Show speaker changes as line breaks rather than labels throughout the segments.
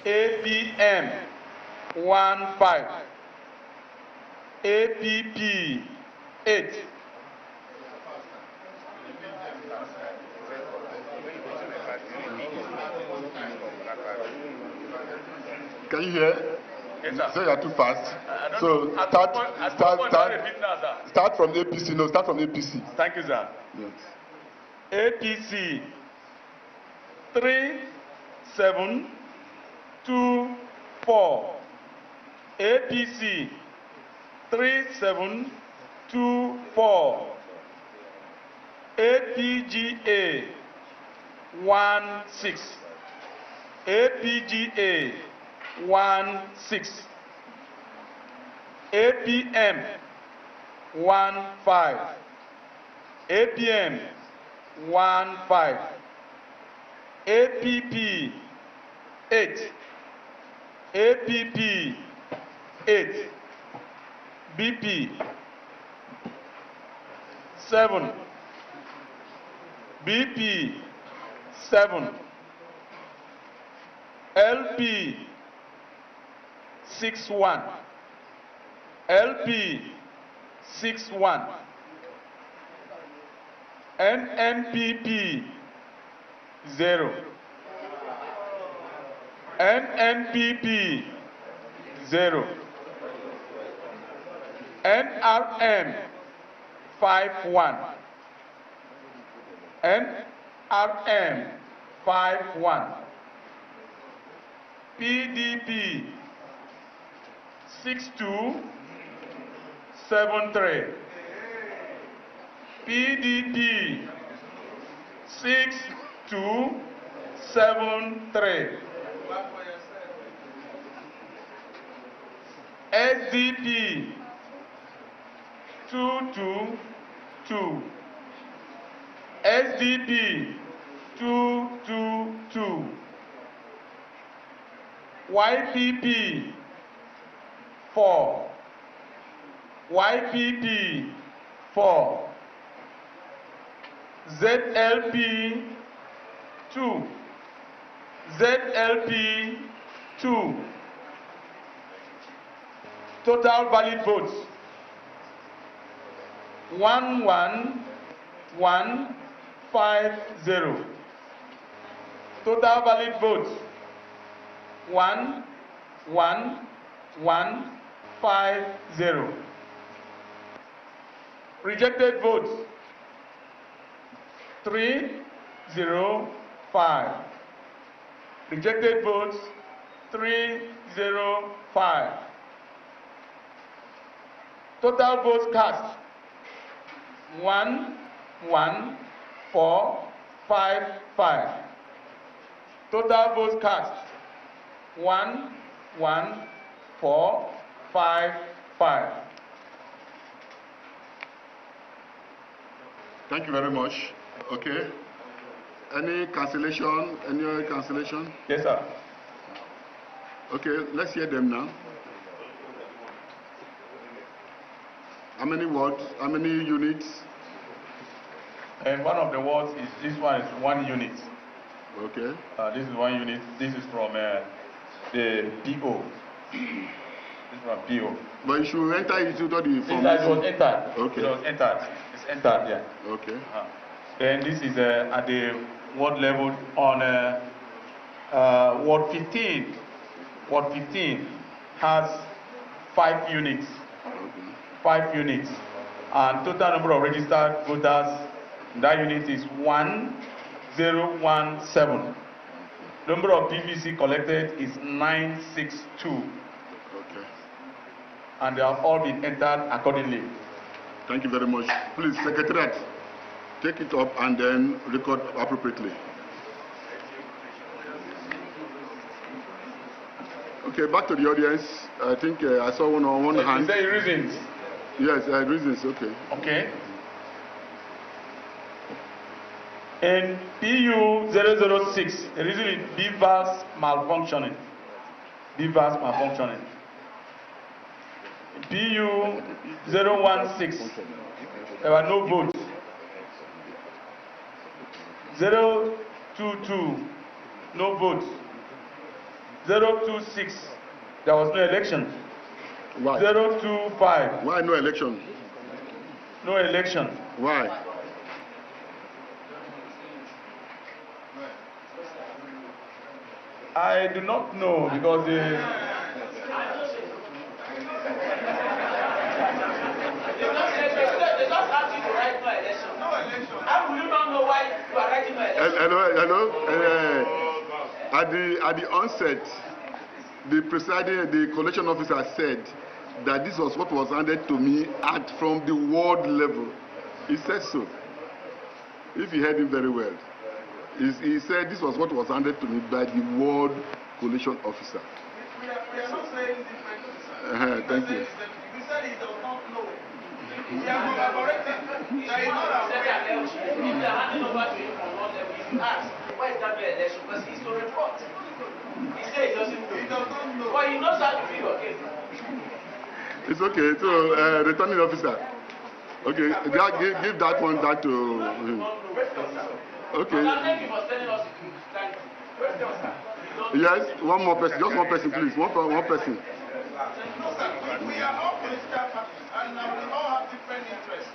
APM 15, APP 8.
Can you hear?
Yes, sir.
So you are too fast. So start from APC. No, start from APC.
Thank you, sir.
Yes.
APC 3724. APC 3724. APGA 16. APGA 16. APM 15. APM 15. APP 8. APP 8. BP 7. BP 7. LP 61. LP 61. NNPP 0. NNPP 0. NRM 51. NRM 51. PDP 6273. PDP 6273. SDP 222. SDP 222. YPP 4. YPP 4. ZLP 2. ZLP 2. Total valid votes 11150. Total valid votes 11150. Rejected votes 305. Rejected votes 305. Total votes cast 11455. Total votes cast 11455.
Thank you very much. Okay. Any cancellation? Any other cancellation?
Yes, sir.
Okay, let's hear them now. How many words? How many units?
And one of the words is this one is 1 unit.
Okay.
This is 1 unit. This is from the PO. This is from PO.
But you should enter into the
form. It was entered.
Okay.
It was entered. It's entered, yeah.
Okay.
Then this is at the ward level on Ward 15. Ward 15 has 5 units.
Okay.
5 units. And total number of registered voters in that unit is 1017. Number of PVC collected is 962.
Okay.
And they have all been entered accordingly.
Thank you very much. Please, Secretariat, take it up and then record appropriately. Okay, back to the audience. I think I saw one on one hand.
Is there reasons?
Yes, reasons. Okay.
Okay. In PU 006, the reason is BVAS malfunctioning. BVAS malfunctioning. In PU 016, there were no votes. 022, no votes. 026, there was no election.
Why?
025.
Why no election?
No election.
Why?
I do not know because
They just asked you to write no election. No election. How will you not know why you are writing no election?
Hello. At the onset, the collation officer said that this was what was handed to me from the ward level. He said so. If you heard him very well, he said this was what was handed to me by the ward collation officer.
We are not saying different.
Thank you.
We said he does not know. We are collaborating. He is not aware. If they are handing over to him from one level, you should ask, why is that no election? Because he is to report. He said he doesn't know. He does not know. But he knows how to feel your case.
It's okay. So, returning officer. Okay, give that one back to him. Okay.
Thank you for telling us the truth. Thank you.
Yes, one more person. Just one person, please. One person.
No, sir. We are all political parties and we all have different interests.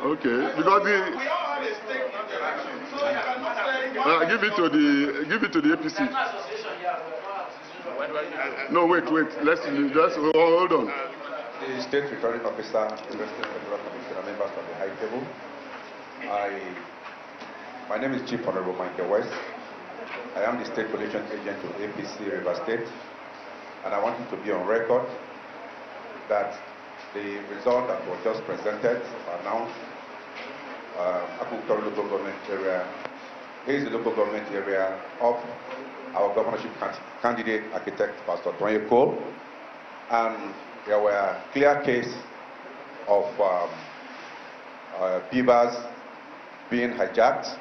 Okay, because
we all have a stake in the election. So you cannot say
give it to the APC. No, wait. Let's hold on.
The State Returning Officer, the Federal Commissioner, members of the High Table. My name is Chief Honorable Michael West. I am the State Coalition Agent to APC River State, and I want it to be on record that the result that was just presented, announced, Akukutori local government area is the local government area of our governorship candidate, architect Pastor Tonye Cole, and there were clear case of beavers being hijacked,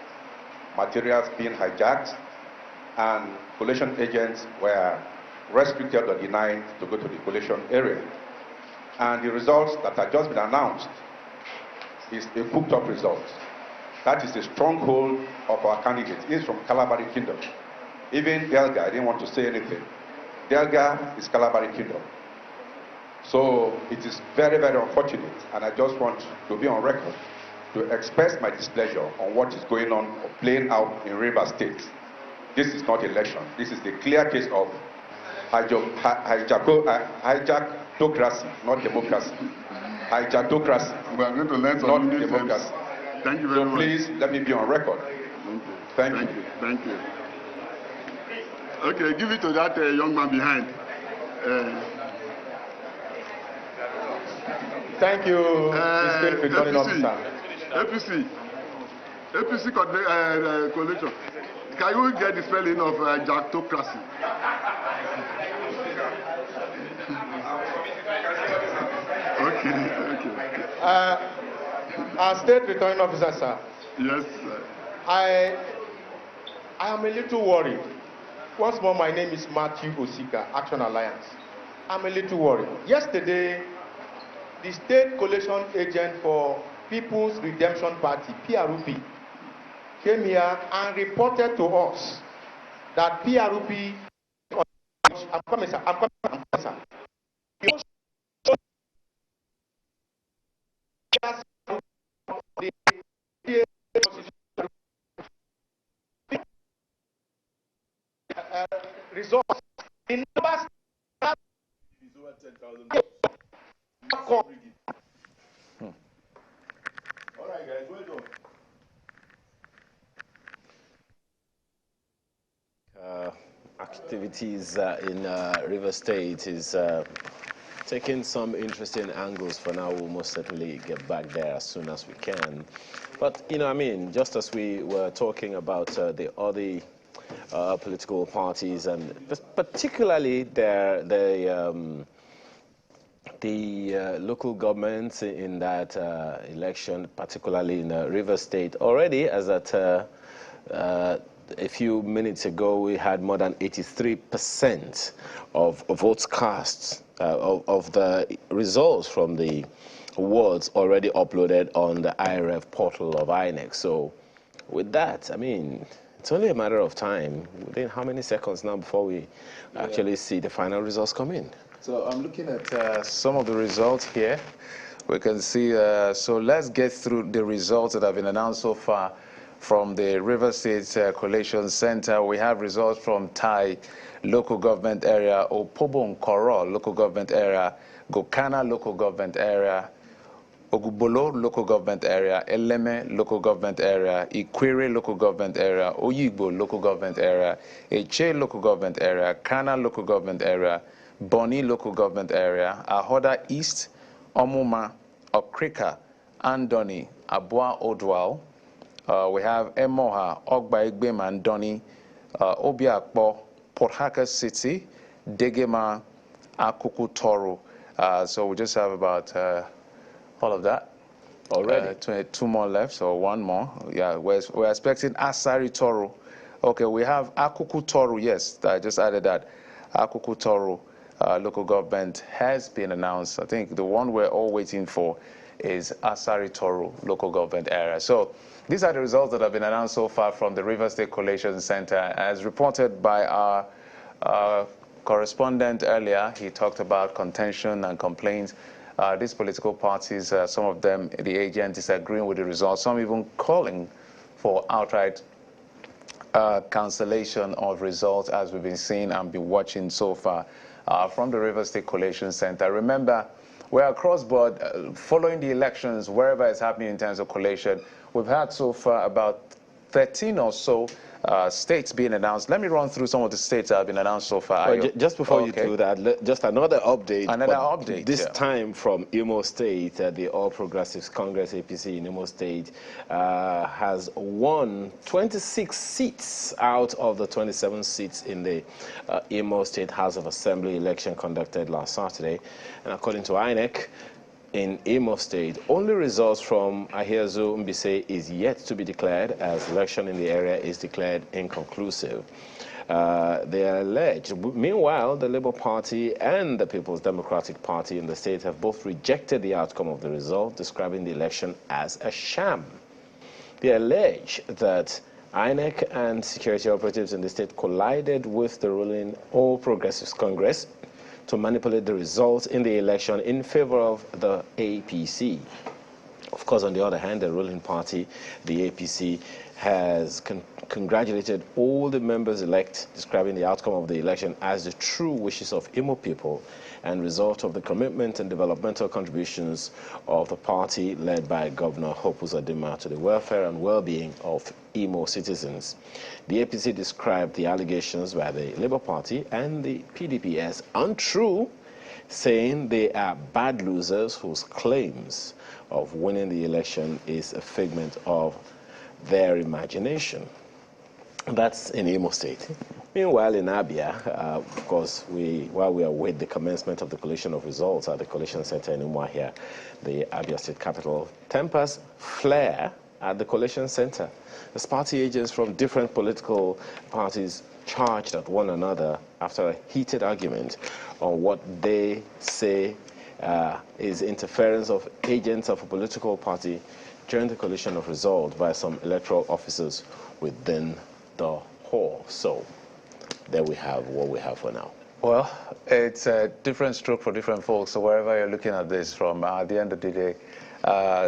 materials being hijacked, and collation agents were restricted or denied to go to the collation area. And the results that have just been announced is a cooked up result. That is the stronghold of our candidate. He is from Kalabari Kingdom. Even Delga, I didn't want to say anything. Delga is Kalabari Kingdom. So it is very, very unfortunate, and I just want to be on record to express my displeasure on what is going on or playing out in River State. This is not election. This is the clear case of hijackocracy, not democracy. Hijackocracy,
We are going to learn
not
some new
democracy.
terms. Thank you very much.
Please let me be on record. Thank you.
Thank you. Okay, give it to that young man behind.
Thank you, Mr. Returning Officer.
APC coalition. Can you get the spelling of jactocracy? Okay.
Our State Returning Officer, sir.
Yes, sir.
I am a little worried. Once more, my name is Matthew Osika, Action Alliance. I'm a little worried. Yesterday, the State Coalition Agent for People's Redemption Party, PRP, came here and reported to us that PRP, I'm coming, sir. Results in numbers is over 10,000.
All right, guys, well done.
Activities in River State is taking some interesting angles. For now, we'll most certainly get back there as soon as we can. But, just as we were talking about the other political parties, and particularly the local governments in that election, particularly in River State, already as at a few minutes ago, we had more than 83% of votes cast of the results from the wards already uploaded on the IRF portal of INEC. So with that, It's only a matter of time. Within how many seconds now before we actually see the final results come in?
So I'm looking at some of the results here. We can see, so let's get through the results that have been announced so far from the River State Collation Center. We have results from Tai local government area, Opobo Nkoro local government area, Gokana local government area, Ogubolo local government area, Eleme local government area, Ikwere local government area, Oyigbo local government area, Eche local government area, Kana local government area, Boni local government area, Ahoda East, Omuma, Okrika, Andoni, Abua Odwal. We have Emoha, Ogba Igbem Andoni, Obiakpo, Port Harcourt City, Degema, Akuku Toru. So we just have about all of that
Already?
22 more left, so one more. Yeah, we're expecting Asari Toru. Okay, we have Akuku Toru. Yes, I just added that. Akuku Toru local government has been announced. I think the one we're all waiting for is Asari Toru local government area. So these are the results that have been announced so far from the River State Collation Center. As reported by our correspondent earlier, he talked about contention and complaints. These political parties, some of them, the agent, disagreeing with the results, some even calling for outright cancellation of results, as we've been seeing and been watching so far from the River State Collation Center. Remember, we're across board following the elections, wherever it's happening in terms of collation. We've had so far about 13 or so states being announced. Let me run through some of the states that have been announced so far.
Well, just before you do that, just another update.
Another update,
this time from Imo State. The All Progressives Congress, APC in Imo State, has won 26 seats out of the 27 seats in the Imo State House of Assembly election conducted last Saturday. And according to INEC, in Imo State, only results from Ahiezu Mbise is yet to be declared, as election in the area is declared inconclusive. They are alleged. Meanwhile, the Labour Party and the People's Democratic Party in the state have both rejected the outcome of the result, describing the election as a sham. They allege that INEC and security operatives in the state collided with the ruling All Progressives Congress to manipulate the results in the election in favor of the APC. Of course, on the other hand, the ruling party, the APC, has congratulated all the members-elect, describing the outcome of the election as the true wishes of Imo people and result of the commitment and developmental contributions of the party led by Governor Hope Uzodinma to the welfare and well-being of Imo citizens. The APC described the allegations by the Labour Party and the PDP as untrue, saying they are bad losers whose claims of winning the election is a figment of their imagination. That's in Imo State. Meanwhile, in Abia, of course, while we await the commencement of the collation of results at the collation center in Umuahia, the Abia State capital, tempers flare at the collation center as party agents from different political parties charged at one another after a heated argument on what they say is interference of agents of a political party during the collation of results by some electoral officers within the hall. So there we have what we have for now.
Well, it's a different stroke for different folks. So wherever you're looking at this from, at the end of the day,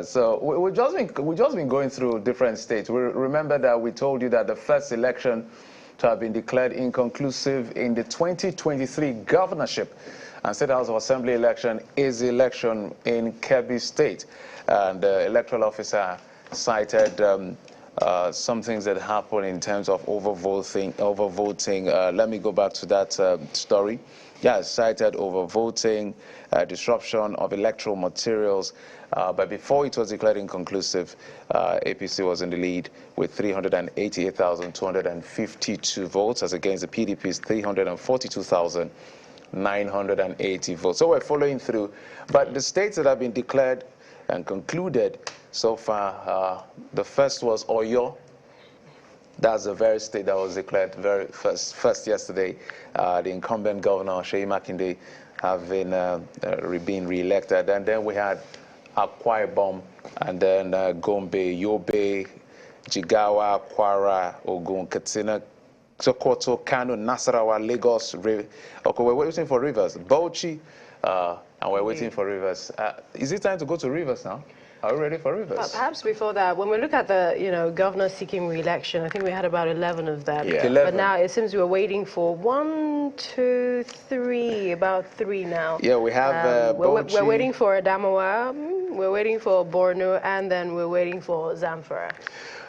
so we've just been going through different states. We remember that we told you that the first election to have been declared inconclusive in the 2023 governorship and State House of Assembly election is the election in Kebbi State. And the electoral officer cited some things that happened in terms of overvoting. Let me go back to that story. Yeah, cited overvoting, disruption of electoral materials. But before it was declared inconclusive, APC was in the lead with 388,252 votes as against the PDP's 342,980 votes. So we're following through. But the states that have been declared and concluded so far, the first was Oyo. That's the very state that was declared very first yesterday. The incumbent governor, Seyi Makinde, having been re-elected. And then we had Akwa Ibom, and then Gombe, Yobe, Jigawa, Kwara, Ogun, Katsina, Sokoto, Kano, Nasarawa, Lagos. Okay, we're waiting for Rivers. Bauchi, and we're waiting for Rivers. Is it time to go to Rivers now? Are we ready for Rivers?
Perhaps before that, when we look at the, governors seeking re-election, I think we had about 11 of them.
Yeah.
11.
But now it seems we're waiting for 1, 2, 3, about 3 now.
Yeah, we have Bauchi.
We're waiting for Adamawa, we're waiting for Borno, and then we're waiting for Zamfara.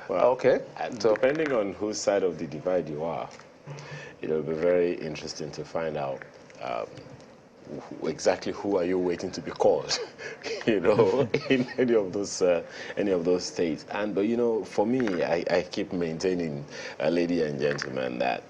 Well,
okay. So,
depending on whose side of the divide you are, it'll be very interesting to find out exactly who are you waiting to be called, in any of those states. And but for me, I keep maintaining, ladies and gentlemen, that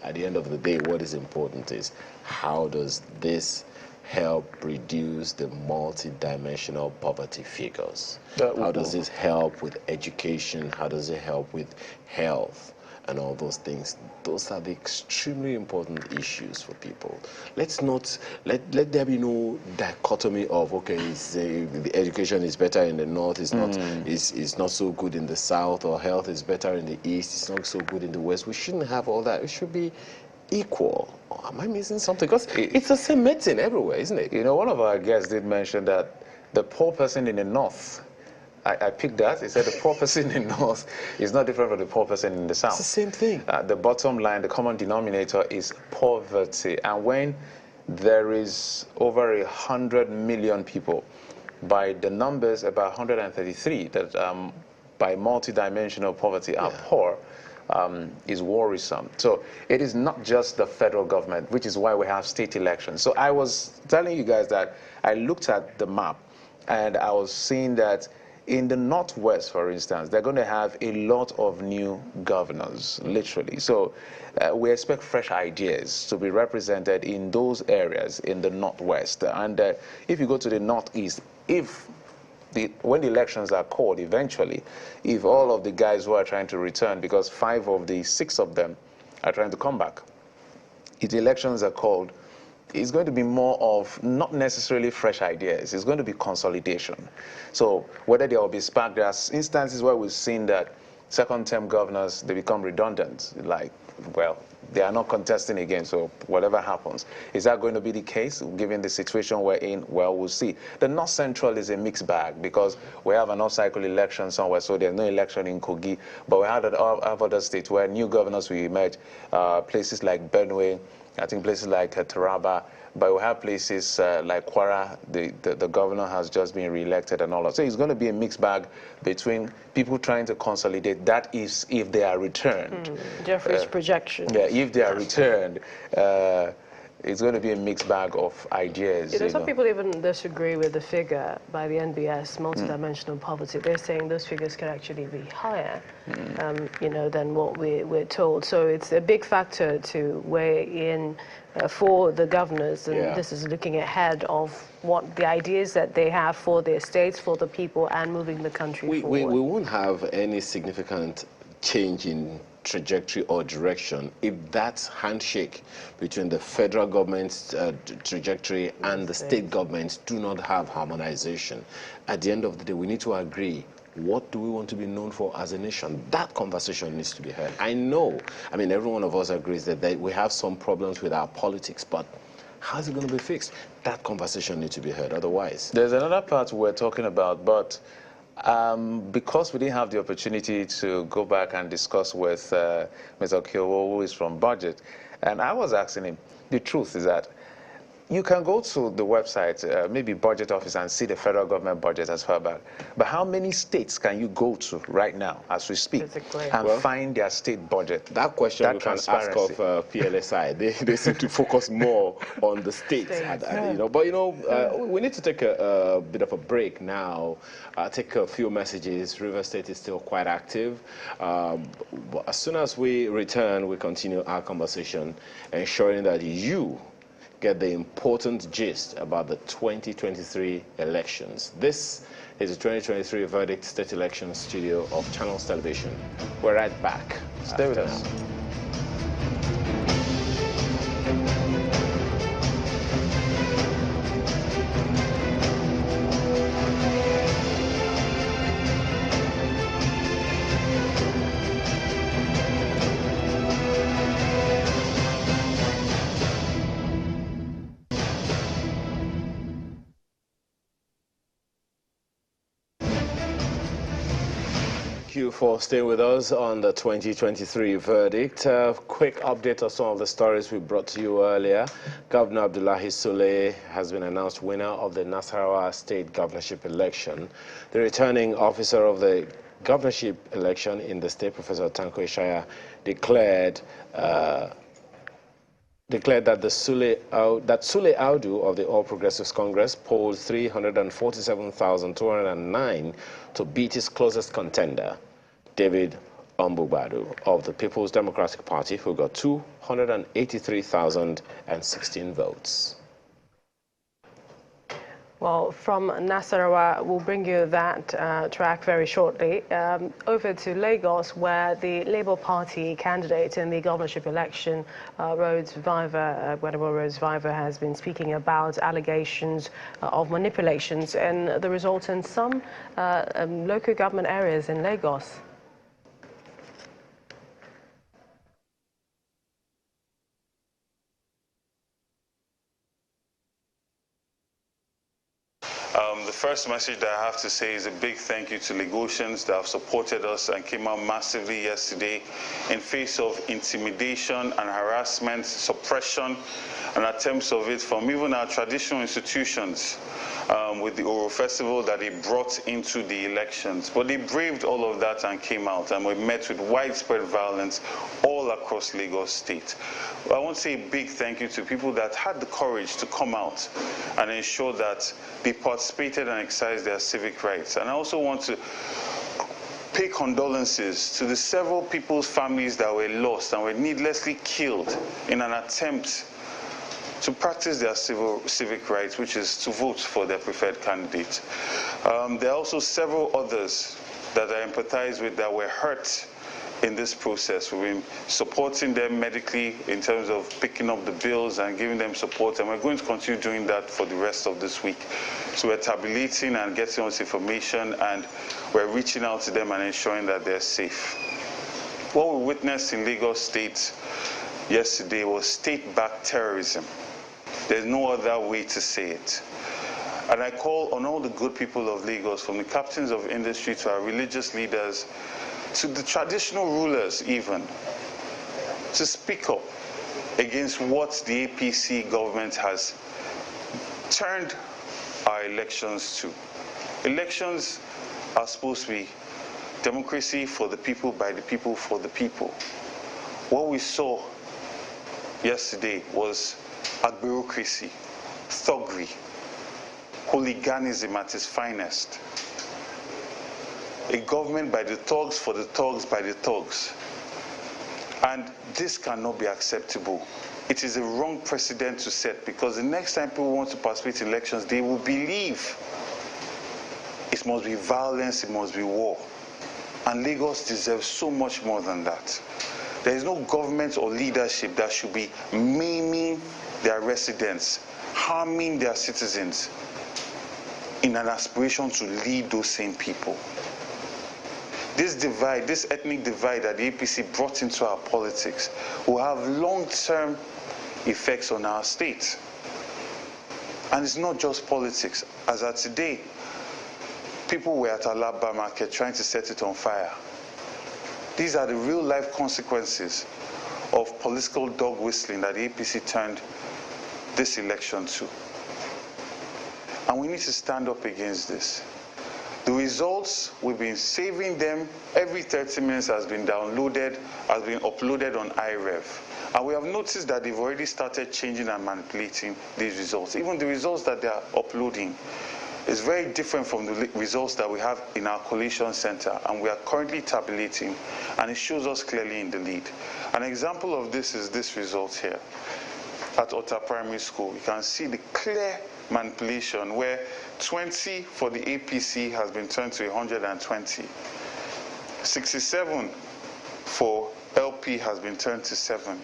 at the end of the day, what is important is how does this help reduce the multidimensional poverty figures? How does this help with education? How does it help with health? And all those things. Those are the extremely important issues for people. Let's not let there be no dichotomy of the education is better in the north, is not so good in the south, or health is better in the east, it's not so good in the west. We shouldn't have all that. It should be equal. Or am I missing something? Because it's the same medicine everywhere, isn't it?
one of our guests did mention that the poor person in the north, I picked that. He said the poor person in the north is not different from the poor person in the south.
It's the same thing.
The bottom line, the common denominator is poverty. And when there is over 100 million people, by the numbers about 133 that by multidimensional poverty are poor, is worrisome. So it is not just the federal government, which is why we have state elections. So I was telling you guys that I looked at the map and I was seeing that in the Northwest, for instance, they're going to have a lot of new governors, literally. So we expect fresh ideas to be represented in those areas in the Northwest. And if you go to the Northeast, when the elections are called eventually, if all of the guys who are trying to return, because 5 of the 6 of them are trying to come back, if the elections are called, it's going to be more of not necessarily fresh ideas. It's going to be consolidation. So whether there will be spark, there are instances where we've seen that second-term governors, they become redundant. Like, well, they are not contesting again, so whatever happens. Is that going to be the case, given the situation we're in? Well, we'll see. The North Central is a mixed bag because we have an off-cycle election somewhere, so there's no election in Kogi. But we have other states where new governors will emerge, places like Benue, I think places like Taraba, but we have places like Kwara, the governor has just been re-elected and all that. So it's going to be a mixed bag between people trying to consolidate. That is if they are returned.
Jeffrey's projection.
Yeah, if they are returned, it's going to be a mixed bag of ideas.
Some people even disagree with the figure by the NBS, multidimensional poverty. They're saying those figures can actually be higher, than what we're told. So it's a big factor to weigh in for the governors, and this is looking ahead of what the ideas that they have for their states, for the people, and moving the country forward.
We won't have any significant change in trajectory or direction if that handshake between the federal government's trajectory and the state governments do not have harmonization. At the end of the day, we need to agree, what do we want to be known for as a nation? That conversation needs to be heard. I mean, every one of us agrees that we have some problems with our politics, but how is it going to be fixed? That conversation needs to be heard, otherwise.
There's another part we're talking about, but because we didn't have the opportunity to go back and discuss with Mr. Kyowo, who is from Budget, and I was asking him, the truth is that you can go to the website, maybe Budget Office, and see the federal government budget as far back. But how many states can you go to right now, as we speak, and find their state budget?
That question we can ask of PLSI. They seem to focus more on the states. But we need to take a bit of a break now. Take a few messages. River State is still quite active. But as soon as we return, we continue our conversation, ensuring that you get the important gist about the 2023 elections. This is the 2023 Verdict State Election Studio of Channels Television. We're right back.
Stay with us.
Thank you for staying with us on the 2023 verdict. Quick update of some of the stories we brought to you earlier. Governor Abdullahi Sule has been announced winner of the Nasarawa State governorship election. The returning officer of the governorship election in the state, Professor Tanko Ishaya, declared that Sule Audu of the All Progressives Congress polled 347,209 to beat his closest contender, David Ombubadu of the People's Democratic Party, who got 283,016 votes.
Well, from Nasarawa, we'll bring you that track very shortly. Over to Lagos, where the Labour Party candidate in the governorship election, Rhodes Viver, has been speaking about allegations of manipulations and the result in some local government areas in Lagos.
The first message that I have to say is a big thank you to Lagosians that have supported us and came out massively yesterday in face of intimidation and harassment, suppression, and attempts of it from even our traditional institutions with the Oro Festival that they brought into the elections. But they braved all of that and came out, and we met with widespread violence all across Lagos State. I want to say a big thank you to people that had the courage to come out and ensure that they participated and exercised their civic rights. And I also want to pay condolences to the several people's families that were lost and were needlessly killed in an attempt to practice their civic rights, which is to vote for their preferred candidate. There are also several others that I empathize with that were hurt in this process. We've been supporting them medically in terms of picking up the bills and giving them support, and we're going to continue doing that for the rest of this week. So we're tabulating and getting us information, and we're reaching out to them and ensuring that they're safe. What we witnessed in Lagos State yesterday was state-backed terrorism. There's no other way to say it. And I call on all the good people of Lagos, from the captains of industry to our religious leaders, to the traditional rulers even, to speak up against what the APC government has turned our elections to. Elections are supposed to be democracy for the people, by the people, for the people. What we saw yesterday was a bureaucracy, thuggery, hooliganism at its finest. A government by the thugs, for the thugs, by the thugs. And this cannot be acceptable. It is a wrong precedent to set, because the next time people want to participate in elections, they will believe it must be violence, it must be war. And Lagos deserves so much more than that. There is no government or leadership that should be maiming their residents, harming their citizens in an aspiration to lead those same people. This divide, this ethnic divide that the APC brought into our politics will have long-term effects on our state. And it's not just politics. As at today, people were at Alaba Market trying to set it on fire. These are the real-life consequences of political dog whistling that the APC turned this election to. And we need to stand up against this. The results, we've been saving them. Every 30 minutes has been downloaded, has been uploaded on iRev. And we have noticed that they've already started changing and manipulating these results. Even the results that they are uploading is very different from the results that we have in our collation center, and we are currently tabulating, and it shows us clearly in the lead. An example of this is this result here at Ota Primary School. You can see the clear manipulation where 20 for the APC has been turned to 120. 67 for LP has been turned to 7.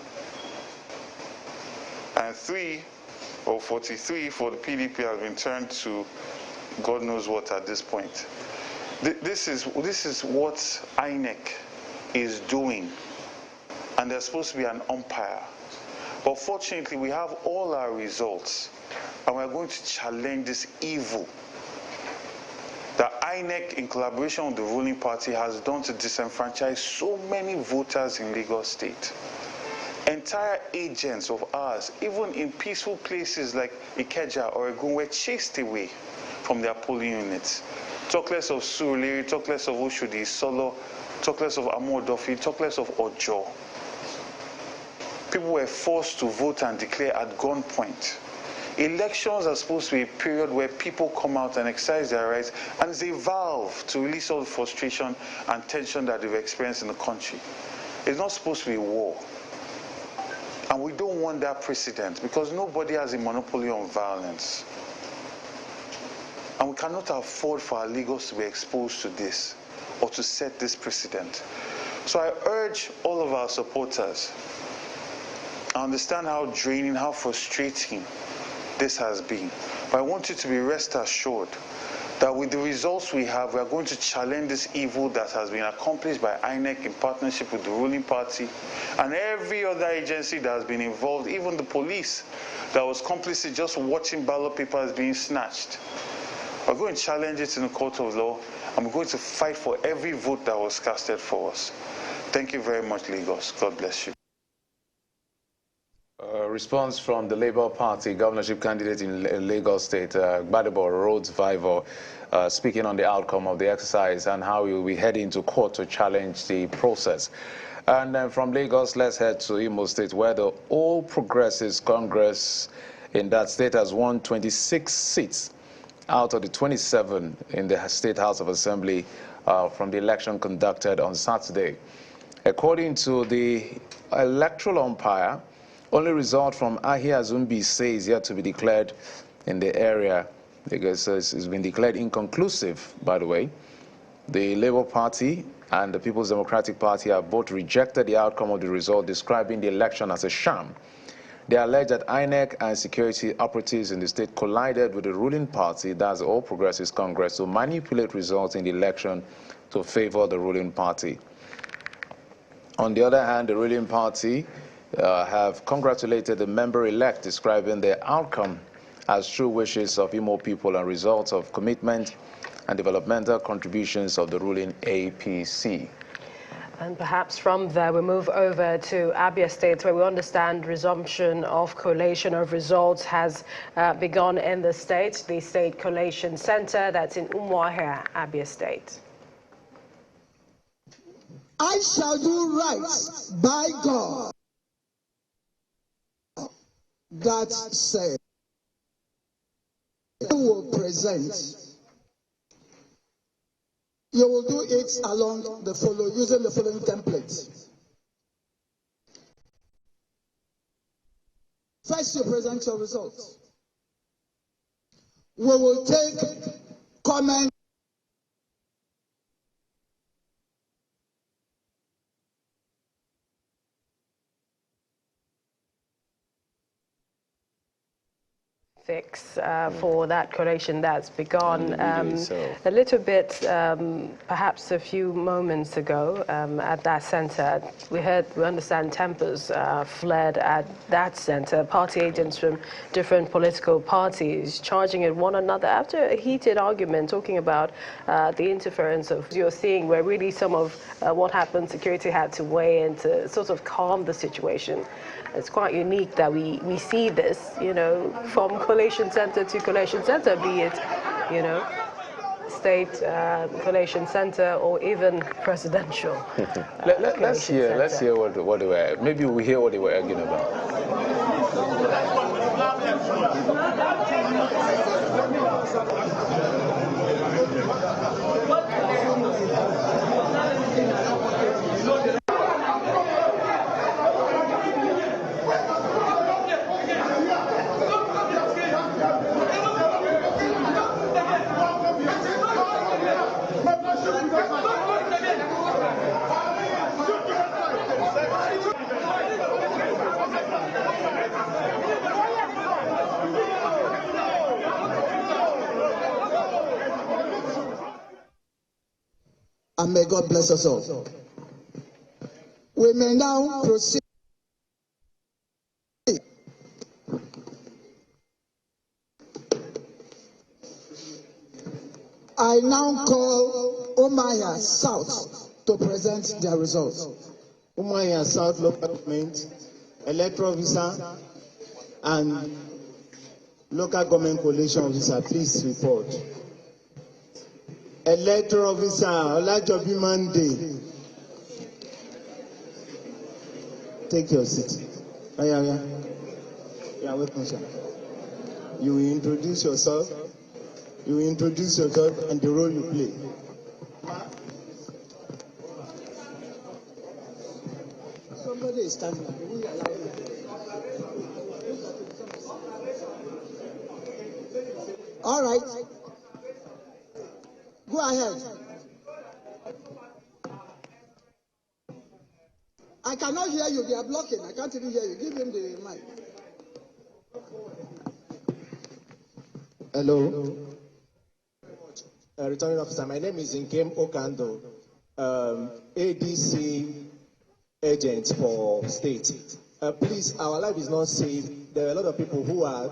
And 43 for the PDP has been turned to God knows what at this point. This is what INEC is doing. And there's supposed to be an umpire. But fortunately, we have all our results. And we're going to challenge this evil that INEC, in collaboration with the ruling party, has done to disenfranchise so many voters in Lagos State. Entire agents of ours, even in peaceful places like Ikeja or Egun, were chased away from their polling units. Talk less of Surulere, talk less of Oshodi, Solo, talk less of Amodofi, talk less of Ojo. People were forced to vote and declare at gunpoint. Elections are supposed to be a period where people come out and exercise their rights, and it's a valve to release all the frustration and tension that they've experienced in the country. It's not supposed to be a war. And we don't want that precedent, because nobody has a monopoly on violence. And we cannot afford for our Lagos to be exposed to this or to set this precedent. So I urge all of our supporters, I understand how draining, how frustrating this has been. But I want you to be rest assured that with the results we have, we are going to challenge this evil that has been accomplished by INEC in partnership with the ruling party and every other agency that has been involved, even the police that was complicit just watching ballot papers being snatched. We're going to challenge it in the court of law, and we're going to fight for every vote that was casted for us. Thank you very much, Lagos. God bless you.
Response from the Labour Party governorship candidate in Lagos State, Gbadebo Rhodes Vivo, speaking on the outcome of the exercise and how he will be heading to court to challenge the process. And then from Lagos, let's head to Imo State, where the All Progressives Congress in that state has won 26 seats out of the 27 in the State House of Assembly from the election conducted on Saturday. According to the electoral umpire, only result from Ahia Zumbi says yet to be declared in the area, because it's been declared inconclusive, by the way. The Labour Party and the People's Democratic Party have both rejected the outcome of the result, describing the election as a sham. They allege that INEC and security operatives in the state collided with the ruling party, that's the All Progressives Congress, to manipulate results in the election to favor the ruling party. On the other hand, the ruling party have congratulated the member-elect, describing the outcome as true wishes of Imo people and results of commitment and developmental contributions of the ruling APC.
And perhaps from there we move over to Abia State, where we understand resumption of collation of results has begun in the state collation center that's in Umuahia, Abia State.
I shall do right by God. That said, you will present. You will do it along using the following template. First, you present your results. We will take comments.
For that collation that's begun a little bit, perhaps a few moments ago at that center. We understand tempers fled at that center, party agents from different political parties charging at one another after a heated argument, talking about the interference of you're seeing, where really some of what happened, security had to weigh in to sort of calm the situation. It's quite unique that we see this, you know, from collation center to collation center, be it, you know, state collation center or even presidential.
Let's hear what they were. Maybe we hear what they were arguing about.
And may God bless us all. We may now proceed. I now call Omaya South to present their results.
Omaya South Local Government, Electoral Officer, and Local Government Coalition Officer, please report. Electoral Officer, Olajobi Monday. Take your seat. Yeah, welcome, sir. You will introduce yourself. You will introduce yourself and the role you play.
Somebody is standing up. All right. Go ahead. I cannot hear you. They are blocking. I can't even hear you. Give him the mic.
Hello. Returning officer, my name is Nkem Okando, ADC agent for state. Please, our life is not safe. There are a lot of people who are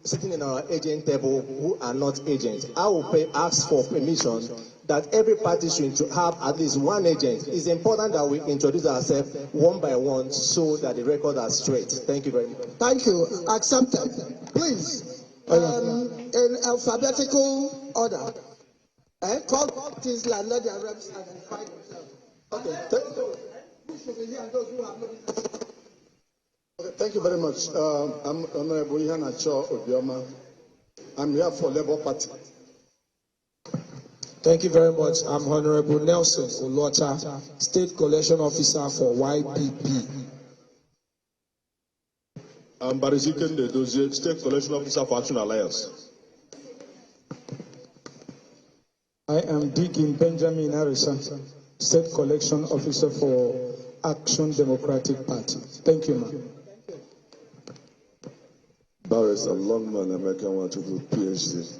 sitting in our agent table who are not agents. I will ask for permission that every party should have at least one agent. It's important that we introduce ourselves one by one so that the record is straight. Thank you very much.
Thank you. Accepted. Please, in alphabetical order, call parties and let their reps identify themselves.
Okay.
Thank you very much. I'm Honorable Ihanacho Obioma. I'm here for Labour Party.
Thank you very much. I'm Honorable Nelson Olocha, State Collection Officer for YPP.
I'm Bariziken Dozie, State Collection Officer for Action Alliance.
I am Deacon Benjamin Harrison, State Collection Officer for Action Democratic Party. Thank you, ma'am.
Barris Longman, American 122 PhD,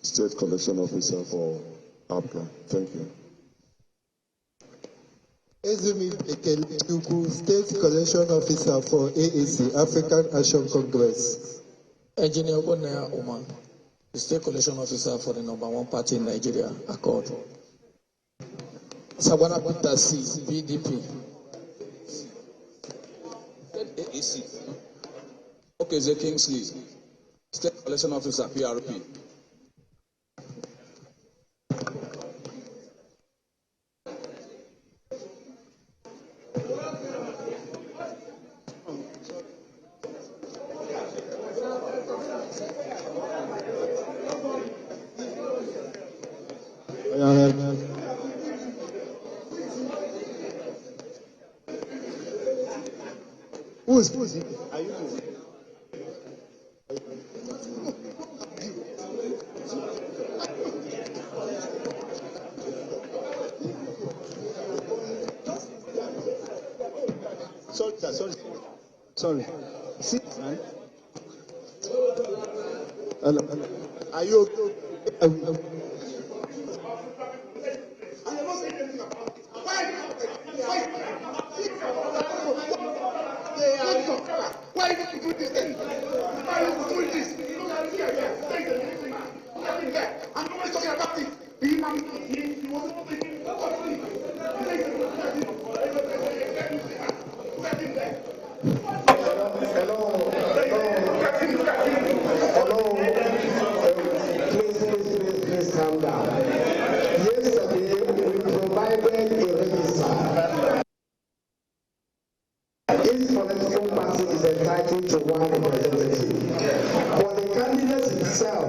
State Collection Officer for APCA. Thank you.
Ezumi Ekele, State Collection Officer for AAC, African Action Congress.
Engineer Bonaya Oman, State Collection Officer for the #1 party in Nigeria, Accord. Sabana Peter C, PDP. AAC. Okay, the Kingsley, State Collection Officer, PRP.
Who is it? Are you doing? Sorry. Sit, man. Hello. Are you okay?
Why did you do this thing? Why are you doing this? I'm always talking about it. He was not thinking.
Please calm down. Yesterday, we provided a register. Each political party is entitled to one representative. For the candidate himself,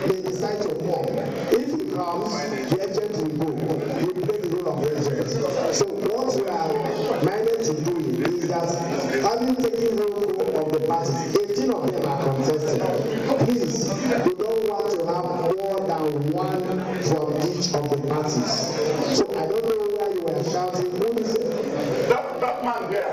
they decide to form. If he comes, the agent will go. You play the role of agent. So what we are minded to do is that having taken roll call of the parties, 18 of them are contesting. Please, we don't want to have more than one from each of the parties. So I don't know why you were shouting. Who is it?
That man there.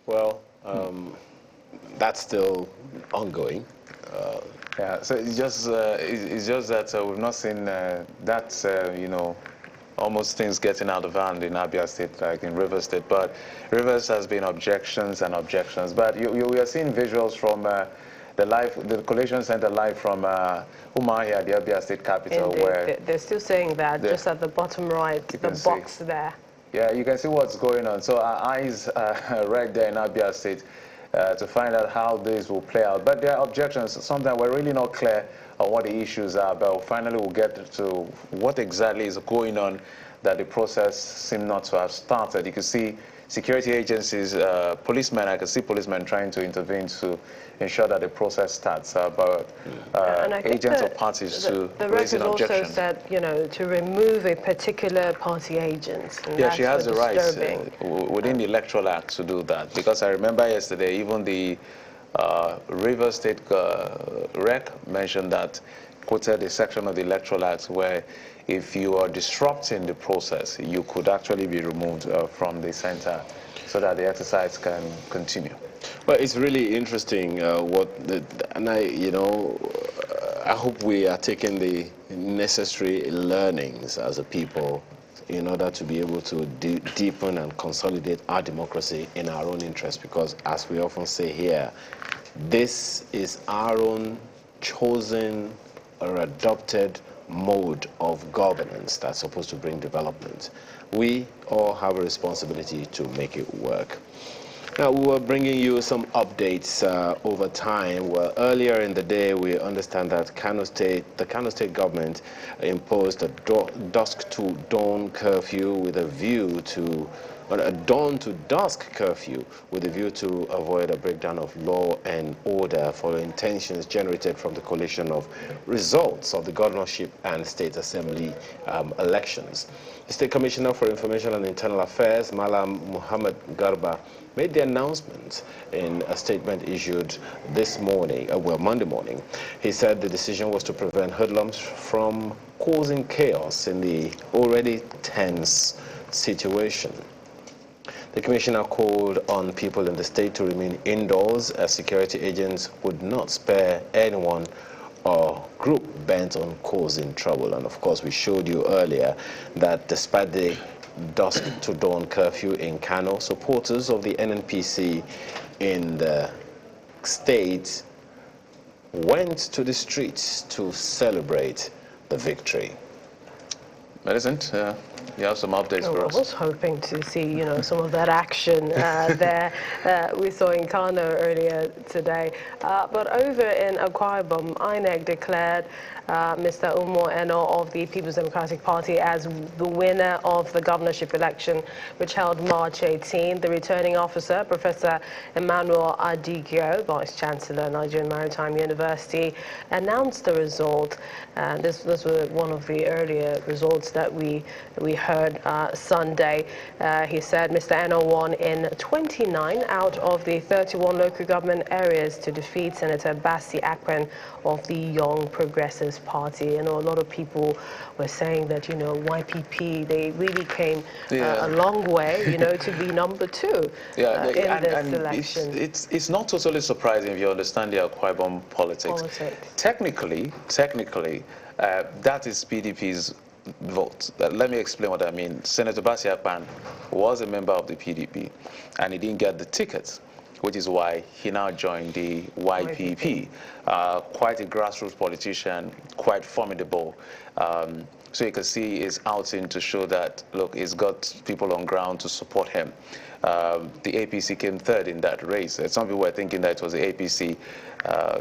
Well, that's still ongoing.
Yeah, so it's just that we've not seen that, you know, almost things getting out of hand in Abia State, like in Rivers State. But Rivers has been objections and objections. But we are seeing visuals from the collation center live from Umuahia, the Abia State capital, where
they're still saying that just at the bottom right, the box there.
Yeah, you can see what's going on. So our eyes are right there in Abia State to find out how this will play out. But there are objections. Sometimes we're really not clear on what the issues are, but finally we'll get to what exactly is going on that the process seemed not to have started. You can see security agencies, policemen, I can see policemen trying to intervene to ensure that the process starts, but agents or parties to raise an objection.
The record also said, you know, to remove a particular party agent.
Yeah, she has the right within the Electoral Act to do that, because I remember yesterday even the Rivers State Rec mentioned that, quoted a section of the Electoral Act where if you are disrupting the process, you could actually be removed from the center so that the exercise can continue.
Well, it's really interesting and I hope we are taking the necessary learnings as a people in order to be able to deepen and consolidate our democracy in our own interest, because as we often say here, this is our own chosen or adopted mode of governance that's supposed to bring development. We all have a responsibility to make it work. Now, we were bringing you some updates over time. Well, earlier in the day, we understand that the Kano State government imposed a dusk to dawn curfew with a view to a dawn to dusk curfew with a view to avoid a breakdown of law and order for intentions generated from the collation of results of the governorship and state assembly elections. The State Commissioner for Information and Internal Affairs, Malam Muhammad Garba, made the announcement in a statement issued this morning, Monday morning. He said the decision was to prevent hoodlums from causing chaos in the already tense situation. The commissioner called on people in the state to remain indoors, as security agents would not spare anyone or group bent on causing trouble. And of course, we showed you earlier that despite the dusk to dawn curfew in Kano, supporters of the NNPC in the state went to the streets to celebrate the victory.
Millicent, you have some updates for us.
I was hoping to see, you know, some of that action there we saw in Kano earlier today. But over in Akwa Ibom, INEC declared Mr. Umo Eno of the People's Democratic Party as the winner of the governorship election, which held March 18. The returning officer, Professor Emmanuel Adigio, Vice Chancellor, Nigerian Maritime University, announced the result. This was one of the earlier results that we heard Sunday. He said Mr. Eno won in 29 out of the 31 local government areas to defeat Senator Basi Akpan of the Young Progressives Party. You know, a lot of people were saying that, you know, YPP, they really came a long way, you know, to be number 2 in this election.
It's not totally surprising if you understand the Akwa Ibom politics. Technically, that is PDP's vote. Let me explain what I mean. Senator Basi Akpan was a member of the PDP, and he didn't get the ticket, which is why he now joined the YPP. Quite a grassroots politician, quite formidable. So you can see his outing to show that, look, he's got people on ground to support him. The APC came third in that race. Some people were thinking that it was the APC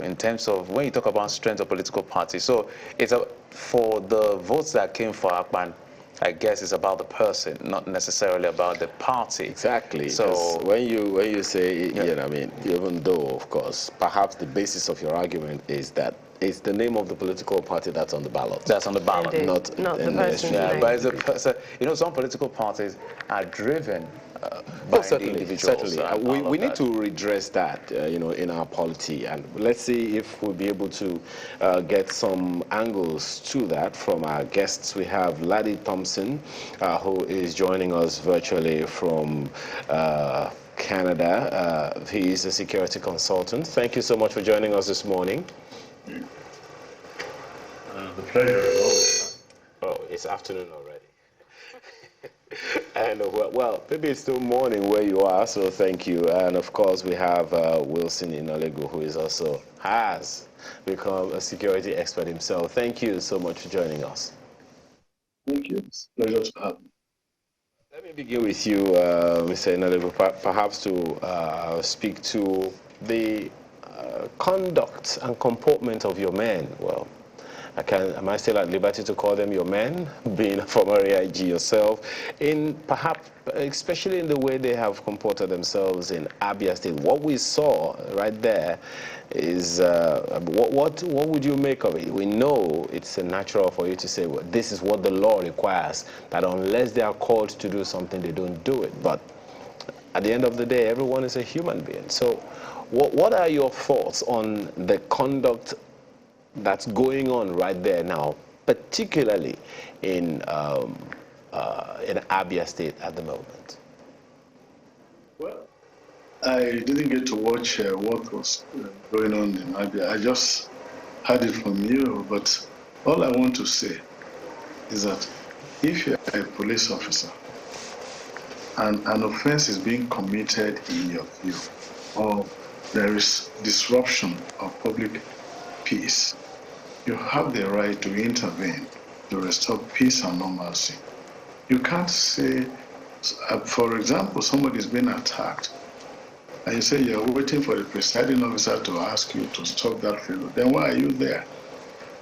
in terms of when you talk about strength of political parties. So it's for the votes that came for Akpan, I guess it's about the person, not necessarily about the party.
Exactly.
So
when you say, you know, I mean, even though, of course, perhaps the basis of your argument is that it's the name of the political party that's on the ballot.
That's on the ballot,
Indeed.
not
the person.
Yeah, but as a person, you know, some political parties are driven by the individuals.
Certainly. We need to redress that, you know, in our polity, and let's see if we'll be able to get some angles to that from our guests. We have Laddie Thompson, who is joining us virtually from Canada. He is a security consultant. Thank you so much for joining us this morning.
The pleasure is always.
Oh, it's afternoon already. And well, maybe it's still morning where you are, so thank you. And of course, we have Wilson Inolegu, who is also has become a security expert himself. Thank you so much for joining us.
Thank you. It's a pleasure to have you.
Let me begin with you, Mr. Inolegu, perhaps to speak to the conduct and comportment of your men. Well, am I still at liberty to call them your men, being a former AIG yourself, in perhaps, especially in the way they have comported themselves in Abia State? What we saw right there is, what would you make of it? We know it's natural for you to say, well, this is what the law requires, that unless they are called to do something, they don't do it. But at the end of the day, everyone is a human being. So what are your thoughts on the conduct that's going on right there now, particularly in Abia State at the moment?
Well, I didn't get to watch what was going on in Abia. I just heard it from you, but all I want to say is that if you're a police officer and an offense is being committed in your view, or there is disruption of public peace, you have the right to intervene to restore peace and normalcy. You can't say, for example, somebody is being attacked, and you say you're waiting for the presiding officer to ask you to stop that fellow. Then why are you there?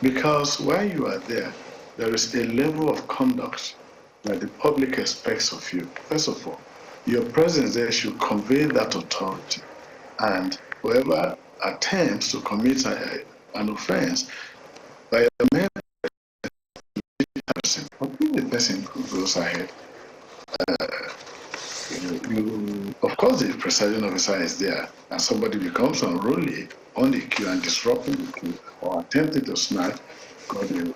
Because while you are there, there is a level of conduct that the public expects of you. First of all, your presence there should convey that authority. And whoever attempts to commit an offense by a member person, or if the person goes ahead, of course the presiding officer is there, and somebody becomes unruly on the queue and disrupting the queue, or attempting to snatch the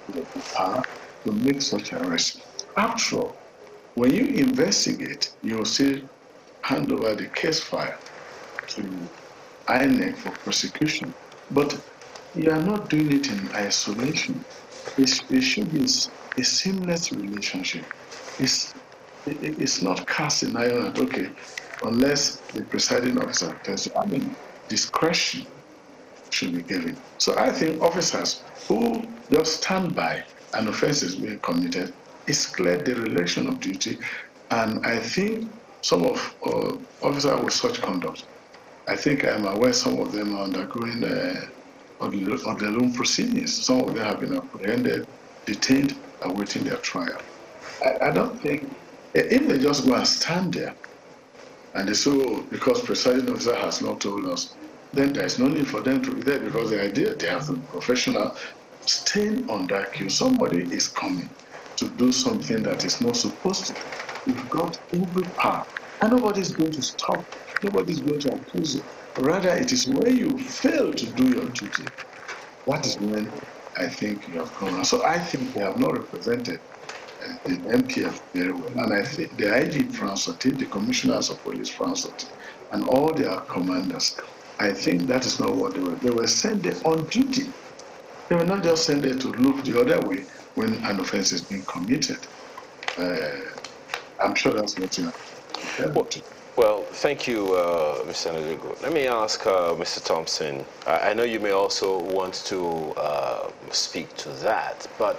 power to make such arrest. After all, when you investigate, you will still hand over the case file to INEC for prosecution, but you are not doing it in isolation. It should be a seamless relationship. It's not cast in iron that, okay, unless the presiding officer tells you, I mean, discretion should be given. So I think officers who just stand by an offense is being committed, it's clear the relation of duty, and I think some of officers with such conduct, I think I'm aware some of them are undergoing on their own proceedings. Some of them have been apprehended, detained, awaiting their trial. I don't think, if they just go and stand there and they say, oh, because presiding officer has not told us, then there's no need for them to be there, because the idea they have to be professional, staying on that queue. Somebody is coming. to do something that is not supposed to. You've got every power, and nobody's going to stop. Nobody's going to accuse you. Rather, it is when you fail to do your duty. That is when I think you have gone. So I think they have not represented the MPF very well. And I think the IG Francote, the commissioners of police Francote, and all their commanders, I think that is not what they were. They were sent there on duty. They were not just sent there to look the other way when an offense is being committed. I'm sure that's what you are.
Well, thank you, Mr. Nadigo. Let me ask Mr. Thompson. I know you may also want to speak to that, but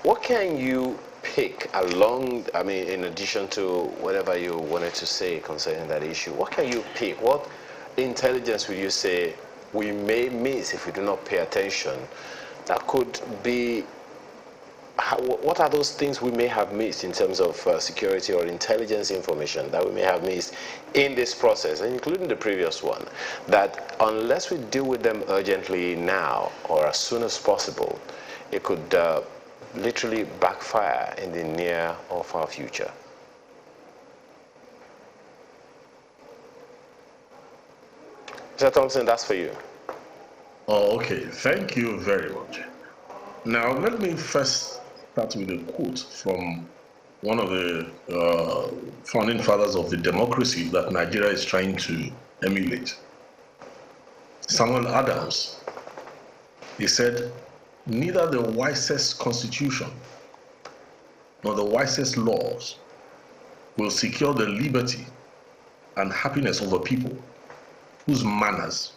what can you pick along, I mean, in addition to whatever you wanted to say concerning that issue, what can you pick? What intelligence would you say we may miss if we do not pay attention that could be, what are those things we may have missed in terms of security or intelligence information that we may have missed in this process, including the previous one, that unless we deal with them urgently now or as soon as possible, it could literally backfire in the near or far future? Mr. Thompson, that's for you.
Oh, okay. Thank you very much. Now, let me first start with a quote from one of the founding fathers of the democracy that Nigeria is trying to emulate, Samuel Adams. He said, "Neither the wisest constitution nor the wisest laws will secure the liberty and happiness of a people whose manners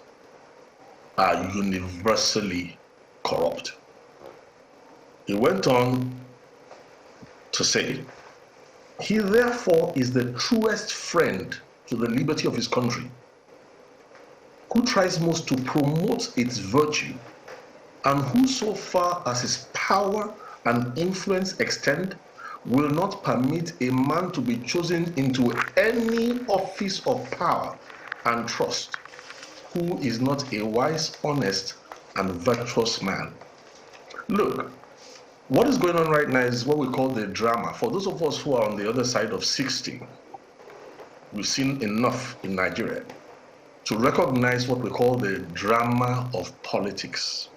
are universally corrupt." He went on to say, "He therefore is the truest friend to the liberty of his country, who tries most to promote its virtue, and who, so far as his power and influence extend, will not permit a man to be chosen into any office of power and trust who is not a wise, honest, and virtuous man." Look, what is going on right now is what we call the drama. For those of us who are on the other side of 60, we've seen enough in Nigeria to recognize what we call the drama of politics.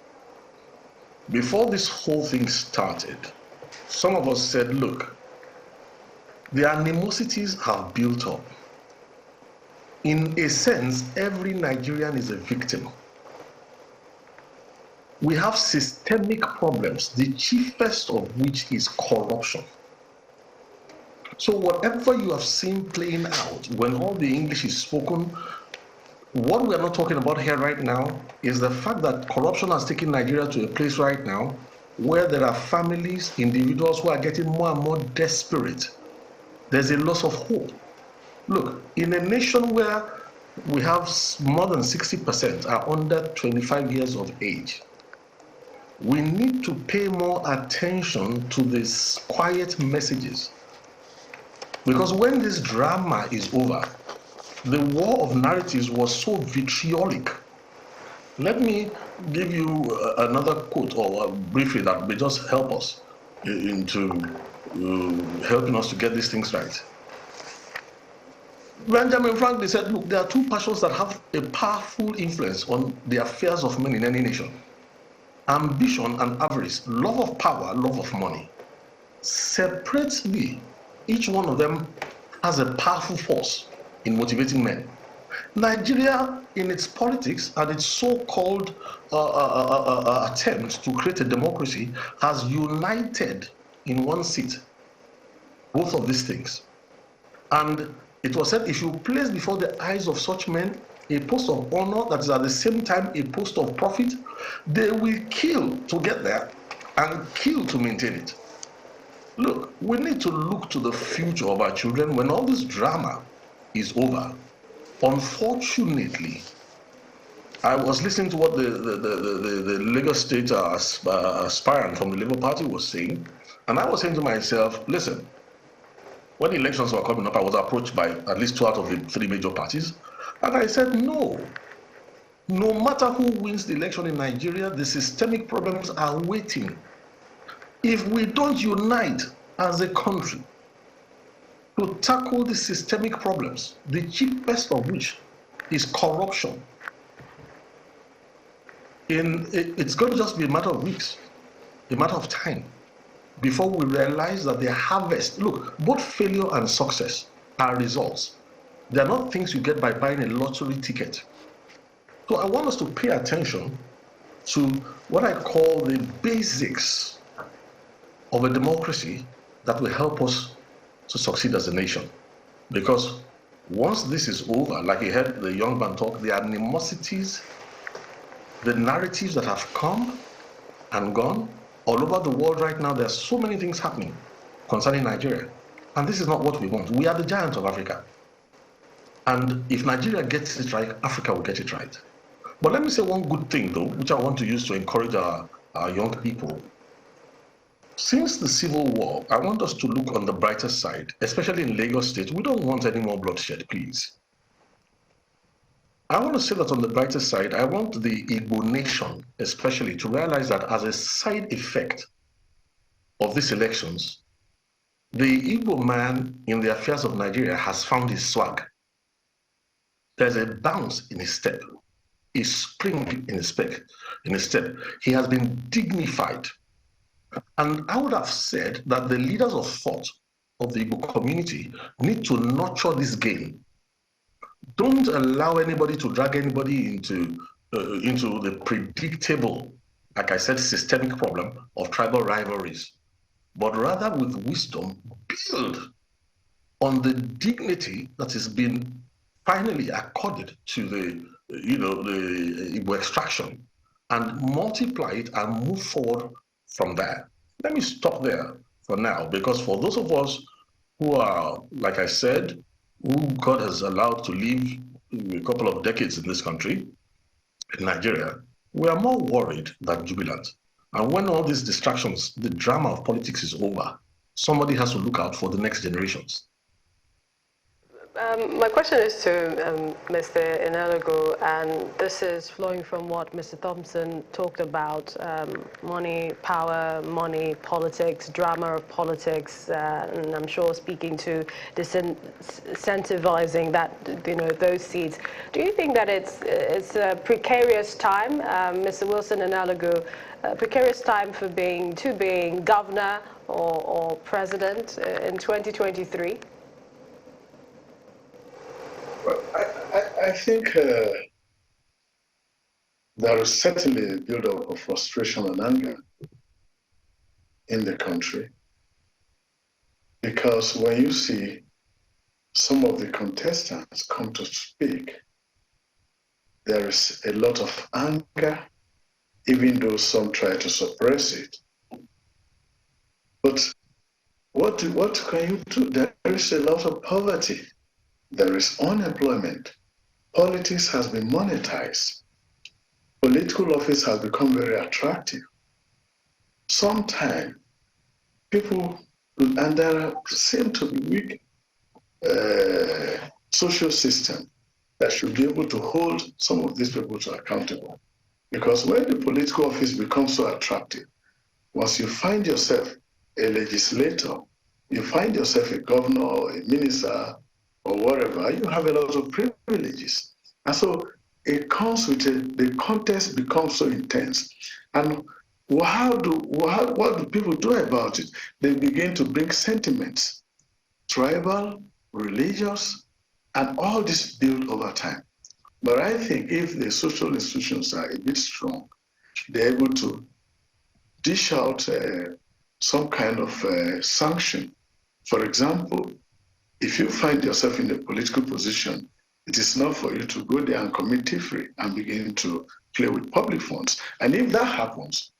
Before this whole thing started, some of us said, look, the animosities have built up. In a sense, every Nigerian is a victim. We have systemic problems, the chiefest of which is corruption. So whatever you have seen playing out when all the English is spoken, what we are not talking about here right now is the fact that corruption has taken Nigeria to a place right now where there are families, individuals who are getting more and more desperate. There's a loss of hope. Look, in a nation where we have more than 60% are under 25 years of age, we need to pay more attention to these quiet messages. Because when this drama is over, the war of narratives was so vitriolic. Let me give you another quote or briefly that may just help us into helping us to get these things right. Benjamin Franklin said, look, there are two passions that have a powerful influence on the affairs of men in any nation: ambition and avarice, love of power, love of money. Separately, each one of them has a powerful force in motivating men. Nigeria, in its politics and its so-called attempt to create a democracy, has united in one seat both of these things. And it was said, if you place before the eyes of such men a post of honor that is at the same time a post of profit, they will kill to get there and kill to maintain it. Look, we need to look to the future of our children when all this drama is over. Unfortunately, I was listening to what the Lagos State aspirant from the Labour Party was saying, and I was saying to myself, listen, when the elections were coming up, I was approached by at least 2 out of the 3 major parties, and I said, no matter who wins the election in Nigeria, the systemic problems are waiting. If we don't unite as a country to tackle the systemic problems, the cheapest of which is corruption, it's going to just be a matter of weeks, a matter of time, before we realize that the harvest, look, both failure and success are results. They're not things you get by buying a lottery ticket. So I want us to pay attention to what I call the basics of a democracy that will help us to succeed as a nation. Because once this is over, like you heard the young man talk, the animosities, the narratives that have come and gone all over the world right now, there are so many things happening concerning Nigeria. And this is not what we want. We are the giant of Africa. And if Nigeria gets it right, Africa will get it right. But let me say one good thing, though, which I want to use to encourage our young people. Since the Civil War, I want us to look on the brighter side, especially in Lagos State. We don't want any more bloodshed, please. I want to say that on the brighter side, I want the Igbo nation, especially, to realize that as a side effect of these elections, the Igbo man in the affairs of Nigeria has found his swag. There's a bounce in his step, a spring in his step. He has been dignified. And I would have said that the leaders of thought of the Igbo community need to nurture this game. Don't allow anybody to drag anybody into the predictable, like I said, systemic problem of tribal rivalries, but rather with wisdom, build on the dignity that has been finally accorded to the Igbo extraction, and multiply it and move forward from there. Let me stop there for now, because for those of us who are, like I said, who God has allowed to live a couple of decades in this country, in Nigeria, we are more worried than jubilant. And when all these distractions, the drama of politics is over, somebody has to look out for the next generations.
My question is to Mr. Inelago, and this is flowing from what Mr. Thompson talked about, money, power, money, politics, drama of politics, and I'm sure speaking to disincentivizing that, those seats. Do you think that it's a precarious time, Mr. Wilson Inelago, a precarious time for being governor or president in 2023?
Well, I think there is certainly a build-up of frustration and anger in the country, because when you see some of the contestants come to speak, there is a lot of anger, even though some try to suppress it. But what can you do? There is a lot of poverty. There is unemployment. Politics has been monetized. Political office has become very attractive. Sometimes people, and there seem to be weak social system that should be able to hold some of these people to accountable. Because when the political office becomes so attractive, once you find yourself a legislator, you find yourself a governor or a minister or whatever, you have a lot of privileges. And so it comes with the contest becomes so intense. And what do people do about it? They begin to bring sentiments, tribal, religious, and all this build over time. But I think if the social institutions are a bit strong, they're able to dish out some kind of sanction. For example, if you find yourself in a political position, it is not for you to go there and commit thievery and begin to play with public funds. And if that happens,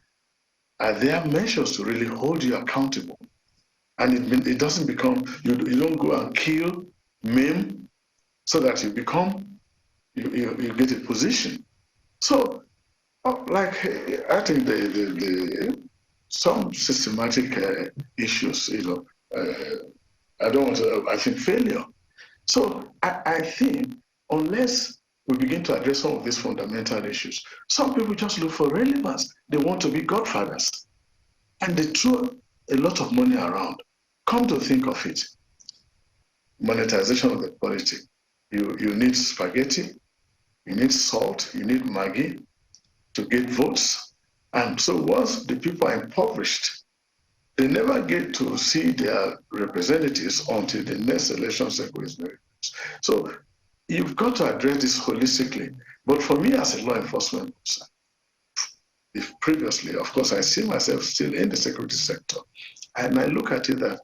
are there measures to really hold you accountable? And it doesn't become, you don't go and kill, maim, so that you become, you get a position. So, like, I think some systematic issues, I don't want to, I think failure. So I think unless we begin to address some of these fundamental issues, some people just look for relevance. They want to be godfathers. and they throw a lot of money around. Come to think of it, monetization of the politic. You need spaghetti, you need salt, you need Maggi to get votes. And so once the people are impoverished, they never get to see their representatives until the next election cycle is very close. So you've got to address this holistically. But for me as a law enforcement officer, if previously, of course, I see myself still in the security sector, and I look at it that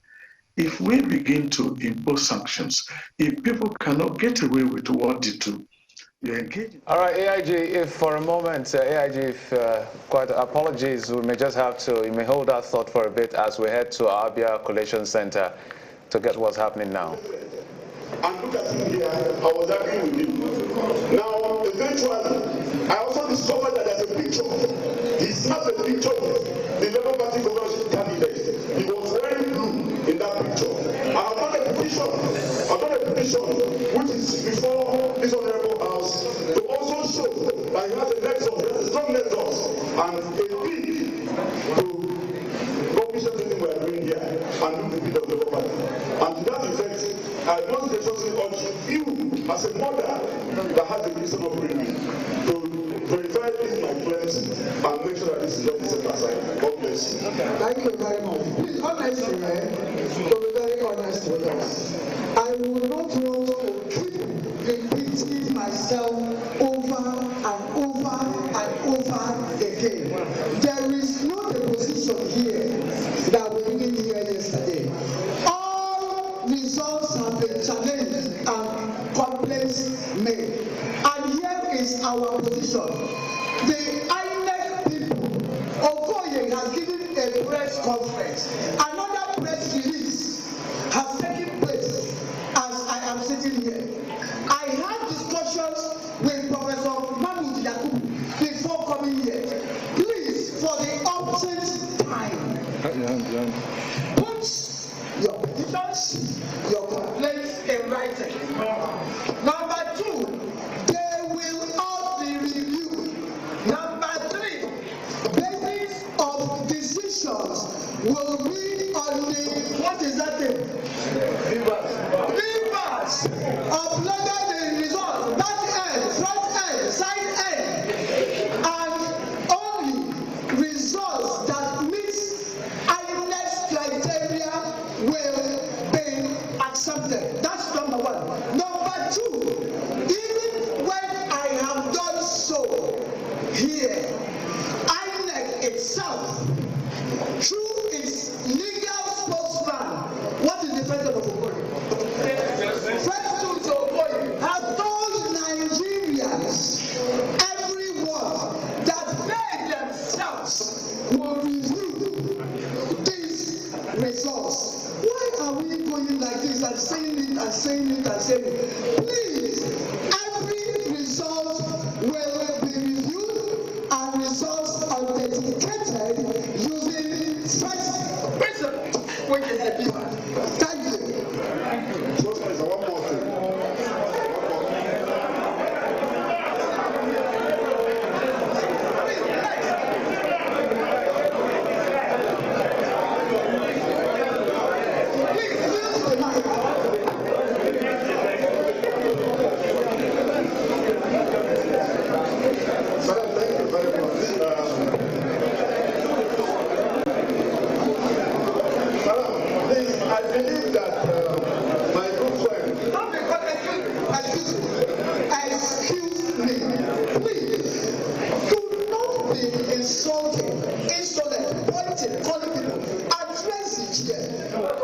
if we begin to impose sanctions, if people cannot get away with what they do, you engage.
All right, AIG, if for a moment, AIG, if quite apologies, we may just have to, you may hold that thought for a bit as we head to our Abia Collation Center to get what's happening now.
And look at him here, I was arguing with him. Now, eventually, I also discovered that there's a picture. He snapped a picture with the Labour Party governorship candidate. He was wearing blue in that picture. And I've done a petition, which is before this honorable house, to also show that he has a nexus, a strong nexus, and a big to go vision anything we are doing here and do the bid of the Labour Party. And to that effect, I want to urge you as a mother that has a reason of bringing to verify this my claims and make sure that this is not set aside. God bless you.
Thank you very much. Please, honestly, to be very honest with us, I would not want to keep repeating myself over and over and over again. There is not a position here that we didn't hear yesterday. All results have been challenged and complaints made. And here is our position. The INEC people, Okoye has given a press conference. Another press release has taken place as I am sitting here. I had discussions with Professor Mahmoud Yakubu before coming here. Please, for the options time, put your petitions, your complaints in writing. Number two, they will all be reviewed. Number three, basis of decisions will be on the, what is that thing? Rivers uploaded the results, back end, front end, side end, and only results that meet INEC's criteria will be accepted. That's number one. Number two, even when I have done so here, INEC itself, through its legal spokesman, what is the president of Okoye? President of Okoye has told Nigerians, everyone, that they themselves will review these results. Why are we going like this and saying it and saying it and saying it? Please, every result will be reviewed and results authenticated using first principle, which is the giver. Thank you.
Just as one more thing. I believe that my good friend. Excuse me. Please do not be insolent, pointing, calling people. Address it here.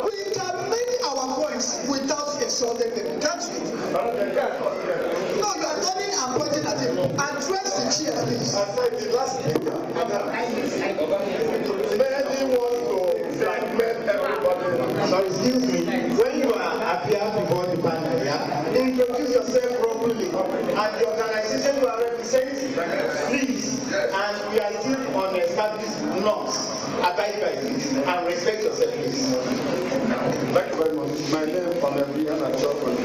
We can make our points without insulting people. Can't we? No, you are calling and pointing at him. Address the chair, please. I said the last speaker. Many want to blackmail everybody. So excuse me, when you appear before the panel, yeah, introduce yourself properly and the organization you are representing, please. And we are still on established norms. Abide by this and respect yourself, please. Thank you very much. My name is Honorable and Chop from the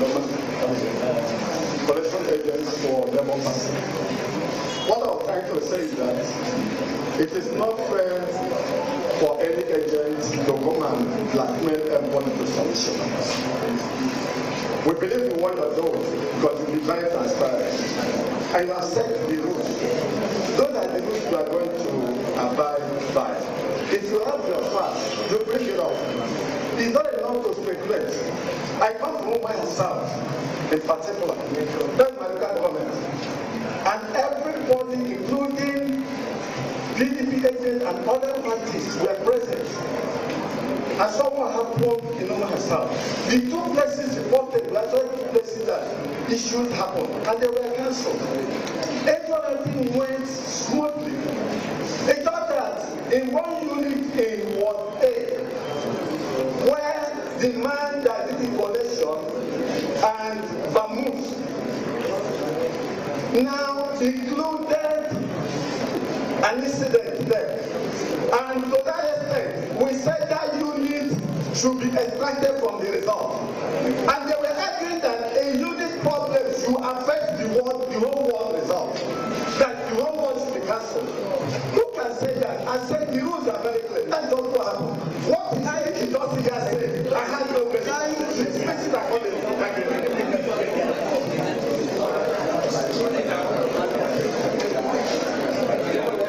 collection agents for Labour Party. What I was trying to say is that it is not fair for any agent to come and blackmail everyone with solutions. We believe in what you're doing because you'll be very transparent. And you have set the rules. Those are the rules you are going to abide by. If you have your facts, you bring it up. It's not enough to speculate. I come from my South, in particular. That's my local government. And everybody, including PDP agents and other parties, were present. And someone happened in Northern South. The two places reported were actually two places that issues happened, and they were cancelled. Everything went smoothly. They thought that in one unit in Ward A, where the man that did the collection and Bamus now included an incident there. And to that extent, we said that unit should be extracted from the result. And they were arguing that a unit problem should affect the whole world result. That the whole world should be cancelled. Who can say that? I said the rules are very clear. That's just what happened. What behind it doesn't just say, I had no behind it, spaces accordingly.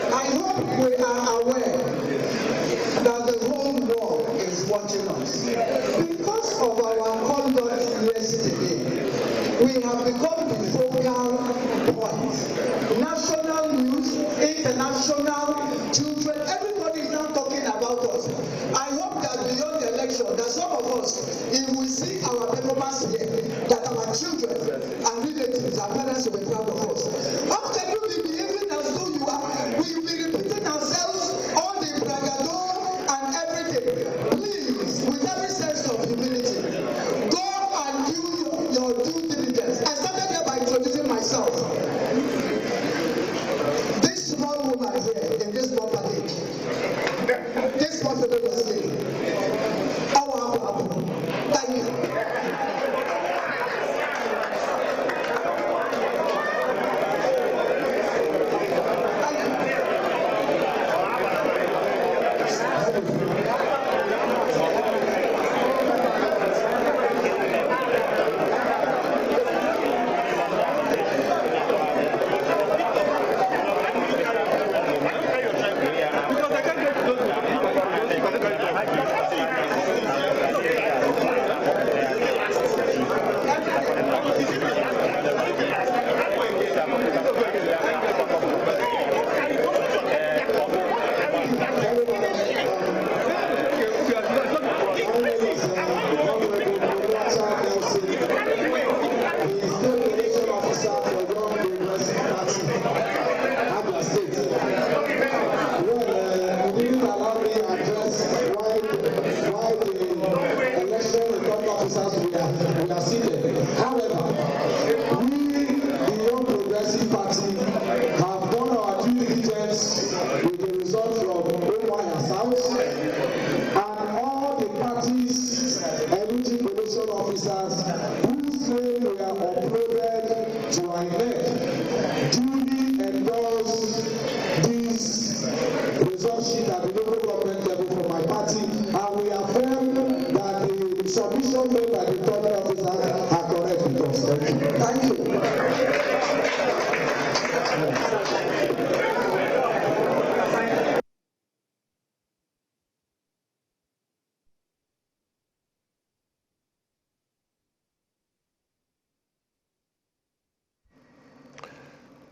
I hope we are aware that the whole world is watching us. Because of our conduct yesterday, we have become the focal point. National news, international, children, everybody is now talking about us. I hope that beyond the election, that some of us, if we see our performance here, that our children and relatives, our parents will be proud of us. How can you be behaving as though you are? We will be repeating ourselves, all the bragado and everything. Please, with every sense of humility, go and do your due diligence. I started here by introducing myself. This small woman here in this property, this possible lady, thank you.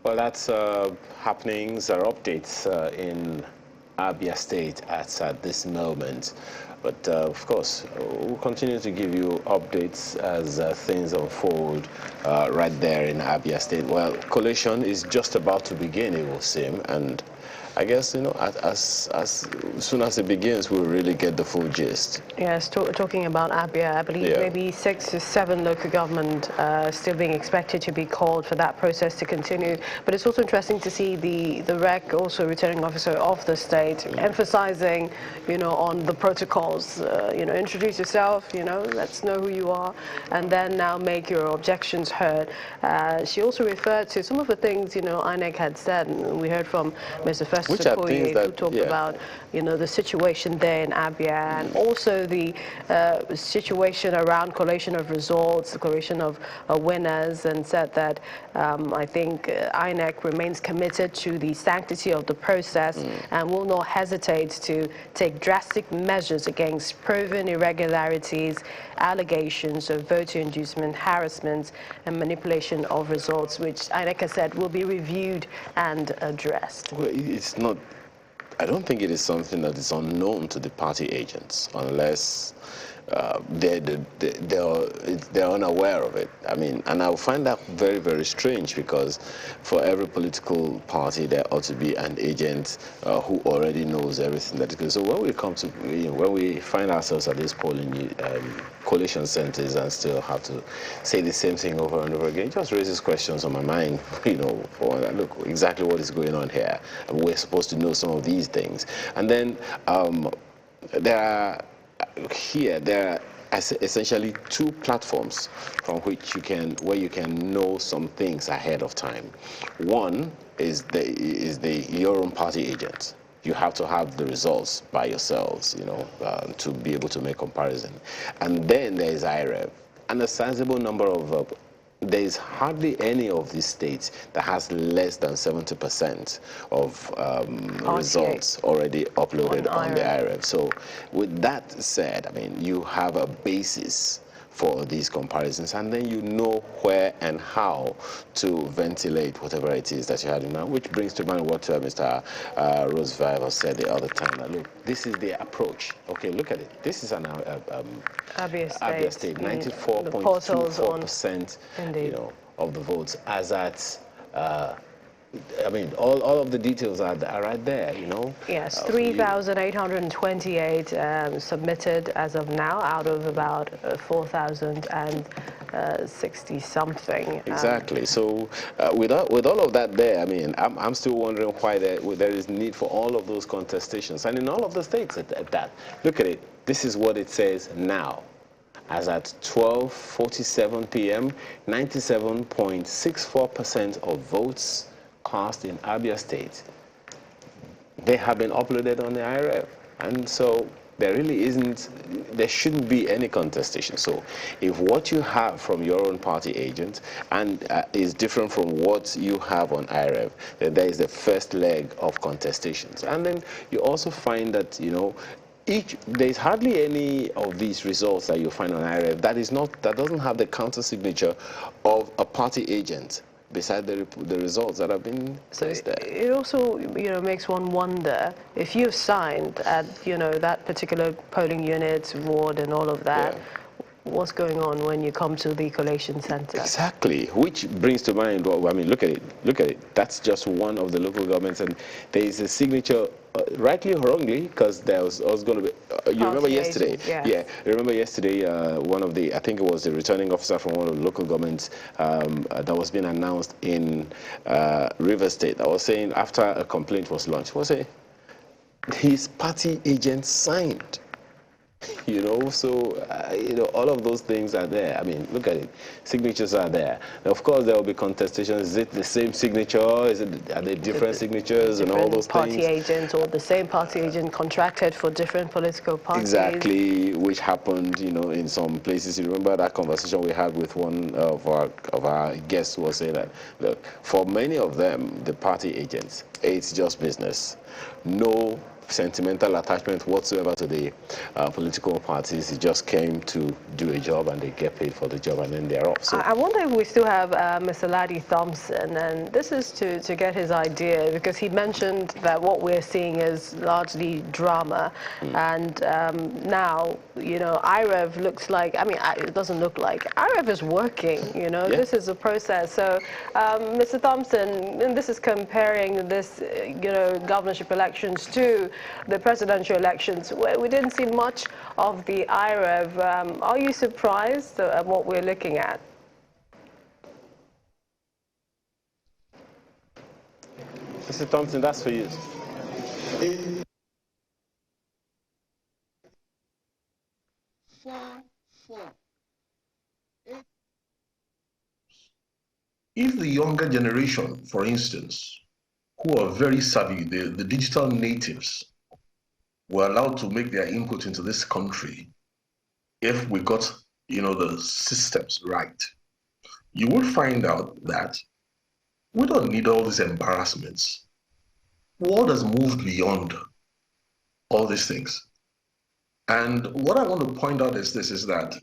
Well, that's happenings or updates in Abia State at this moment. But of course, we'll continue to give you updates as things unfold right there in Abia State. Well, collation is just about to begin, it will seem, and I guess, you know, as soon as it begins, we'll really get the full gist.
Yes, talking about Abia, I believe maybe 6 to 7 local government still being expected to be called for that process to continue. But it's also interesting to see the REC, also returning officer of the state, emphasizing, you know, on the protocol panels. Introduce yourself, let's know who you are, and then now make your objections heard. She also referred to some of the things, INEC had said, and we heard from Mr. Festus Okoye, who talked about, the situation there in Abia, and also the situation around collation of results, declaration of winners, and said that I think INEC remains committed to the sanctity of the process and will not hesitate to take drastic measures against proven irregularities, allegations of voter inducement, harassment, and manipulation of results, which INEC has said will be reviewed and addressed.
Well, it's not. I don't think it is something that is unknown to the party agents, unless they're unaware of it. I mean, and I find that very, very strange, because for every political party there ought to be an agent who already knows everything that is good. So when we come to, when we find ourselves at these polling coalition centers and still have to say the same thing over and over again, it just raises questions on my mind, for look, exactly what is going on here. We're supposed to know some of these things. And then there are essentially two platforms from which where you can know some things ahead of time. One is your own party agent. You have to have the results by yourselves, to be able to make comparison. And then there is IREV, and a sizable number of there is hardly any of these states that has less than 70% of results already uploaded on the IREV. So with that said, I mean, you have a basis for these comparisons, and then you know where and how to ventilate whatever it is that you had in mind, which brings to mind what Mr. Roosevelt said the other time. That, look, this is the approach. Okay, look at it. This is an Abia State, 94.24%, of the votes, as at I mean, all of the details are right there,
Yes, 3,828 submitted as of now, out of about 4,060 something.
Exactly. So with all of that there, I mean, I'm still wondering why there is need for all of those contestations, and in all of the states at that. Look at it. This is what it says now. As at 12:47 p.m., 97.64% of votes cast in Abia State, they have been uploaded on the IRF. And so there shouldn't be any contestation. So if what you have from your own party agent is different from what you have on IRF, then there is the first leg of contestations. And then you also find that, there's hardly any of these results that you find on IRF that doesn't have the counter signature of a party agent beside the results that have been placed there.
It also, makes one wonder if you've signed at, that particular polling unit, ward, and all of that. What's going on when you come to the collation center?
Exactly, which brings to mind, I mean, look at it. That's just one of the local governments, and there is a signature, rightly or wrongly, because there was going to be, you remember yesterday?
Agent, yes.
Yeah, remember yesterday, I think it was the returning officer from one of the local governments that was being announced in River State. I was saying, after a complaint was launched, his party agent signed. So all of those things are there. I mean, look at it. Signatures are there. Now, of course, there will be contestations. Is it the same signature? Are they different signatures and all those
party
things?
Party agent, or the same party agent contracted for different political parties.
Exactly, which happened, in some places. You remember that conversation we had with one of our guests who was saying that, look, for many of them, the party agents, it's just business. No sentimental attachment whatsoever to the political parties. It just came to do a job, and they get paid for the job, and then they're off. So
I wonder if we still have Mr. Laddie Thompson, and this is to get his idea, because he mentioned that what we're seeing is largely drama, and now, IREV looks like, I mean, it doesn't look like, IREV is working, this is a process. So, Mr. Thompson, and this is comparing this, governorship elections to the presidential elections, where we didn't see much of the IREV. Are you surprised at what we're looking at?
Mr. Thompson, that's for you.
if the younger generation, for instance, who are very savvy, the digital natives, were allowed to make their input into this country, if we got, the systems right, you would find out that we don't need all these embarrassments. The world has moved beyond all these things. And what I want to point out is this, is that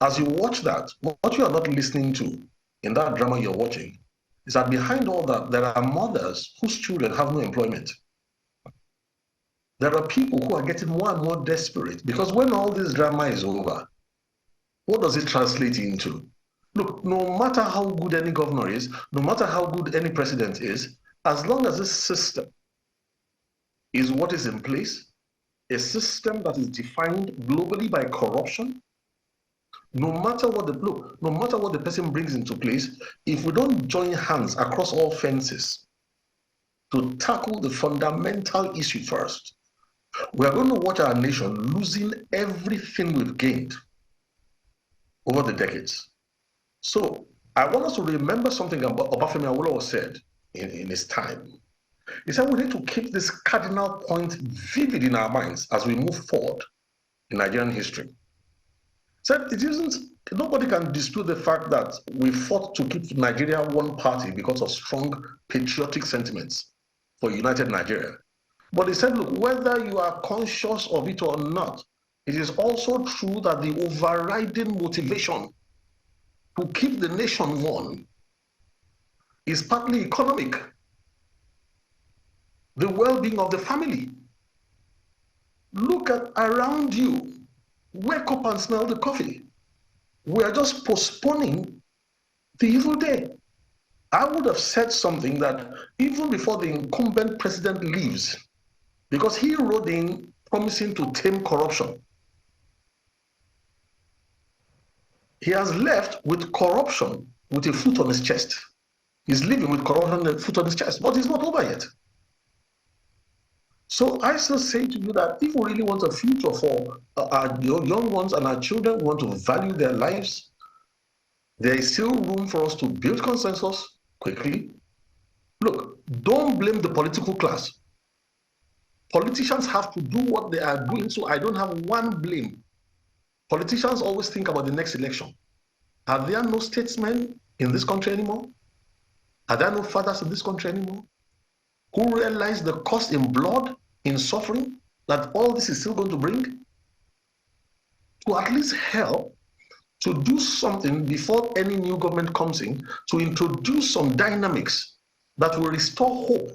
as you watch that, what you are not listening to in that drama you're watching is that behind all that, there are mothers whose children have no employment. There are people who are getting more and more desperate because when all this drama is over, what does it translate into? Look, no matter how good any governor is, no matter how good any president is, as long as this system is what is in place, a system that is defined globally by corruption, no matter what the person brings into place, if we don't join hands across all fences to tackle the fundamental issue first, we are going to watch our nation losing everything we've gained over the decades. So I want us to remember something about Obafemi Awolowo said in his time. He said we need to keep this cardinal point vivid in our minds as we move forward in Nigerian history. Said it isn't, nobody can dispute the fact that we fought to keep Nigeria one party because of strong patriotic sentiments for united Nigeria. But he said, look, whether you are conscious of it or not, it is also true that the overriding motivation to keep the nation one is partly economic. The well-being of the family. Look at around you. Wake up and smell the coffee. We are just postponing the evil day. I would have said something that even before the incumbent president leaves, because he rode in promising to tame corruption. He has left with corruption with a foot on his chest. He's living with corruption with a foot on his chest, but it's not over yet. So I still say to you that if we really want a future for our young ones and our children, we want to value their lives, there is still room for us to build consensus quickly. Look, don't blame the political class. Politicians have to do what they are doing, so I don't have one blame. Politicians always think about the next election. Are there no statesmen in this country anymore? Are there no fathers in this country anymore who realize the cost in blood, in suffering, that all this is still going to bring? To at least help to do something before any new government comes in, to introduce some dynamics that will restore hope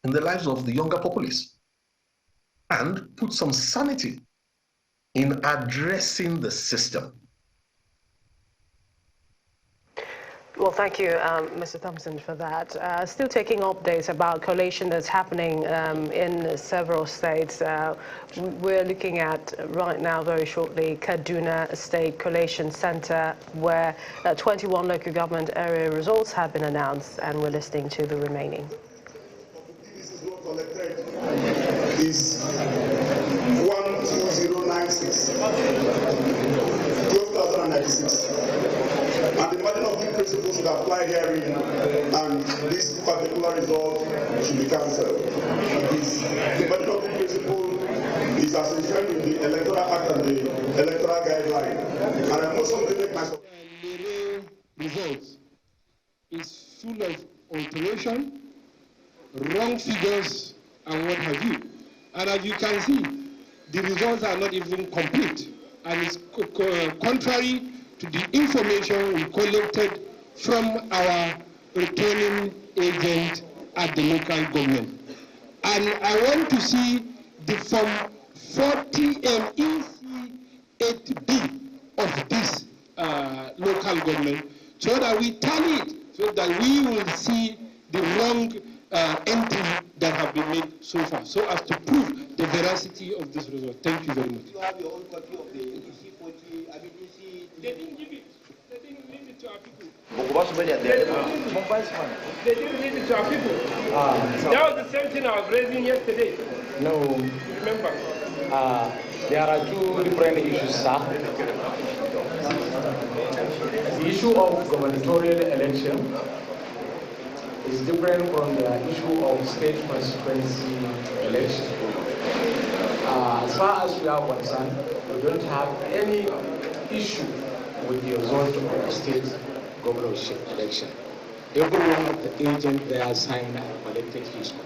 in the lives of the younger populace and put some sanity in addressing the system.
Well, thank you, Mr. Thompson, for that. Still taking updates about coalition that's happening in several states. We're looking at right now, very shortly, Kaduna State Coalition Center, where 21 local government area results have been announced, and we're listening to the remaining.
Is 12096, 12,096. And the margin of the principle should apply herein, and this particular result should be cancelled. The margin of the principle is as enshrined in the Electoral Act and the Electoral Guideline. And I must also make my
results is full of alteration, wrong figures, and what have you. And as you can see, the results are not even complete, and it's contrary to the information we collected from our returning agent at the local government. And I want to see the Form 40 MEC8B of this local government, so that we tally it, so that we will see the wrong entry that have been made so far, so as to prove the veracity of this result. Thank you very much.
You have your own copy of the EC40, I mean EC...
They didn't give it. They didn't give it to our people.
They
didn't give it to our people. That was the same thing I was raising yesterday.
No.
Remember?
There are two different issues, sir. issue of gubernatorial election is different from the issue of state constituency election. As far as we are concerned, we don't have any issue with the result of the state governorship election. Every one of the agents there signed and collected his copy.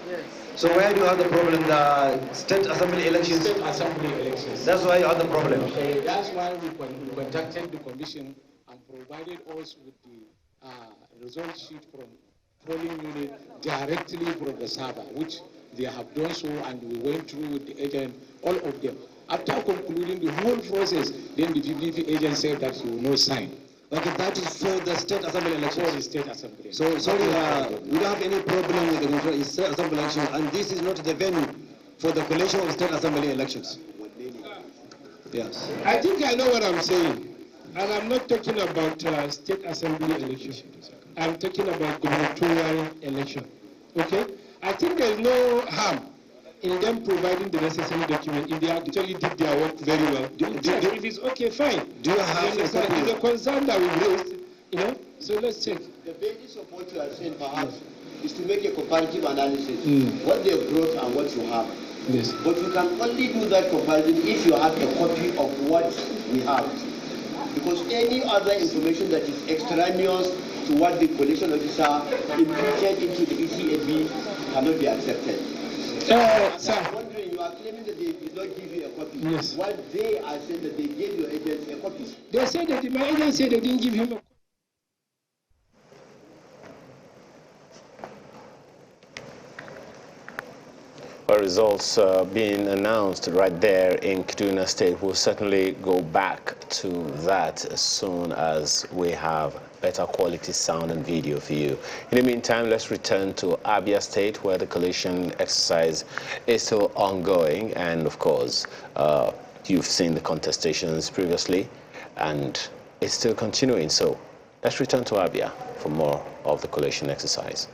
Yes. So where do you have the problem? The state assembly elections?
State assembly elections.
That's why you have the problem.
That's why we contacted the commission and provided us with the result sheet from polling unit directly from the server, which they have done so, and we went through with the agent, all of them. After concluding the whole process, then the PDP agent said that he will not sign.
Okay, that is for the state assembly election.
For the state assembly.
So, sorry, we don't have any problem with the state assembly election, and this is not the venue for the collation of state assembly elections. Yes.
I think I know what I'm saying, and I'm not talking about state assembly election. I'm talking about gubernatorial election. Okay? I think there's no harm in them providing the necessary document if they actually did their work very well. If it's okay, fine.
Do you have
it's a concern that we've raised, you know? So let's check.
The basis of what you are saying perhaps is to make a comparative analysis, what they've brought and what you have.
Yes.
But you can only do that comparison if you have a copy of what we have. Because any other information that is extraneous to what the collection officer imputed into the ECAB cannot be accepted.
Sir.
I'm wondering, you are claiming that they did not give you a copy.
Yes.
What they are saying that they gave your agents a copy.
They said that my agent said they didn't give him a copy.
Results being announced right there in Kaduna State. We'll certainly go back to that as soon as we have better quality sound and video for you. In the meantime, let's return to Abia State, where the collation exercise is still ongoing. And of course, you've seen the contestations previously, and it's still continuing. So let's return to Abia for more of the collation exercise.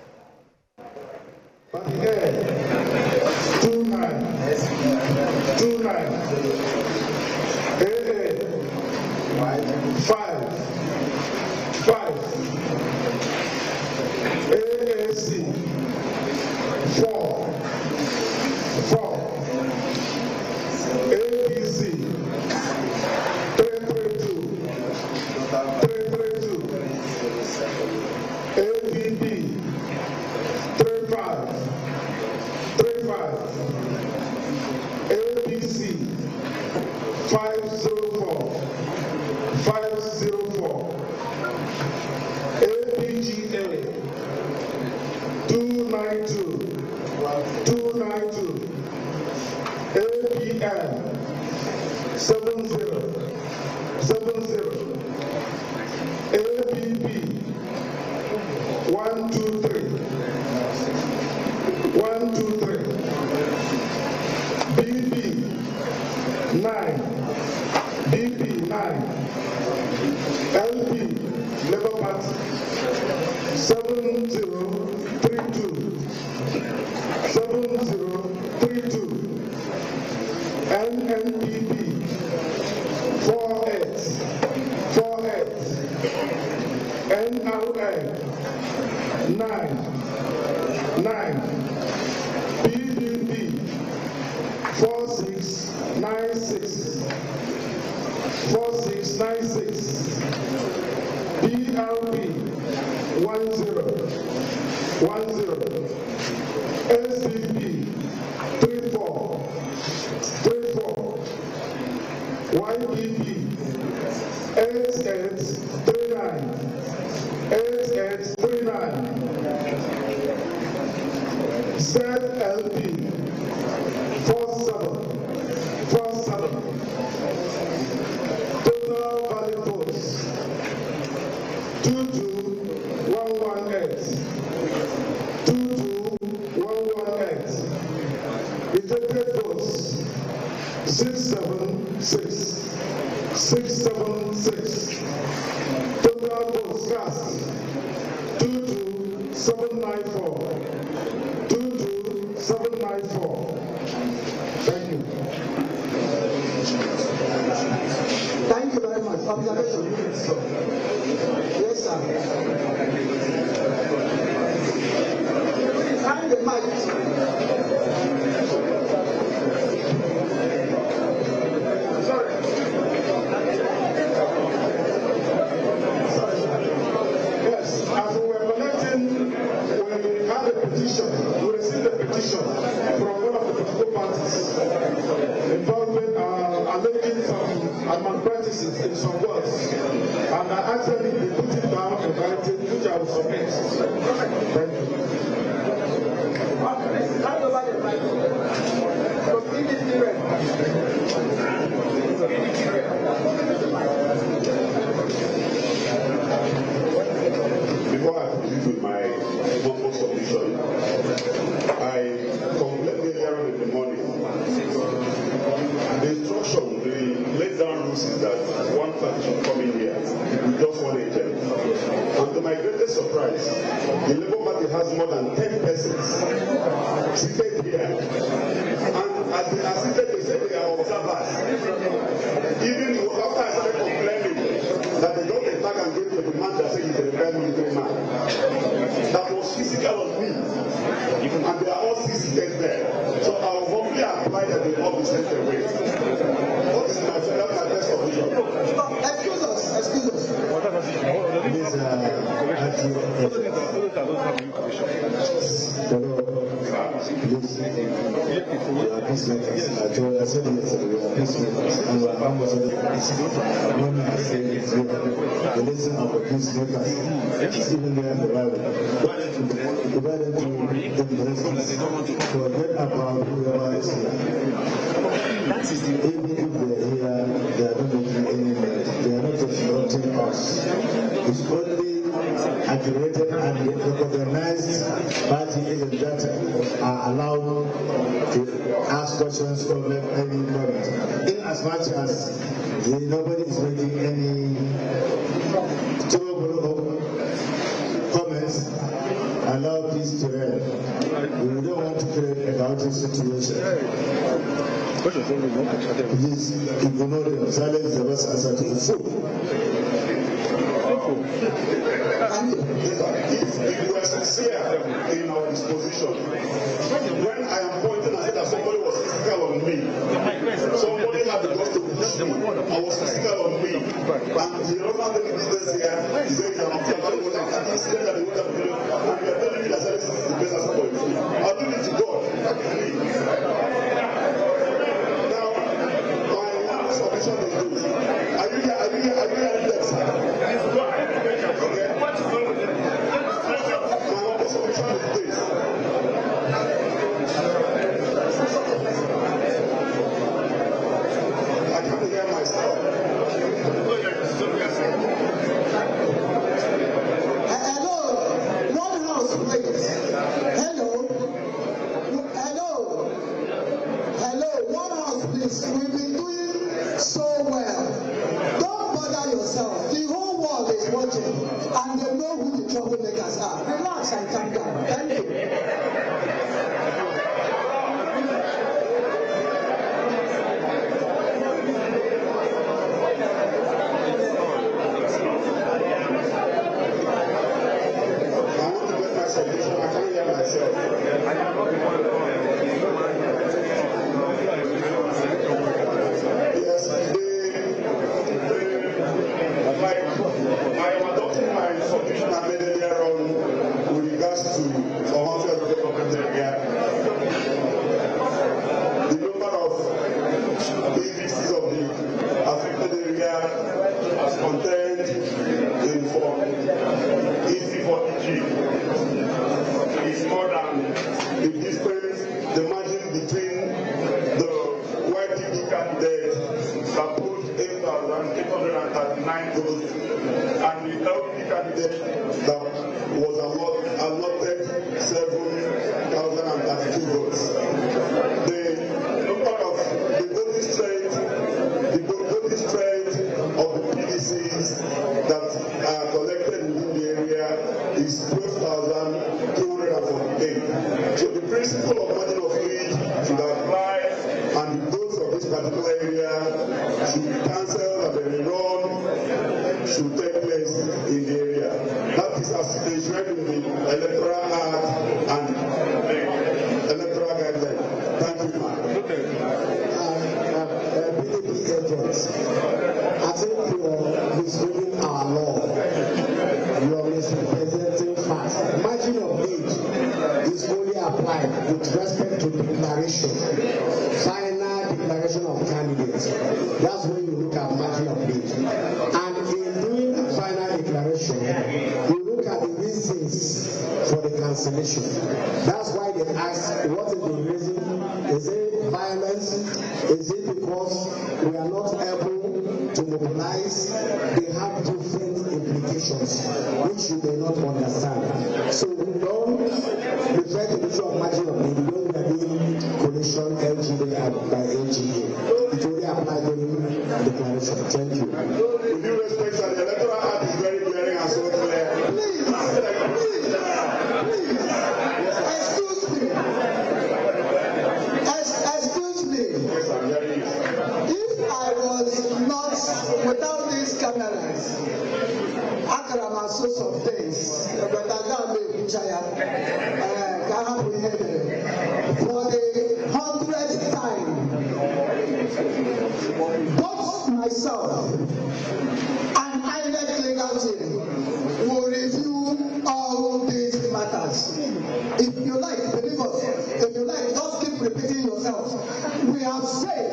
794. Thank you. Thank you very much. Observation. Hand the mic.
Yes, as we were collecting, we had a petition, we received a petition from one of the political parties involving alleging some malpractices in some words. And I actually put it down and writing, which I will submit. Thank you.
Hand over the mic. From PDP rep.
Before I proceed with my vocal submission, I complained earlier on in the morning. The instruction, the laid down rules is that one party should come in here with just one agent. And to my greatest surprise, the Labour Party has more than 10 persons seated here. And as they are seated, they say they are observers. Even after I started complaining that they got a tag and gave to the man that said he's a retired military man. That was physical on me. And they are all seated there. So I will humbly apply that they all be sent away. What is my best solution?
Excuse us.
Please, we are peacemakers. I said yesterday, we are peacemakers. And we are ambassadors of peace. When I say it's the lesson of the peacemakers, it's even there in the Bible. Divide them to embrace peace. Forget about whoever is here. Even if they are here, they are not making any money. They are not exploiting us. It's only accurate and recognized party agents that are allowed to ask questions or make any comments. In as much as nobody is making any trouble or comments, allow peace to reign. We don't want to create a chaotic situation. Please ignore them. Silence the best answer to the fool.
If we are sincere in our disposition, when I am pointing and saying that somebody was physical on me, somebody had the guts to push me, I was physical on me, and the other thing is this here, he said that I'm not going to and he said that he would have been, and you are telling me that this is the best answer for you. I'll do it to God. Now, my submission is this. Are you here?
We've been doing so well. Don't bother yourself. The whole world is watching and they know who the troublemakers are. Relax and calm down. Thank you.
Should take place in the area.
margin of age is only applied with respect to declaration, final declaration of candidates. That's when you look at margin of age. And in doing the final declaration, you look at the reasons for the cancellation. That's why they ask, what is the reason? Is it violence? Is it because we are not able to mobilize? They have different implications, which you may not understand. So don't refer to the issue of margin of age when we are doing coalition LGA by LGA. It only applies during declaration. Thank you.
With due respect, sir, the electoral act is very glaring and so clear.
Please, excuse me. Excuse me.
Yes, I'm hearing you.
If I was not without these cameras, I could have also some things, but I can't make Chaya. For the 100th time, both myself and INEC legal team will review all these matters. If you like, believe us, if you like, just keep repeating yourself. We have said,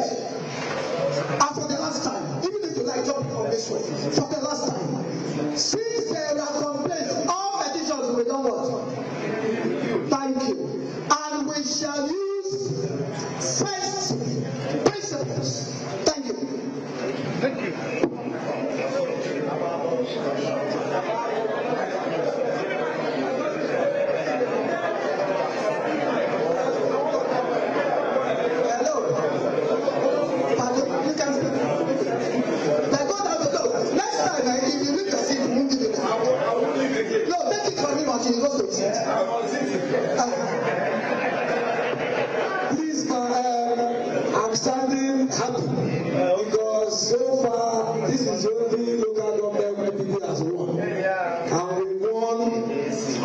and for the last time, even if you like, jump on this one, for the last time, since there are complaints, all petitions will be done what? Thank you. And we shall use first principles. Thank you.
Thank you.
Hello. Pardon, you can speak. Like God has look. Next time, if you look at it, you won't give it. No, take it from him until he goes to his seat.
Please, I'm standing happy because so far this is the only local government where people has won. And we won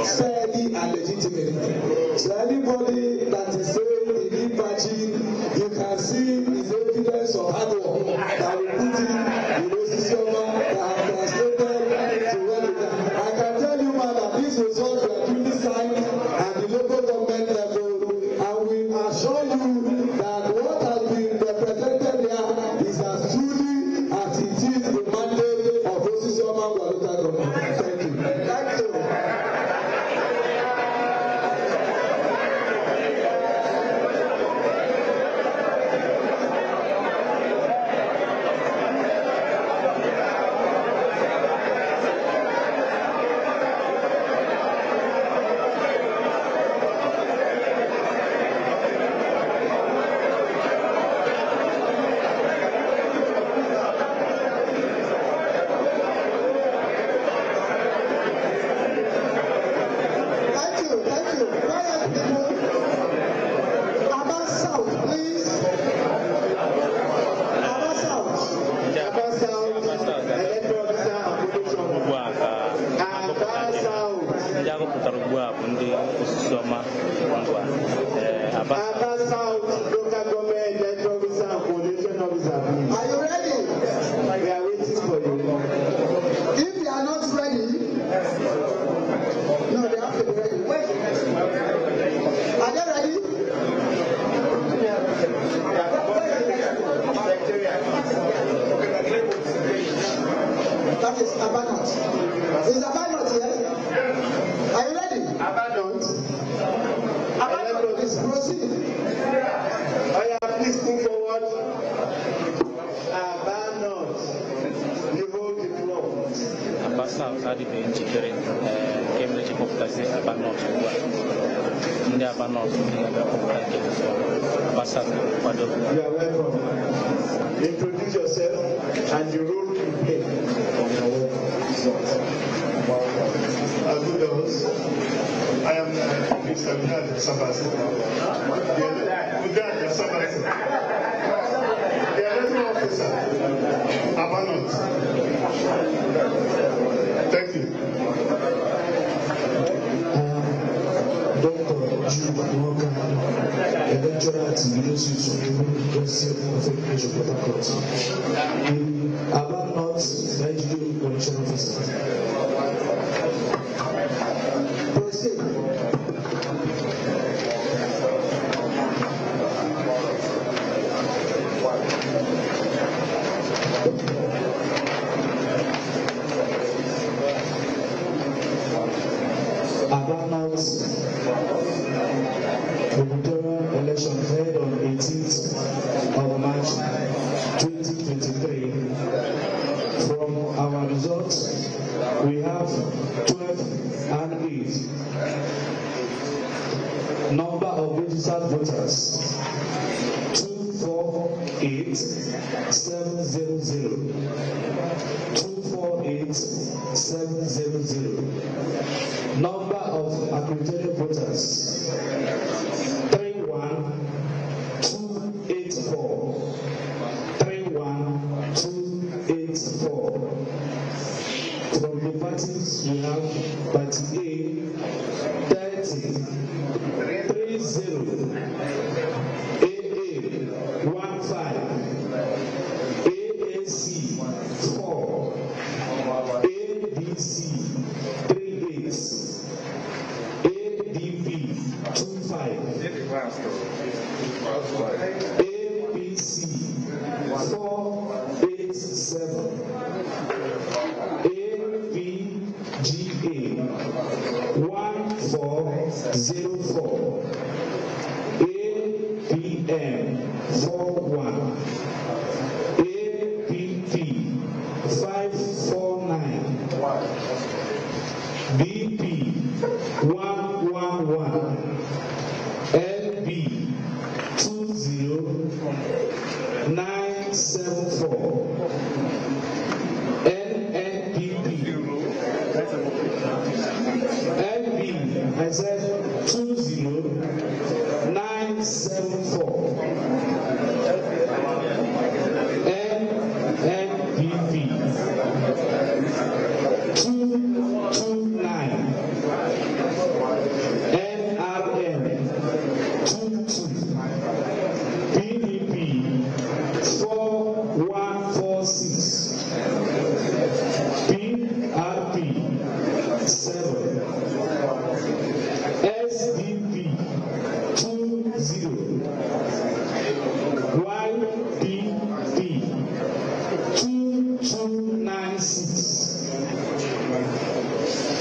fairly and legitimately. So anybody that is saying the need patching, you can see is evidence of hard work that we put in Osisioma that have translated to where we are. I can tell you, man, that these results were duly signed at the local government level, and we assure you that what has been represented there is as truly as it is the mandate of Osisioma local government. Thank you.
Thank you.
Introduce yourself and the role you play. Good host. I am Mr. Udad Sabas. Udad Sabas. The electoral officer, Abanot. Thank you.
Dr. Jude Walker, a lecturer at the University of Education, Port Harcourt. About not the Education Commission Officer. safe.
About gubernatorial election held on 18th of March 2023. From our results, we have 12 and 8. Number of registered voters 248,700. 248,700. Number of accredited voters 31,284. 31,284. From the parties we have party A 30, 30, AA 15, AAC 4, ABC 38, ADP 25, APC 487, APGA 1404, APM 41, APP 549, BP 111, LB 20974, NNPP LB, I said 20974, NNPP 229, NRM 22, PDP 4146, PRP 7, SDP 20, YPP 2296,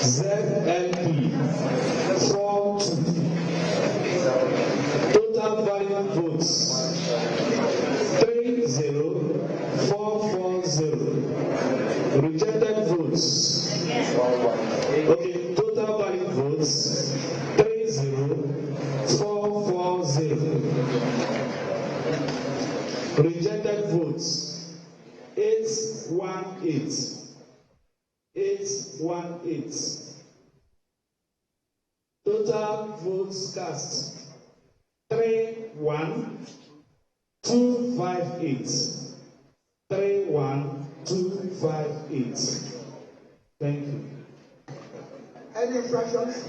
ZLP 42. Total valid votes 30440. Rejected votes. Okay, total valid votes 30440. Rejected votes 818. 818. Total votes cast 31258. 31258. Thank you.
Any infractions?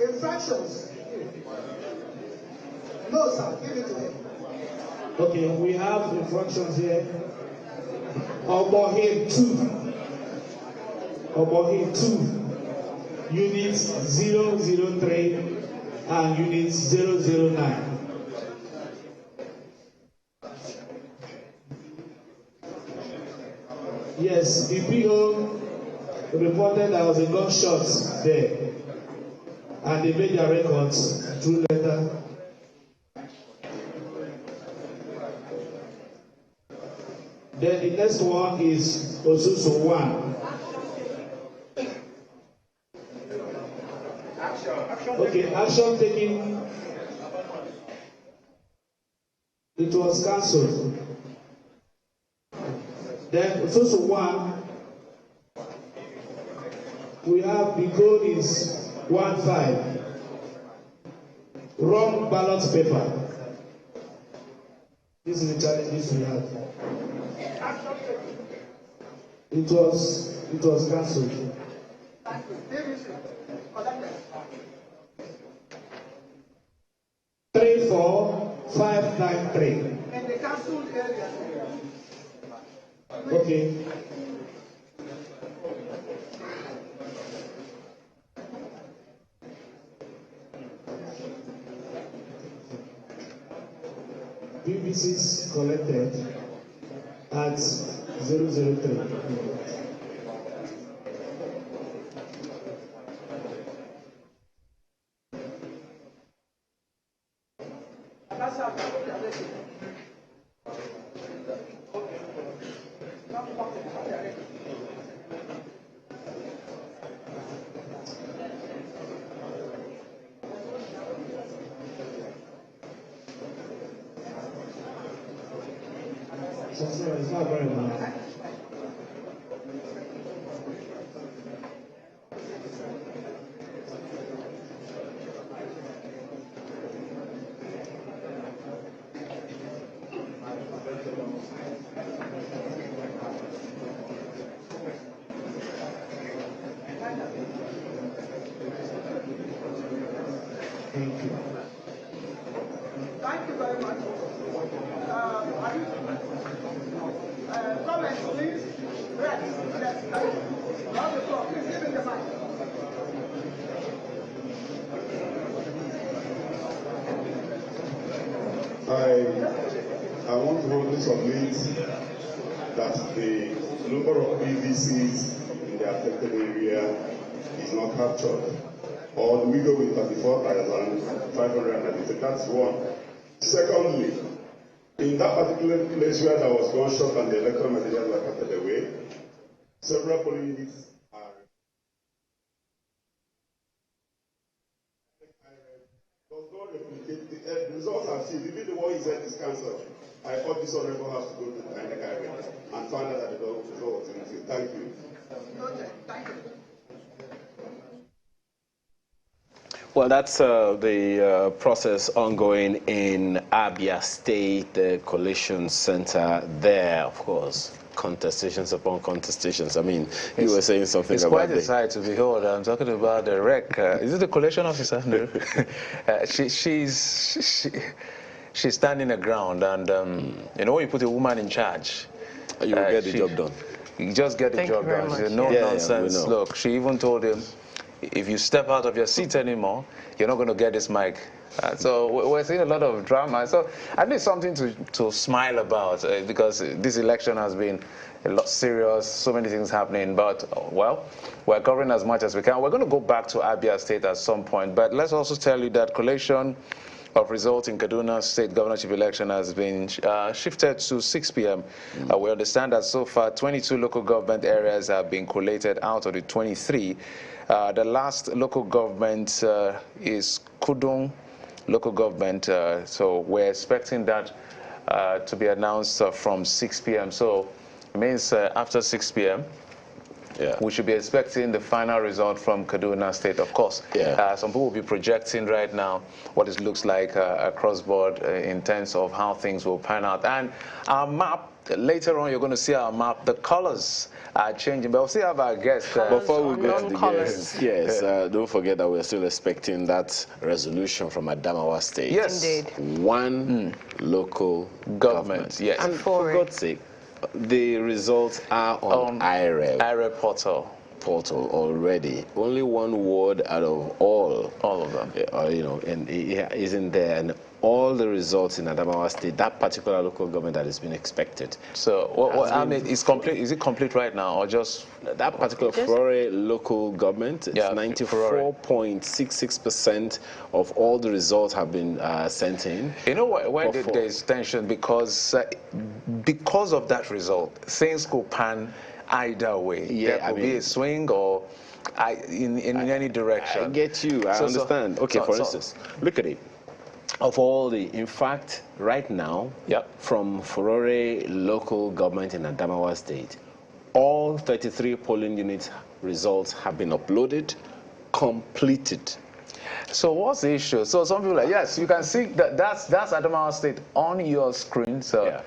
Infractions? No, sir. Give it to him.
Okay, we have infractions here. Obohim 2. Obohim 2. Unit 003 and Unit 009. Yes, the PO reported there was a gunshot there, and they made their records through letter. Then the next one is Osusu 1. Okay, action taken. It was cancelled. Then Osusu 1. We have the code is 15. Wrong ballot paper. This is the challenges we have. It was cancelled. 34593.
In the cancelled area.
Okay.
PVCs collected at 003. It's not very much. Thank you.
Thank you very much. Comments, please. Yes, yes. On the floor, please give me the mic.
I want to only submit that the number of PVCs in the affected area is not captured. Or we go with 34,590. That's one. Secondly, in that particular place where there was gunshot and the electoral materials were carted away, several polling units are does not replicate the results I've seen. Even the one he said is cancelled. I thought this honorable has to go to the area and find out that the result was in the. Thank you.
Okay, thank you.
Well, that's the process ongoing in Abia State, the Coalition Center there, of course. Contestations upon contestations. I mean, you were saying something
it's
about
quite a sight to behold. I'm talking about the wreck. Is it the coalition officer? No. She's standing her ground, and you know, when you put a woman in charge,
you will get the job done.
You just get the job done. She said, no nonsense. Yeah, look, she even told him, if you step out of your seat anymore, you're not going to get this mic. So we're seeing a lot of drama. So at least something to smile about, because this election has been a lot serious, so many things happening. But, well, we're covering as much as we can. We're going to go back to Abia State at some point. But let's also tell you that collation of results in Kaduna State governorship election has been shifted to 6 p.m. We understand that so far 22 local government areas have been collated out of the 23. The last local government is Kudung local government, so we're expecting that to be announced from 6 p.m. So it means after 6 p.m. we should be expecting the final result from Kaduna State, of course. Some people will be projecting right now what it looks like across board in terms of how things will pan out. And our map, later on you're going to see our map, the colors are changing, but we'll see have our guests.
Before we get to the guests, don't forget that we're still expecting that resolution from Adamawa State.
Yes.
Indeed.
One local government.
Yes.
And for God's sake, the results are on
IREV portal
already. Only one ward out of all
of them,
you know, and it isn't there. And all the results in Adamawa State, that particular local government that has been expected.
So, I mean, is it complete right now, or just
that particular Furore local government? It's 94.66% of all the results have been sent in.
You know why there is tension? Because of that result, things could pan either way. There could be a swing or in any direction.
I get you. I understand. Okay, for instance, look at it. Of all in fact, right now, from Furore local government in Adamawa State, all 33 polling units results have been uploaded, completed.
So what's the issue? So some people are like, yes, you can see that's Adamawa State on your screen. So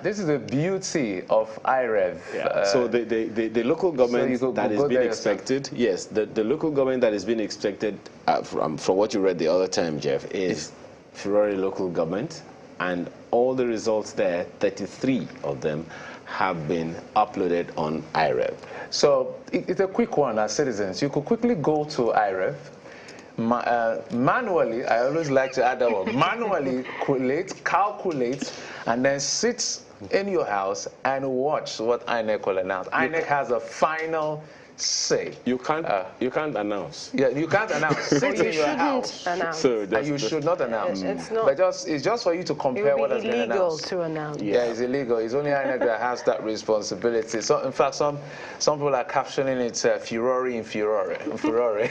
this is the beauty of IREV.
So the local government that is being expected, yes, the local government that is being expected, from what you read the other time, Jeff, is Furore local government, and all the results there, 33 of them, have been uploaded on IREV.
So it's a quick one as citizens. You could quickly go to IREV, manually, I always like to add that word, manually calculate, and then sit in your house and watch what INEC will announce. INEC has a final say.
You can't announce.
Yeah, you can't announce. Sit in your house.
Announce.
So
And you should not announce.
It's not.
But it's just for you to compare what has been announced.
It would be illegal to announce.
Yeah, it's illegal. It's only INEC that has that responsibility. So, in fact, some people are captioning it furore in furore.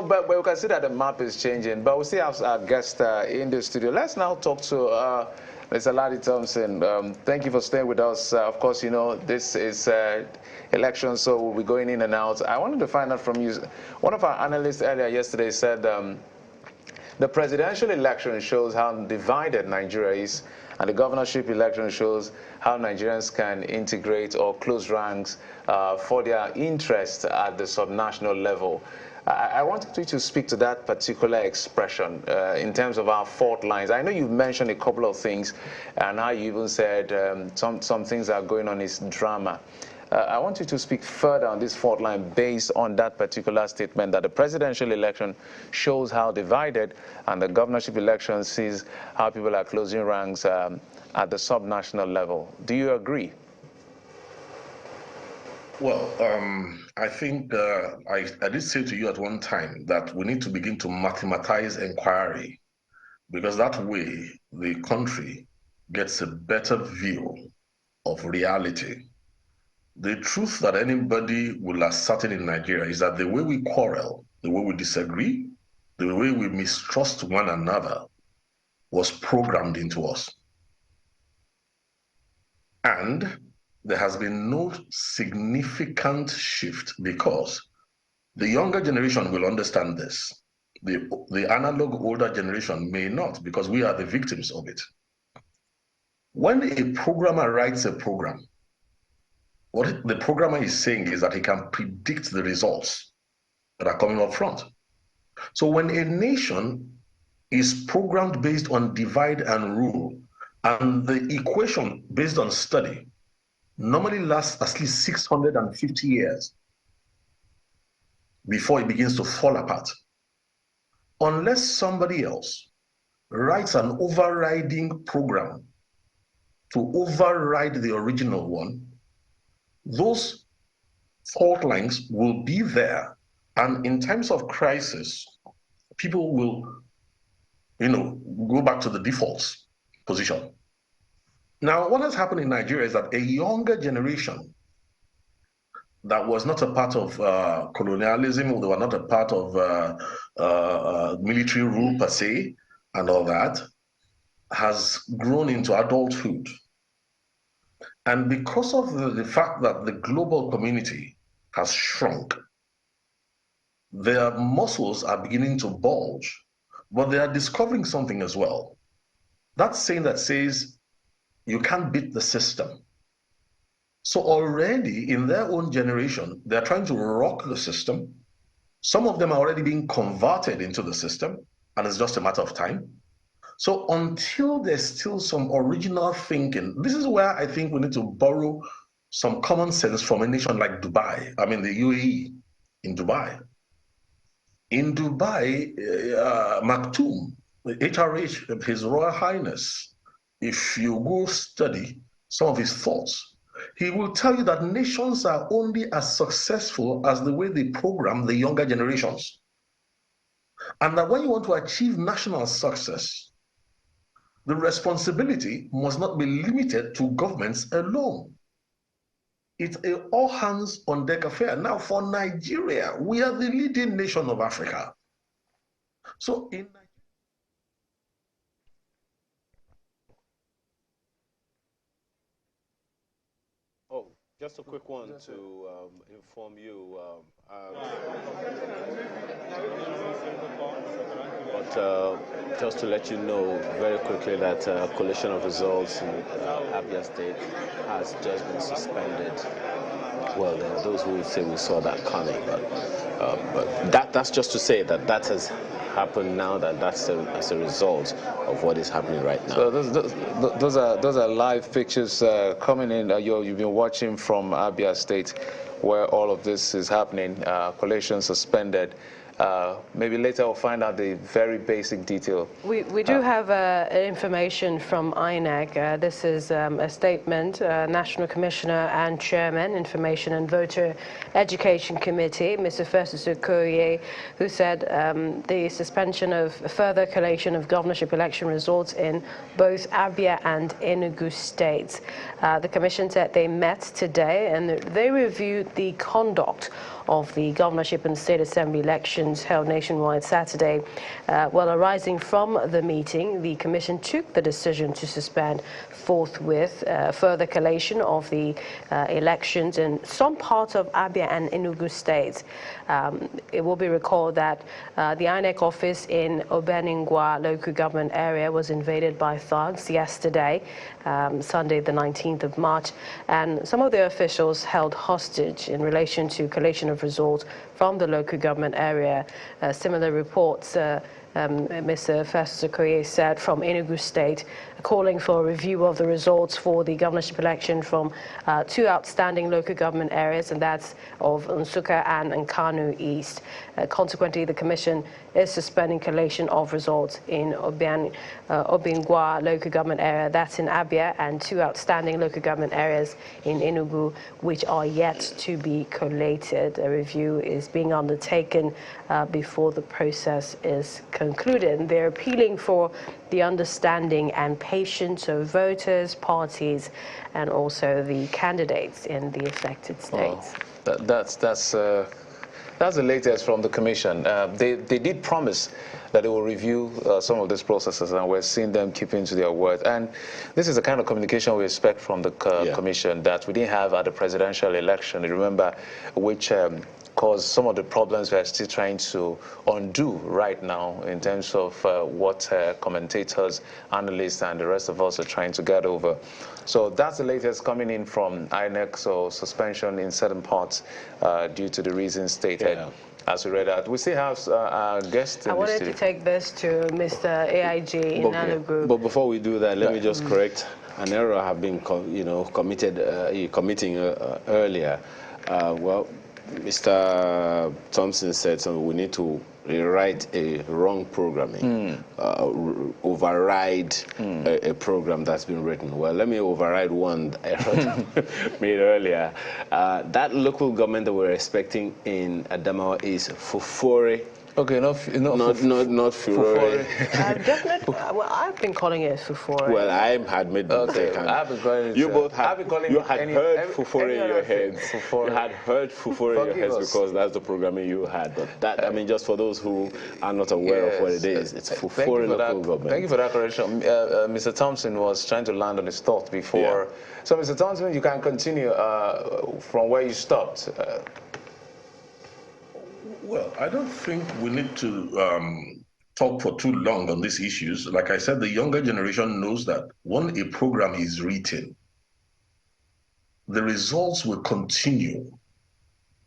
But we can see that the map is changing. But we still have our guest in the studio. Let's now talk to Mr. Larry Thompson. Thank you for staying with us. Of course, you know, this is election, so we'll be going in and out. I wanted to find out from you. One of our analysts earlier yesterday said the presidential election shows how divided Nigeria is, and the governorship election shows how Nigerians can integrate or close ranks for their interests at the subnational level. I wanted you to speak to that particular expression in terms of our fault lines. I know you mentioned a couple of things, and how you even said some things are going on is drama. I want you to speak further on this fault line based on that particular statement that the presidential election shows how divided, and the governorship election sees how people are closing ranks at the subnational level. Do you agree?
Well, I think I did say to you at one time that we need to begin to mathematize inquiry, because that way the country gets a better view of reality. The truth that anybody will ascertain in Nigeria is that the way we quarrel, the way we disagree, the way we mistrust one another was programmed into us. And there has been no significant shift, because the younger generation will understand this. The analog older generation may not, because we are the victims of it. When a programmer writes a program, what the programmer is saying is that he can predict the results that are coming up front. So when a nation is programmed based on divide and rule, and the equation based on study normally lasts at least 650 years before it begins to fall apart, unless somebody else writes an overriding program to override the original one, those fault lines will be there, and in times of crisis, people will, go back to the default position. Now, what has happened in Nigeria is that a younger generation that was not a part of colonialism, they were not a part of military rule per se, and all that, has grown into adulthood. And because of the fact that the global community has shrunk, their muscles are beginning to bulge, but they are discovering something as well. That saying that says, you can't beat the system. So already in their own generation, they're trying to rock the system. Some of them are already being converted into the system, and it's just a matter of time. So until there's still some original thinking, this is where I think we need to borrow some common sense from a nation like Dubai. I mean, the UAE in Dubai. In Dubai, Maktoum, the HRH, His Royal Highness, if you go study some of his thoughts, he will tell you that nations are only as successful as the way they program the younger generations. And that when you want to achieve national success, the responsibility must not be limited to governments alone. It's an all hands on deck affair. Now, for Nigeria, we are the leading nation of Africa. So in
Just a quick one to inform you. But just to let you know very quickly that collation of results in Abia State has just been suspended. Well, there are those who would say we saw that coming, but that's just to say that that has happened now, that's as a result of what is happening right now.
So those are live pictures coming in. You've been watching from Abia State. where all of this is happening, collation suspended. Maybe later we'll find out the very basic detail.
We do have information from INEC. This is a statement, National Commissioner and Chairman, Information and Voter Education Committee, Mr. Festus Okoye, who said the suspension of further collation of governorship election results in both Abia and Enugu states. The Commission said they met today and they reviewed the conduct of the governorship and state assembly elections held nationwide Saturday. Well, arising from the meeting, the Commission took the decision to suspend forthwith further collation of the elections in some parts of Abia and Enugu states. It will be recalled that the INEC office in Obeningwa local government area was invaded by thugs yesterday, Sunday the 19th of March, and some of the officials held hostage in relation to collation of results from the local government area. Similar reports, Mr. Festus Okoye said, from Enugu State, calling for a review of the results for the governorship election from two outstanding local government areas, and that's of Nsukka and Nkanu East. Consequently, the Commission is suspending collation of results in Obingwa local government area, that's in Abia, and two outstanding local government areas in Enugu, which are yet to be collated. A review is being undertaken before the process is concluded. And they're appealing for the understanding and patience of voters, parties, and also the candidates in the affected states.
That's the latest from the Commission. They did promise that they will review some of these processes, and we're seeing them keeping to their word. And this is the kind of communication we expect from the Commission that we didn't have at the presidential election. You remember, which caused some of the problems we're still trying to undo right now in terms of what commentators, analysts, and the rest of us are trying to get over. So that's the latest coming in from INEC, so suspension in certain parts due to the reasons stated. As we read out, we still have our guest.
I wanted to take this to Mr. AIG in Nano Group.
But before we do that, let me just correct an error I have been, committing earlier. Well, Mr. Thompson said something. We need to rewrite a wrong programming, override a program that's been written. Well, let me override one error made earlier. That local government that we're expecting in Adamawa is Fufore.
Okay, not
Furore.
Well, I've been calling it Fufore.
Well, I had made the mistake.
I've been calling it.
You both had. You had heard Fufore in your heads. You had heard Fufore in your heads because that's the programming you had. But that, I mean, just for those who are not aware of what it is, it's Fufore local government.
Thank you for that correction. Mr. Thompson was trying to land on his thought before. So, Mr. Thompson, you can continue from where you stopped.
Well, I don't think we need to talk for too long on these issues. Like I said, the younger generation knows that when a program is written, the results will continue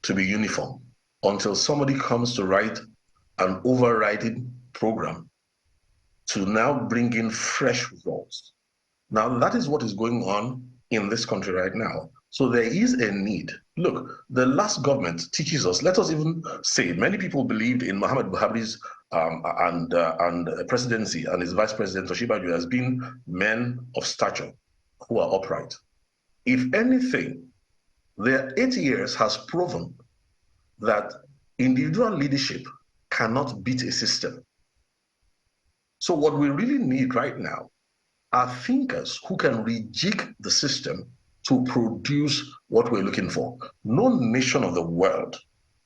to be uniform until somebody comes to write an overriding program to now bring in fresh results. Now, that is what is going on in this country right now. So there is a need. Look, the last government teaches us, let us even say, many people believed in Muhammad Buhari's presidency and his vice president, Toshibajo, as being men of stature who are upright. If anything, their 8 years has proven that individual leadership cannot beat a system. So what we really need right now are thinkers who can rejig the system to produce what we're looking for. No nation of the world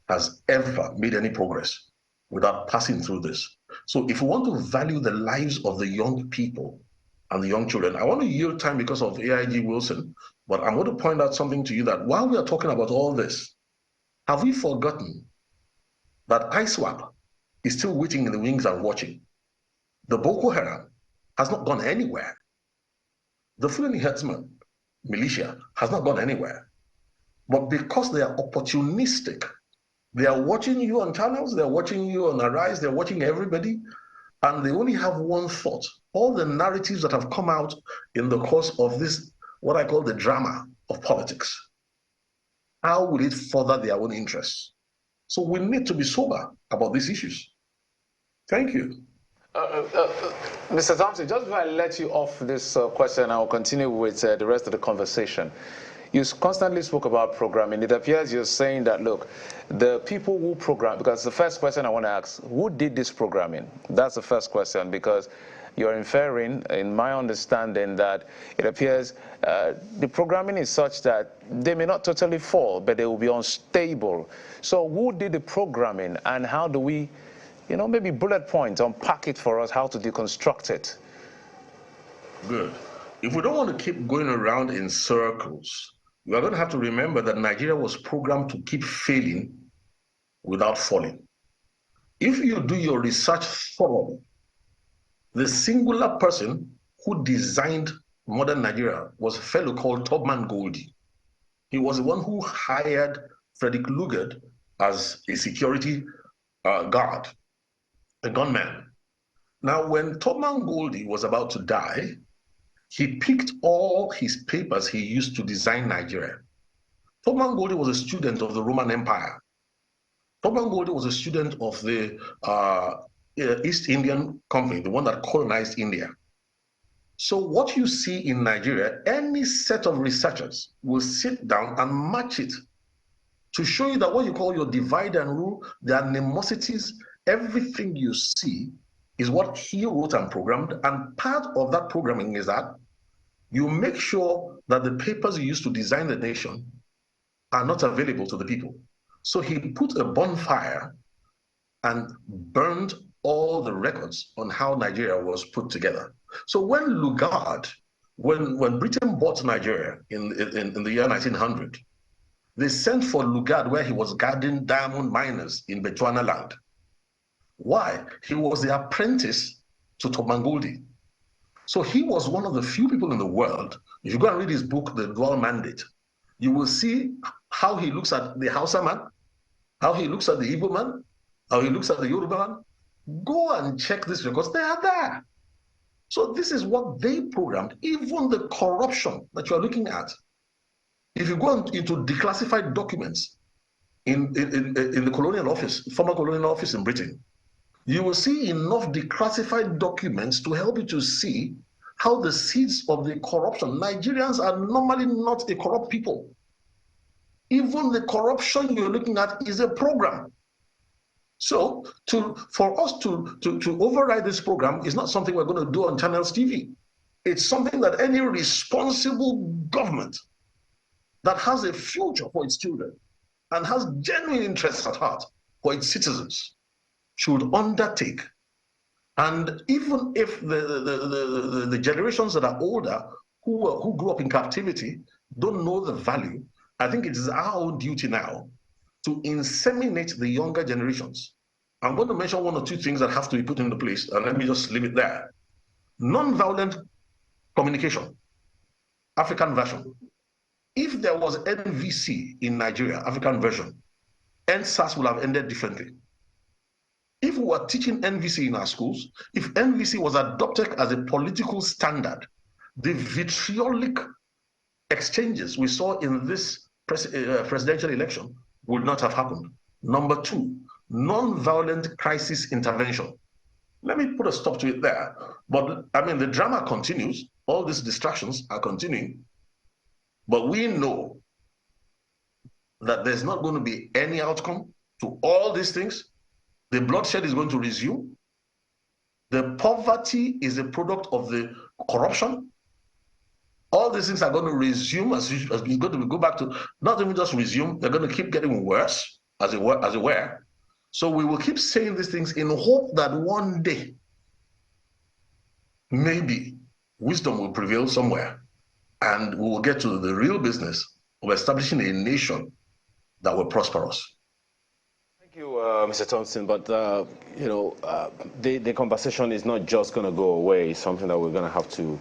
has ever made any progress without passing through this. So if we want to value the lives of the young people and the young children, I want to yield time because of AIG Wilson, but I'm going to point out something to you that while we are talking about all this, have we forgotten that ISWAP is still waiting in the wings and watching? The Boko Haram has not gone anywhere. The Fulani herdsmen militia has not gone anywhere. But because they are opportunistic, they are watching you on channels, they're watching you on Arise, they're watching everybody, and they only have one thought. All the narratives that have come out in the course of this, what I call the drama of politics, how will it further their own interests? So we need to be sober about these issues. Thank you.
Mr. Thompson, just before I let you off this question, I'll continue with the rest of the conversation. You constantly spoke about programming. It appears you're saying that, look, the people who program, because the first question I want to ask, who did this programming? That's the first question, because you're inferring, in my understanding, that it appears the programming is such that they may not totally fall, but they will be unstable. So who did the programming, and how do we, you know, maybe bullet points, unpack it for us, how to deconstruct it?
Good. If we don't want to keep going around in circles, we are going to have to remember that Nigeria was programmed to keep failing without falling. If you do your research thoroughly, the singular person who designed modern Nigeria was a fellow called Tubman Goldie. He was the one who hired Frederick Lugard as a security guard, a gunman. Now, when Tubman Goldie was about to die, he picked all his papers he used to design Nigeria. Tubman Goldie was a student of the Roman Empire. Tubman Goldie was a student of the East Indian Company, the one that colonized India. So what you see in Nigeria, any set of researchers will sit down and match it to show you that what you call your divide and rule, the animosities, everything you see is what he wrote and programmed. And part of that programming is that you make sure that the papers you use to design the nation are not available to the people. So he put a bonfire and burned all the records on how Nigeria was put together. So when Lugard, when Britain bought Nigeria in the year 1900, they sent for Lugard where he was guarding diamond miners in Bechuana land. Why? He was the apprentice to Tubman Goldie. So he was one of the few people in the world, if you go and read his book, The Dual Mandate, you will see how he looks at the Hausa man, how he looks at the Igbo man, how he looks at the Yoruba man. Go and check this because they are there. So this is what they programmed, even the corruption that you are looking at. If you go into declassified documents in the colonial office, former colonial office in Britain, you will see enough declassified documents to help you to see how the seeds of the corruption. Nigerians are normally not a corrupt people. Even the corruption you're looking at is a program. So for us to override this program is not something we're going to do on Channels TV. It's something that any responsible government that has a future for its children and has genuine interests at heart for its citizens should undertake. And even if the generations that are older who grew up in captivity don't know the value, I think it is our own duty now to inseminate the younger generations. I'm going to mention one or two things that have to be put into place, and let me just leave it there. Non-violent communication, African version. If there was NVC in Nigeria, African version, NSAS would have ended differently. If we were teaching NVC in our schools, if NVC was adopted as a political standard, the vitriolic exchanges we saw in this presidential election would not have happened. Number two, non-violent crisis intervention. Let me put a stop to it there. But I mean, the drama continues. All these distractions are continuing. But we know that there's not going to be any outcome to all these things. The bloodshed is going to resume. The poverty is a product of the corruption. All these things are going to resume as we're going to go back to, not even just resume, they're going to keep getting worse as it were. So we will keep saying these things in hope that one day, maybe wisdom will prevail somewhere and we will get to the real business of establishing a nation that will prosper us.
Thank you, Mr. Thompson, but you know, the conversation is not just going to go away. It's something that we're going to have to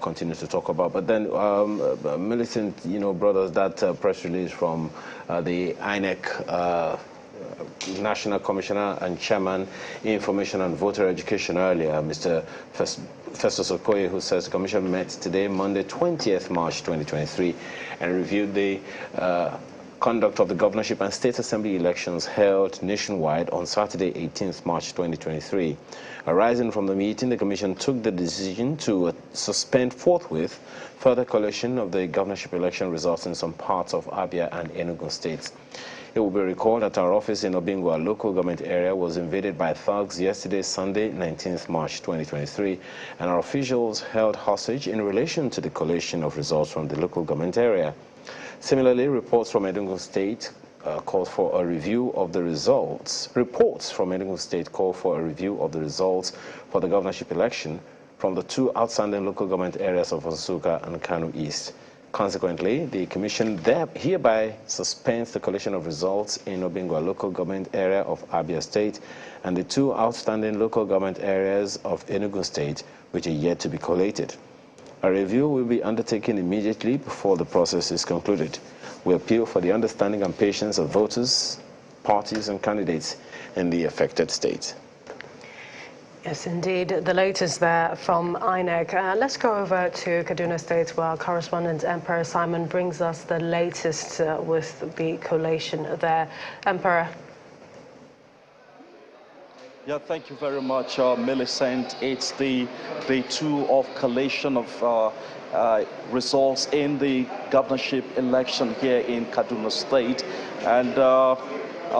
continue to talk about. But then, Millicent, you know, brought us that press release from the INEC National Commissioner and Chairman, Information and Voter Education earlier, Mr. Festus Okoye, who says the Commission met today, Monday, 20th March 2023, and reviewed the conduct of the governorship and state assembly elections held nationwide on Saturday, 18th March 2023. Arising from the meeting, the Commission took the decision to suspend forthwith further collation of the governorship election results in some parts of Abia and Enugu states. It will be recalled that our office in Obingwa local government area was invaded by thugs yesterday, Sunday, 19th March 2023, and our officials held hostage in relation to the collation of results from the local government area. Similarly, reports from Enugu State called for a review of the results. Reports from Enugu State called for a review of the results for the governorship election from the two outstanding local government areas of Nsukka and Kano East. Consequently, the Commission hereby suspends the collation of results in Obingwa local government area of Abia State and the two outstanding local government areas of Enugu State, which are yet to be collated. A review will be undertaken immediately before the process is concluded. We appeal for the understanding and patience of voters, parties, and candidates in the affected states.
Yes, indeed. The latest there from INEC. Let's go over to Kaduna State, where our correspondent Emperor Simon brings us the latest with the collation there. Emperor.
Yeah, thank you very much, Millicent. It's the day 2 of collation of results in the governorship election here in Kaduna State. And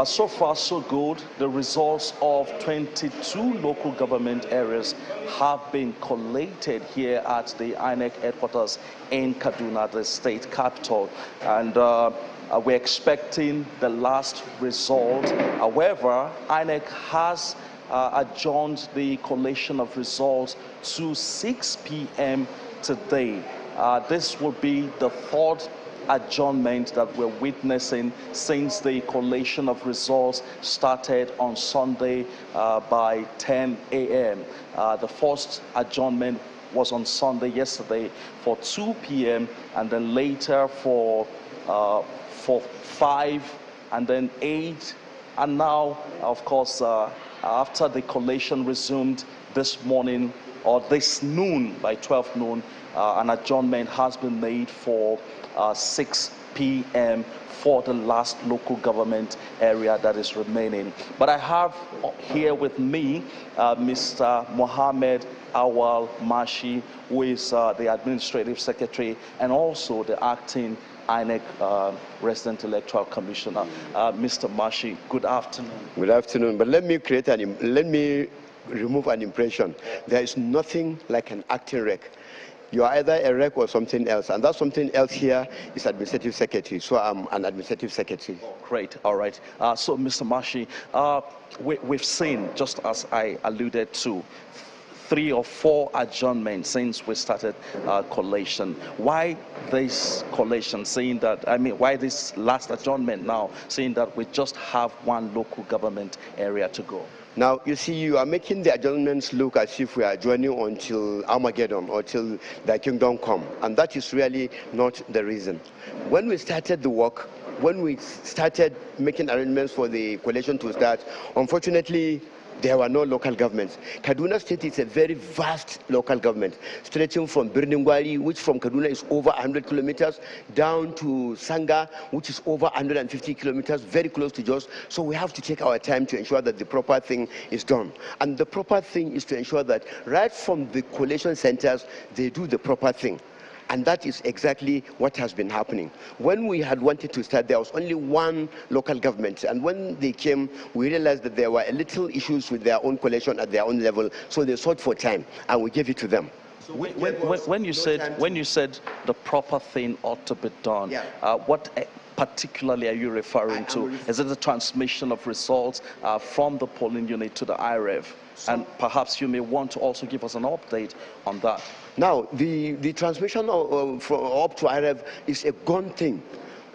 so far, so good. The results of 22 local government areas have been collated here at the INEC headquarters in Kaduna, the state capital. And we're expecting the last result. However, INEC has adjourned the collation of results to 6 p.m. today. This will be the third adjournment that we're witnessing since the collation of results started on Sunday by 10 a.m. The first adjournment was on Sunday yesterday for 2 p.m. and then later for 5 and then 8, and now, of course, after the collation resumed this morning or this noon, by 12 noon, an adjournment has been made for 6 p.m. for the last local government area that is remaining. But I have here with me Mr. Mohammed Awal Mashi, who is the Administrative Secretary and also the acting INEC Resident Electoral Commissioner. Mr. Mashi, good afternoon.
Good afternoon. But let me remove an impression. There is nothing like an acting rec. You are either a rec or something else, and that something else here is administrative secretary. So I'm an administrative secretary.
Great. All right. So, Mr. Mashi, we've seen, just as I alluded to, 3 or 4 adjournments since we started collation. Why this collation, saying that, why this last adjournment now, saying that we just have 1 local government area to go?
Now, you see, you are making the adjournments look as if we are adjourning until Armageddon or till the kingdom come. And that is really not the reason. When we started the work, when we started making arrangements for the collation to start, unfortunately, there were no local governments. Kaduna State is a very vast local government, stretching from Birningwari, which from Kaduna is over 100 kilometers, down to Sanga, which is over 150 kilometers, very close to Jos. So we have to take our time to ensure that the proper thing is done. And the proper thing is to ensure that right from the collation centers, they do the proper thing. And that is exactly what has been happening. When we had wanted to start, there was only 1 local government. And when they came, we realized that there were a little issues with their own collation at their own level. So they sought for time, and we gave it to them.
So when you said the proper thing ought to be done, what particularly are you referring to? Is it the transmission of results from the polling unit to the IREV? And perhaps you may want to also give us an update on that.
Now, the transmission up to IREV is a gone thing.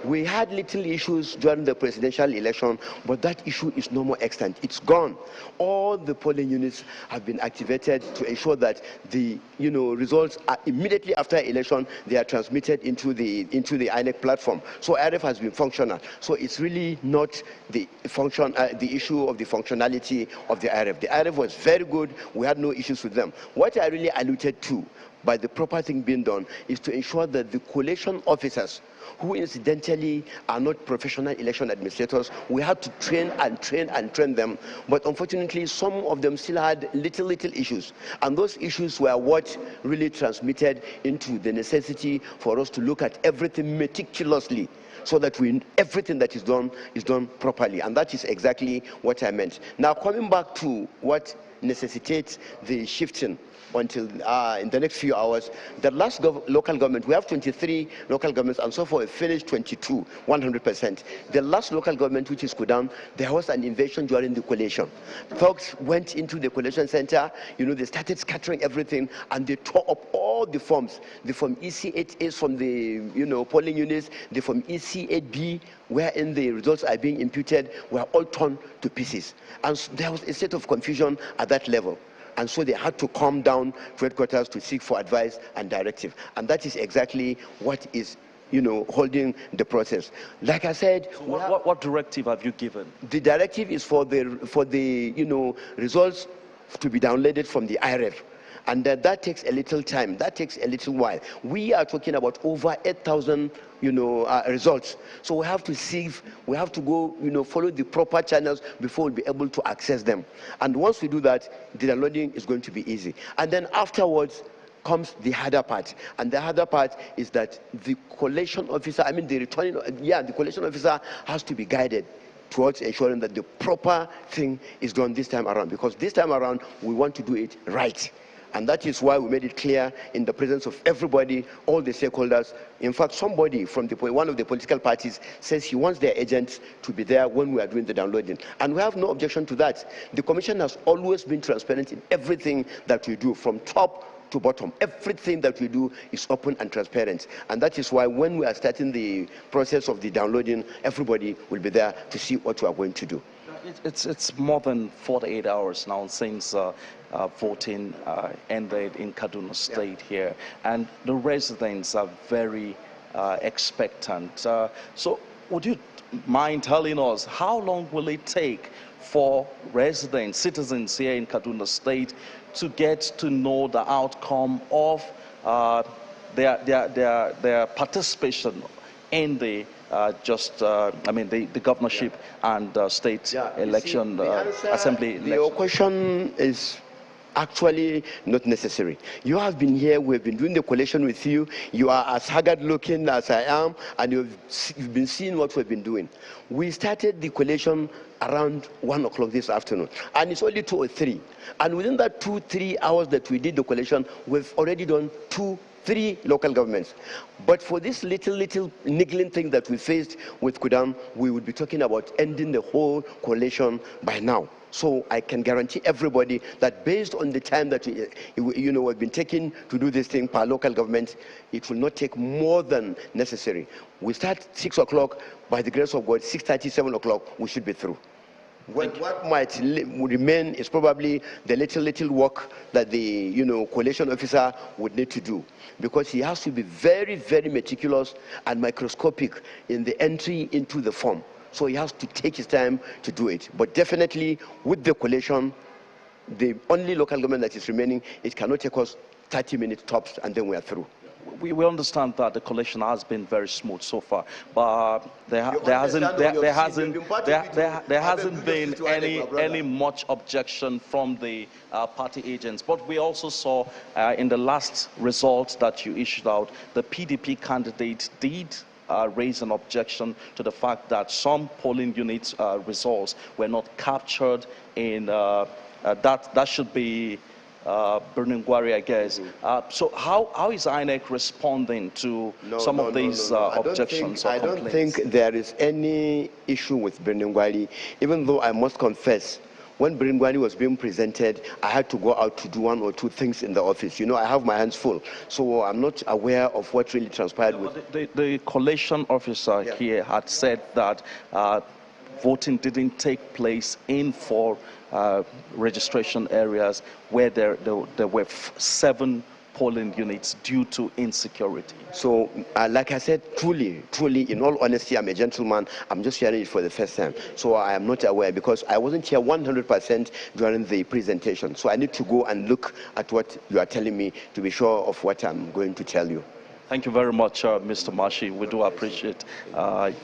We had little issues during the presidential election, but that issue is no more extant. It's gone. All the polling units have been activated to ensure that the results are immediately after election, they are transmitted into the INEC platform. So IREF has been functional. So it's really not the issue of the functionality of the IREF. The IREF was very good. We had no issues with them. What I really alluded to by the proper thing being done is to ensure that the collation officers who incidentally are not professional election administrators. We had to train and train and train them, but unfortunately some of them still had little issues, and those issues were what really transmitted into the necessity for us to look at everything meticulously, so that everything that is done properly. And that is exactly what I meant. Now, coming back to what necessitates the shifting until in the next few hours, the last local government, we have 23 local governments, and so far we finished 22, 100%. The last local government, which is Kudan, there was an invasion during the collation. Folks went into the collation center, they started scattering everything, and they tore up all the forms. The Form EC8A from the, polling units, the Form EC8B, wherein the results are being imputed, were all torn to pieces. And so there was a state of confusion at that level. And so they had to come down to headquarters to seek for advice and directive. And that is exactly what is, holding the process. Like I said,
so what directive have you given?
The directive is for the results to be downloaded from the IREF. And that takes a little time. That takes a little while. We are talking about over 8,000, results. So we have to sieve, we have to go, follow the proper channels before we'll be able to access them. And once we do that, the downloading is going to be easy. And then afterwards comes the harder part. And the harder part is that the collation officer, the collation officer has to be guided towards ensuring that the proper thing is done this time around. Because this time around, we want to do it right. And that is why we made it clear in the presence of everybody, all the stakeholders. In fact, somebody from one of the political parties says he wants their agents to be there when we are doing the downloading. And we have no objection to that. The Commission has always been transparent in everything that we do, from top to bottom. Everything that we do is open and transparent. And that is why when we are starting the process of the downloading, everybody will be there to see what we are going to do.
It's more than 48 hours now since voting ended in Kaduna State here, and the residents are very expectant. So would you mind telling us how long will it take for residents, citizens here in Kaduna State to get to know the outcome of their participation in the the governorship and state election, assembly election?
Your question is actually not necessary. You have been here, we've been doing the collation with you, you are as haggard looking as I am, and you've been seeing what we've been doing. We started the collation around 1 o'clock this afternoon, and it's only 2 or 3. And within that 2-3 hours that we did the collation, we've already done 2-3 local governments. But for this little niggling thing that we faced with Kudam, we would be talking about ending the whole coalition by now. So I can guarantee everybody that based on the time that we've been taking to do this thing per local government, it will not take more than necessary. We start 6 o'clock. By the grace of God, 6:30, 7 o'clock, we should be through. What might remain is probably the little work that the coalition officer would need to do, because he has to be very, very meticulous and microscopic in the entry into the form. So he has to take his time to do it. But definitely with the coalition, the only local government that is remaining, it cannot take us 30 minutes tops, and then we are through.
We understand that the collation has been very smooth so far, but there hasn't been any much objection from the party agents. But we also saw in the last results that you issued out, the PDP candidate did raise an objection to the fact that some polling units results were not captured in that should be Birningwari, I guess. So how is INEC responding to some of these objections or complaints?
I don't think there is any issue with Birningwari, even though I must confess, when Birningwari was being presented, I had to go out to do 1 or 2 things in the office. I have my hands full, so I'm not aware of what really transpired.
The collation officer here had said that voting didn't take place in 4 registration areas where there were 7 polling units due to insecurity.
So, like I said, truly, in all honesty, I'm a gentleman. I'm just hearing it for the first time. So I am not aware, because I wasn't here 100% during the presentation. So I need to go and look at what you are telling me to be sure of what I'm going to tell you.
Thank you very much, Mr. Mashi. We do appreciate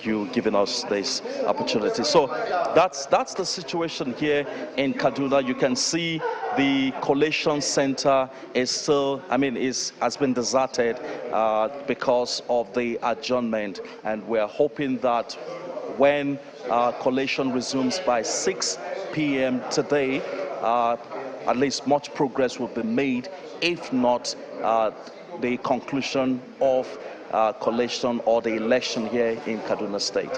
you giving us this opportunity. So that's the situation here in Kaduna. You can see the collation center is still, has been deserted because of the adjournment, and we're hoping that when collation resumes by 6 p.m. today, at least much progress will be made. If not, the conclusion of collation or the election here in Kaduna State.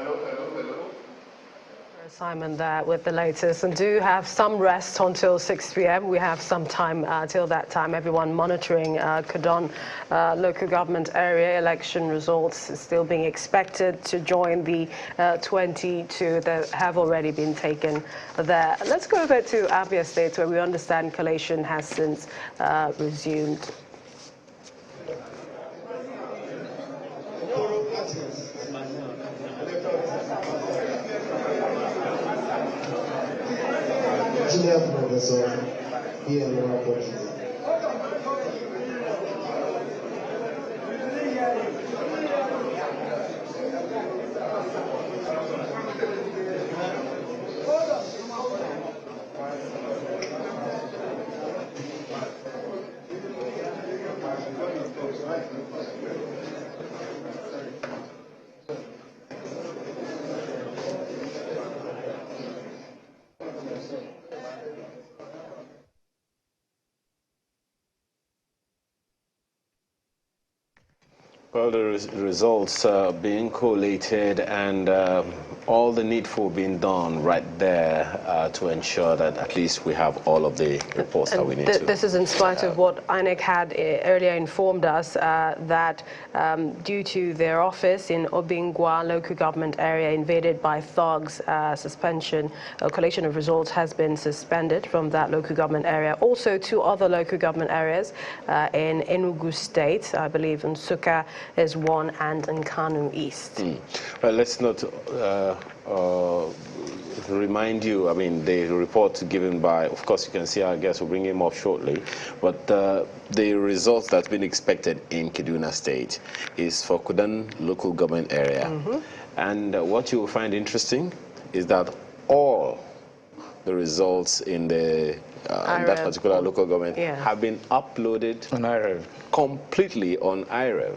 Simon there with the latest, and do have some rest until 6 p.m. We have some time till that time. Everyone monitoring Kaduna local government area election results is still being expected to join the 22 that have already been taken there. Let's go over to Abia State, where we understand collation has since resumed.
Junior professor here in our country.
Well, the results being collated and all the needful being done right there to ensure that at least we have all of the reports that we need to.
This is in spite of what INEC had earlier informed us that due to their office in Obingwa local government area invaded by thugs, collation of results has been suspended from that local government area. Also, 2 other local government areas in Enugu State, I believe Nsukka is one, and in Kano East.
Well, let's not remind you, the report given by, of course, you can see our guests will bring him up shortly, but the results that's been expected in Kaduna State is for Kudan local government area. And what you will find interesting is that all the results in the that particular local government have been uploaded
on IREV,
completely on IREV.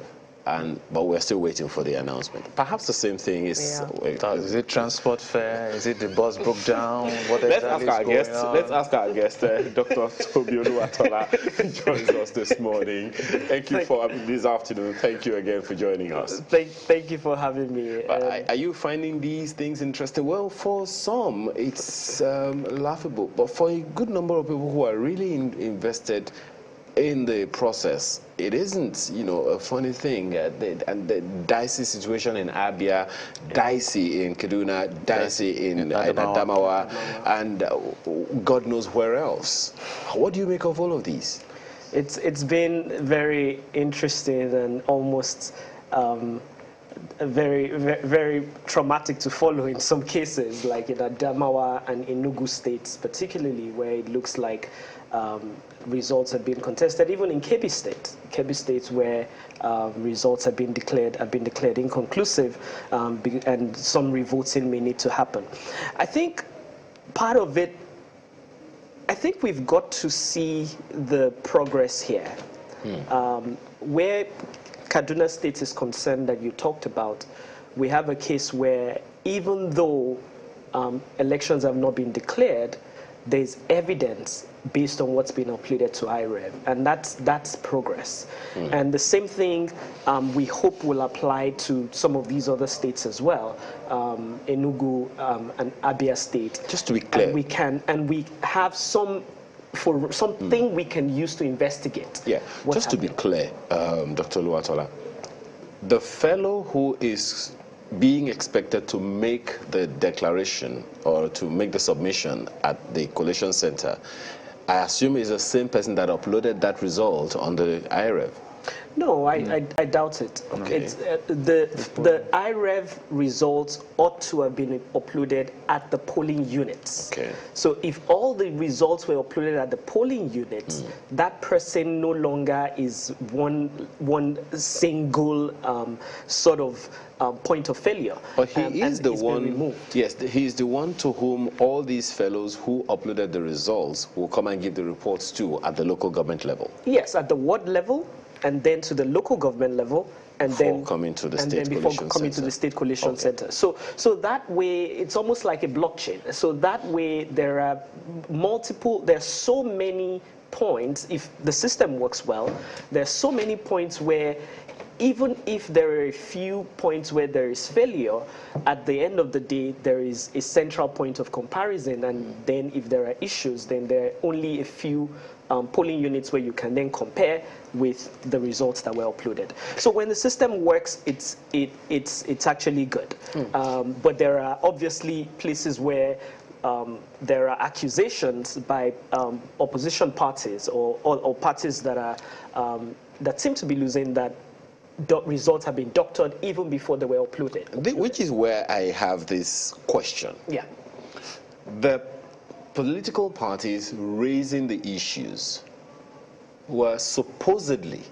But we're still waiting for the announcement. Perhaps the same thing is...
Is it transport fare? Is it the bus broke down? What
Let's ask our guest, Dr. Toby Oluwatola, joins us this morning. Thank you for this afternoon. Thank you again for joining us.
Thank you for having me.
Are you finding these things interesting? Well, for some, it's laughable. But for a good number of people who are really invested in the process, it isn't, a funny thing. And the dicey situation in Abia, dicey in Kaduna, dicey in Adamawa, and God knows where else. What do you make of all of these?
It's been very interesting and almost very, very traumatic to follow in some cases, like in Adamawa and Enugu states, particularly where it looks like results have been contested, even in Kebbi State, where results have been declared inconclusive, and some revoting may need to happen. I think part of it, I think we've got to see the progress here. Where Kaduna State is concerned that you talked about, we have a case where even though elections have not been declared, there's evidence based on what's been uploaded to IREV, and that's progress. And the same thing we hope will apply to some of these other states as well, Enugu and Abia State.
Just to be clear,
and we have something we can use to investigate.
Yeah, just to be clear, Dr. Oluwatola, the fellow who is being expected to make the declaration or to make the submission at the collation center, I assume is the same person that uploaded that result on the IREV.
No, I doubt it.
Okay.
It's, the IREV results ought to have been uploaded at the polling units.
Okay.
So if all the results were uploaded at the polling units, that person no longer is one single sort of point of failure.
But he is the one.
Removed.
Yes, he is the one to whom all these fellows who uploaded the results will come and give the reports to at the local government level.
Yes, at the ward level, and then to the local government level, and then
coming to the
and
state
then before
collation
coming to
center.
the state collation
Okay.
center. So that way, it's almost like a blockchain. So that way, there are so many points. If the system works well, there's so many points where, even if there are a few points where there is failure, at the end of the day, there is a central point of comparison. And then if there are issues, then there are only a few polling units where you can then compare with the results that were uploaded. So when the system works, it's actually good. But there are obviously places where there are accusations by opposition parties or parties that are that seem to be losing that results have been doctored even before they were uploaded.
Which is where I have this question.
Yeah.
The political parties raising the issues were supposedly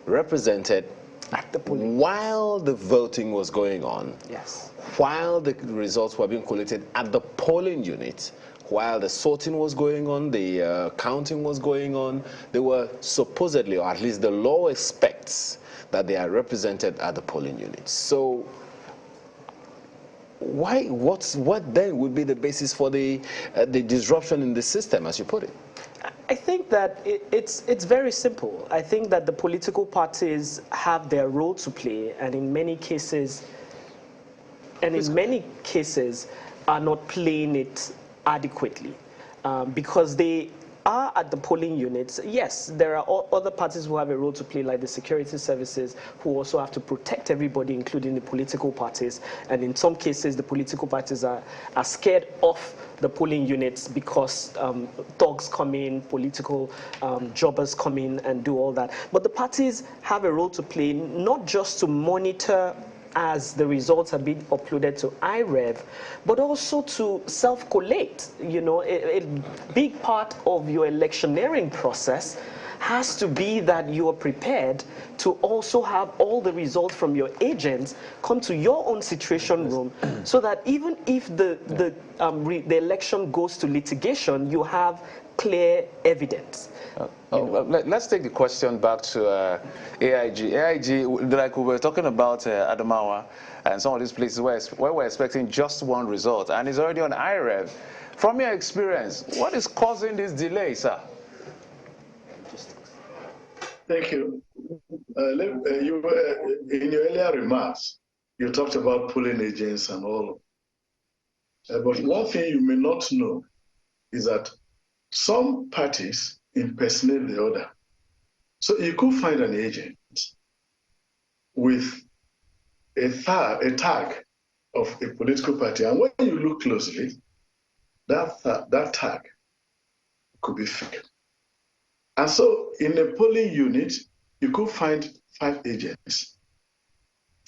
represented
at the polling
while the voting was going on.
Yes.
While the results were being collated at the polling unit, while the sorting was going on, the counting was going on, they were supposedly, or at least the law expects, that they are represented at the polling units. So what then would be the basis for the disruption in the system, as you put it?
I think that it's very simple. I think that the political parties have their role to play, and in many cases are not playing it adequately, because they are at the polling units. Yes, there are other parties who have a role to play, like the security services, who also have to protect everybody, including the political parties. And in some cases, the political parties are scared off the polling units because thugs come in, political jobbers come in and do all that. But the parties have a role to play, not just to monitor as the results have been uploaded to IREV, but also to self-collate. You know, a big part of your electioneering process has to be that you are prepared to also have all the results from your agents come to your own situation room, so that even if the election goes to litigation, you have clear evidence.
Let's take the question back to AIG. AIG, like we were talking about Adamawa and some of these places where we're expecting just one result, and it's already on IREV. From your experience, what is causing this delay, sir?
Thank you. You were, in your earlier remarks, you talked about polling agents and all. But one thing you may not know is that some parties impersonate the other. So you could find an agent with a tag of a political party, and when you look closely, that tag could be fake. And so in a polling unit, you could find 5 agents.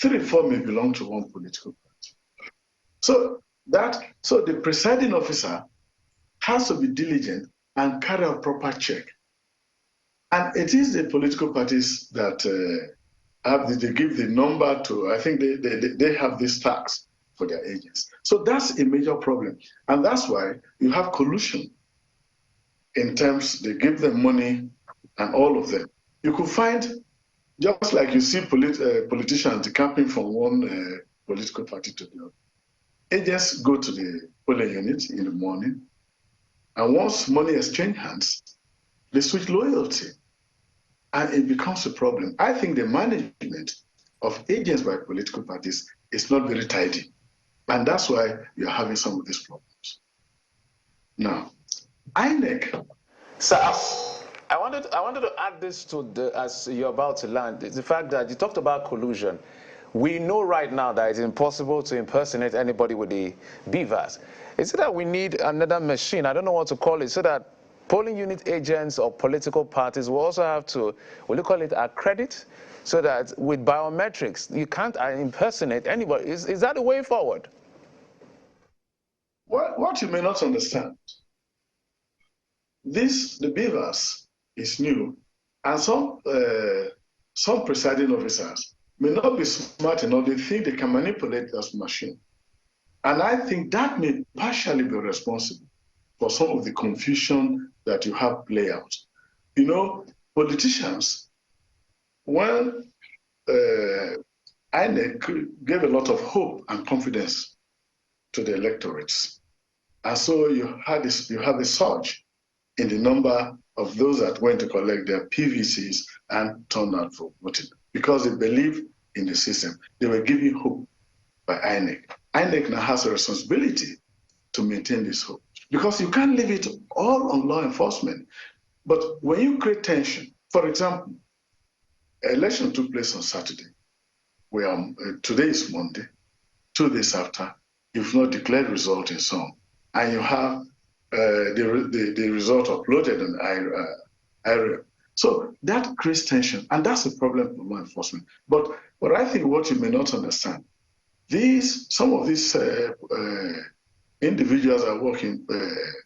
3 or 4 may belong to one political party. So the presiding officer has to be diligent and carry out proper check. And it is the political parties that they give the number to, I think they have these tags for their agents. So that's a major problem. And that's why you have collusion in terms, they give them money and all of them. You could find, just like you see politicians camping from one political party to the other. Agents go to the polling unit in the morning, and once money exchange hands, they switch loyalty, and it becomes a problem. I think the management of agents by political parties is not very tidy, and that's why you're having some of these problems. Now, INEC.
Sir, I wanted to add this to as you're about to land, the fact that you talked about collusion. We know right now that it's impossible to impersonate anybody with the BVAS. Is it that we need another machine, I don't know what to call it, so that polling unit agents or political parties will also have to, will you call it, accredit, so that with biometrics, you can't impersonate anybody. Is that the way forward?
What you may not understand, the beavers is new, and some presiding officers may not be smart enough. They think they can manipulate this machine. And I think that may partially be responsible for some of the confusion that you have play out. You know, politicians, when INEC gave a lot of hope and confidence to the electorates. And so you have a surge in the number of those that went to collect their PVCs and turned out for voting because they believe in the system. They were given hope by INEC. INEC now has a responsibility to maintain this hope because you can't leave it all on law enforcement. But when you create tension, for example, election took place on Saturday. Today is Monday. 2 days after, you've not declared result in some, and you have the result uploaded on IREP. So that creates tension, and that's a problem for law enforcement. But I think what you may not understand, some of these individuals are working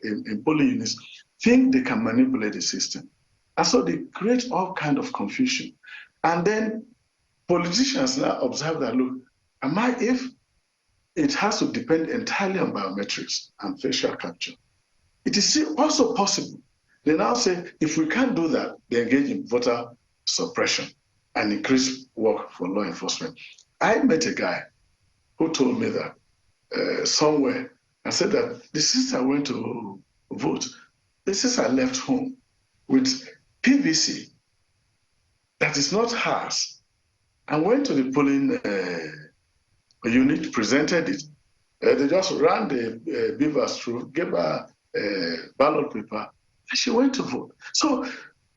in polling units think they can manipulate the system, and so they create all kind of confusion. And then politicians now observe that, look, if it has to depend entirely on biometrics and facial capture, it is also possible. They now say, if we can't do that, they engage in voter suppression and increase work for law enforcement. I met a guy who told me that somewhere, I said that the sister went to vote. The sister left home with PVC that is not hers and went to the polling unit, presented it. They just ran the beavers through, gave her ballot paper, and she went to vote. So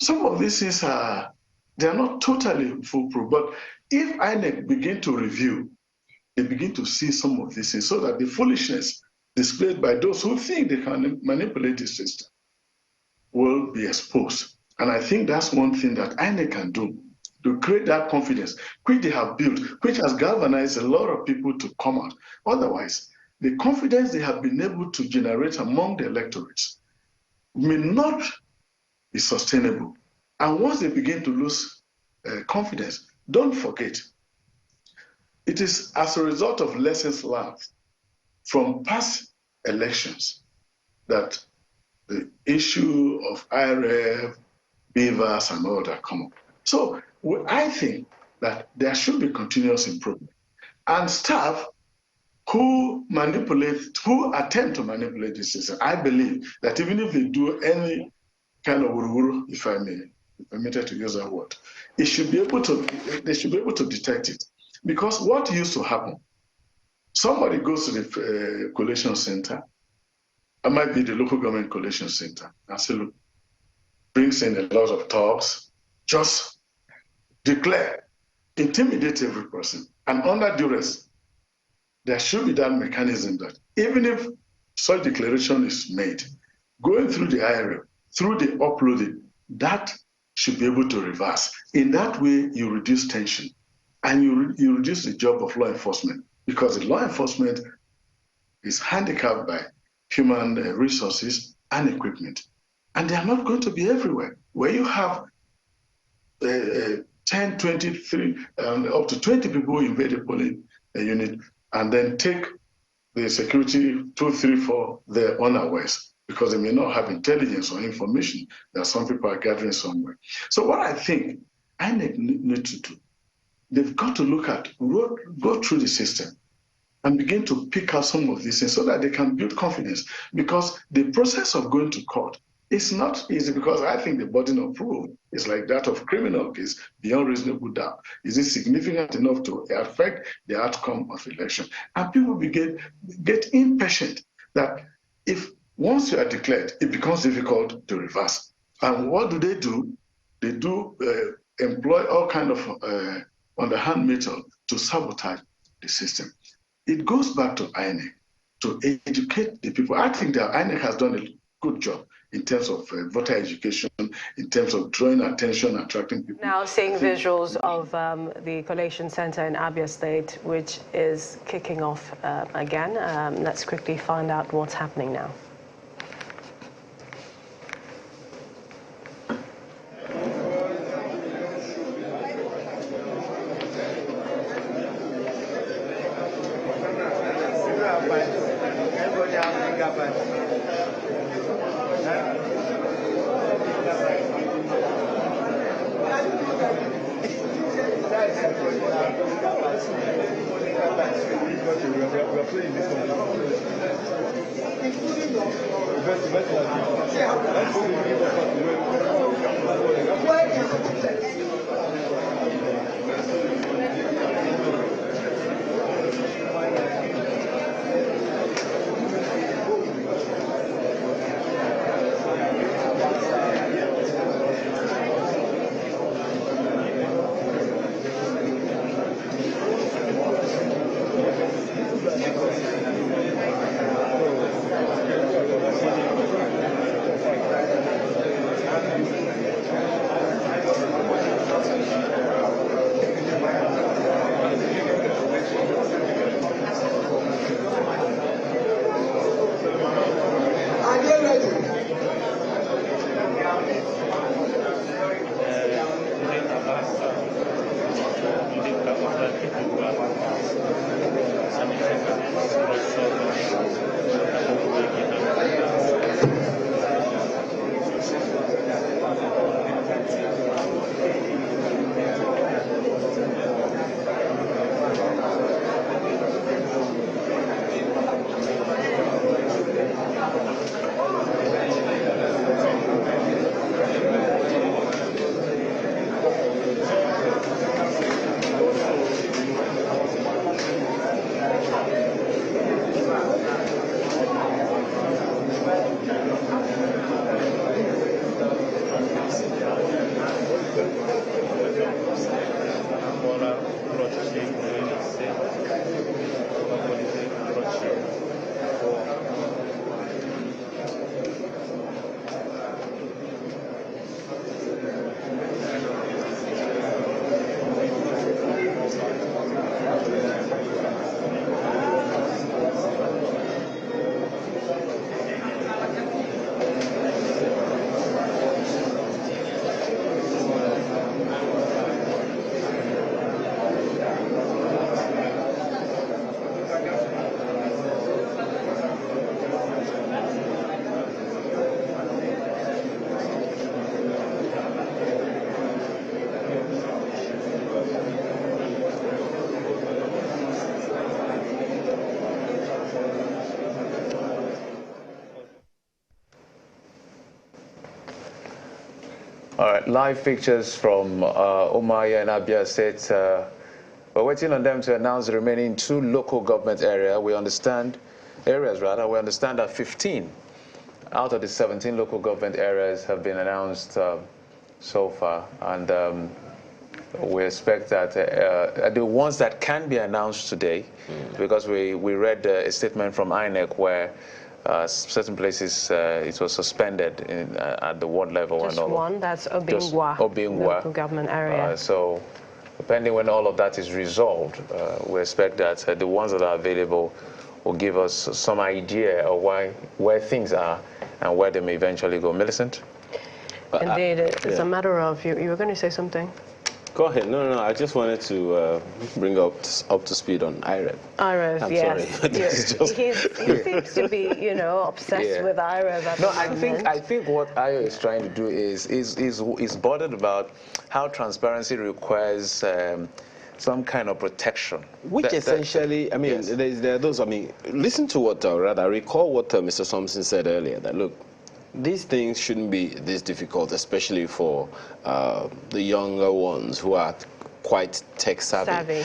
some of these things they are not totally foolproof, but if INEC begin to review, they begin to see some of these things so that the foolishness displayed by those who think they can manipulate the system will be exposed. And I think that's one thing that INEC can do to create that confidence, which they have built, which has galvanized a lot of people to come out. Otherwise, the confidence they have been able to generate among the electorates may not be sustainable. And once they begin to lose confidence, don't forget, it is as a result of lessons learned from past elections that the issue of IRF, beavers, and all that come up. So I think that there should be continuous improvement. And staff who attempt to manipulate the system, I believe that even if they do any kind of wuru, if I may be permitted to use that word, they should be able to detect it. Because what used to happen, somebody goes to the collation center, it might be the local government collation center, and say, look, brings in a lot of talks, just declare, intimidate every person, and under duress, there should be that mechanism that even if such declaration is made, going through the IRF, through the uploading, that should be able to reverse. In that way, you reduce tension and you reduce the job of law enforcement, because the law enforcement is handicapped by human resources and equipment. And they are not going to be everywhere. Where you have 10, 23, up to 20 people invade a polling unit and then take the security 2, 3, 4 there unawares, because they may not have intelligence or information that some people are gathering somewhere. So what I think INEC need to do, they've got to look at, go through the system and begin to pick out some of these things so that they can build confidence. Because the process of going to court is not easy, because I think the burden of proof is like that of criminal case, beyond reasonable doubt. Is it significant enough to affect the outcome of election? And people get impatient that if once you are declared, it becomes difficult to reverse. And what do? They do employ all kind of underhand method to sabotage the system. It goes back to INEC to educate the people. I think that INEC has done a good job in terms of voter education, in terms of drawing attention, attracting people.
Now seeing visuals of the collation center in Abia State, which is kicking off again. Let's quickly find out what's happening now.
All right, live pictures from Omaya and Abia State. We're waiting on them to announce the remaining 2 local government areas. We understand that 15 out of the 17 local government areas have been announced so far. And we expect that the ones that can be announced today, because we read a statement from INEC where certain places it was suspended at the ward level.
Just
and all
one, that's Obingwa, local government area.
So depending when all of that is resolved, we expect that the ones that are available will give us some idea of where things are and where they may eventually go. Millicent?
Indeed, it's a matter of, you were going to say something?
Go ahead. No, I just wanted to bring up to speed on IREV.
IREV, yes. Sorry. He seems to be, obsessed with IREV at the moment.
I think what IO is trying to do is bothered about how transparency requires some kind of protection.
Which essentially, I mean, yes. there are those, listen to what, rather, recall what Mr. Thompson said earlier, that look, these things shouldn't be this difficult, especially for the younger ones who are quite tech savvy.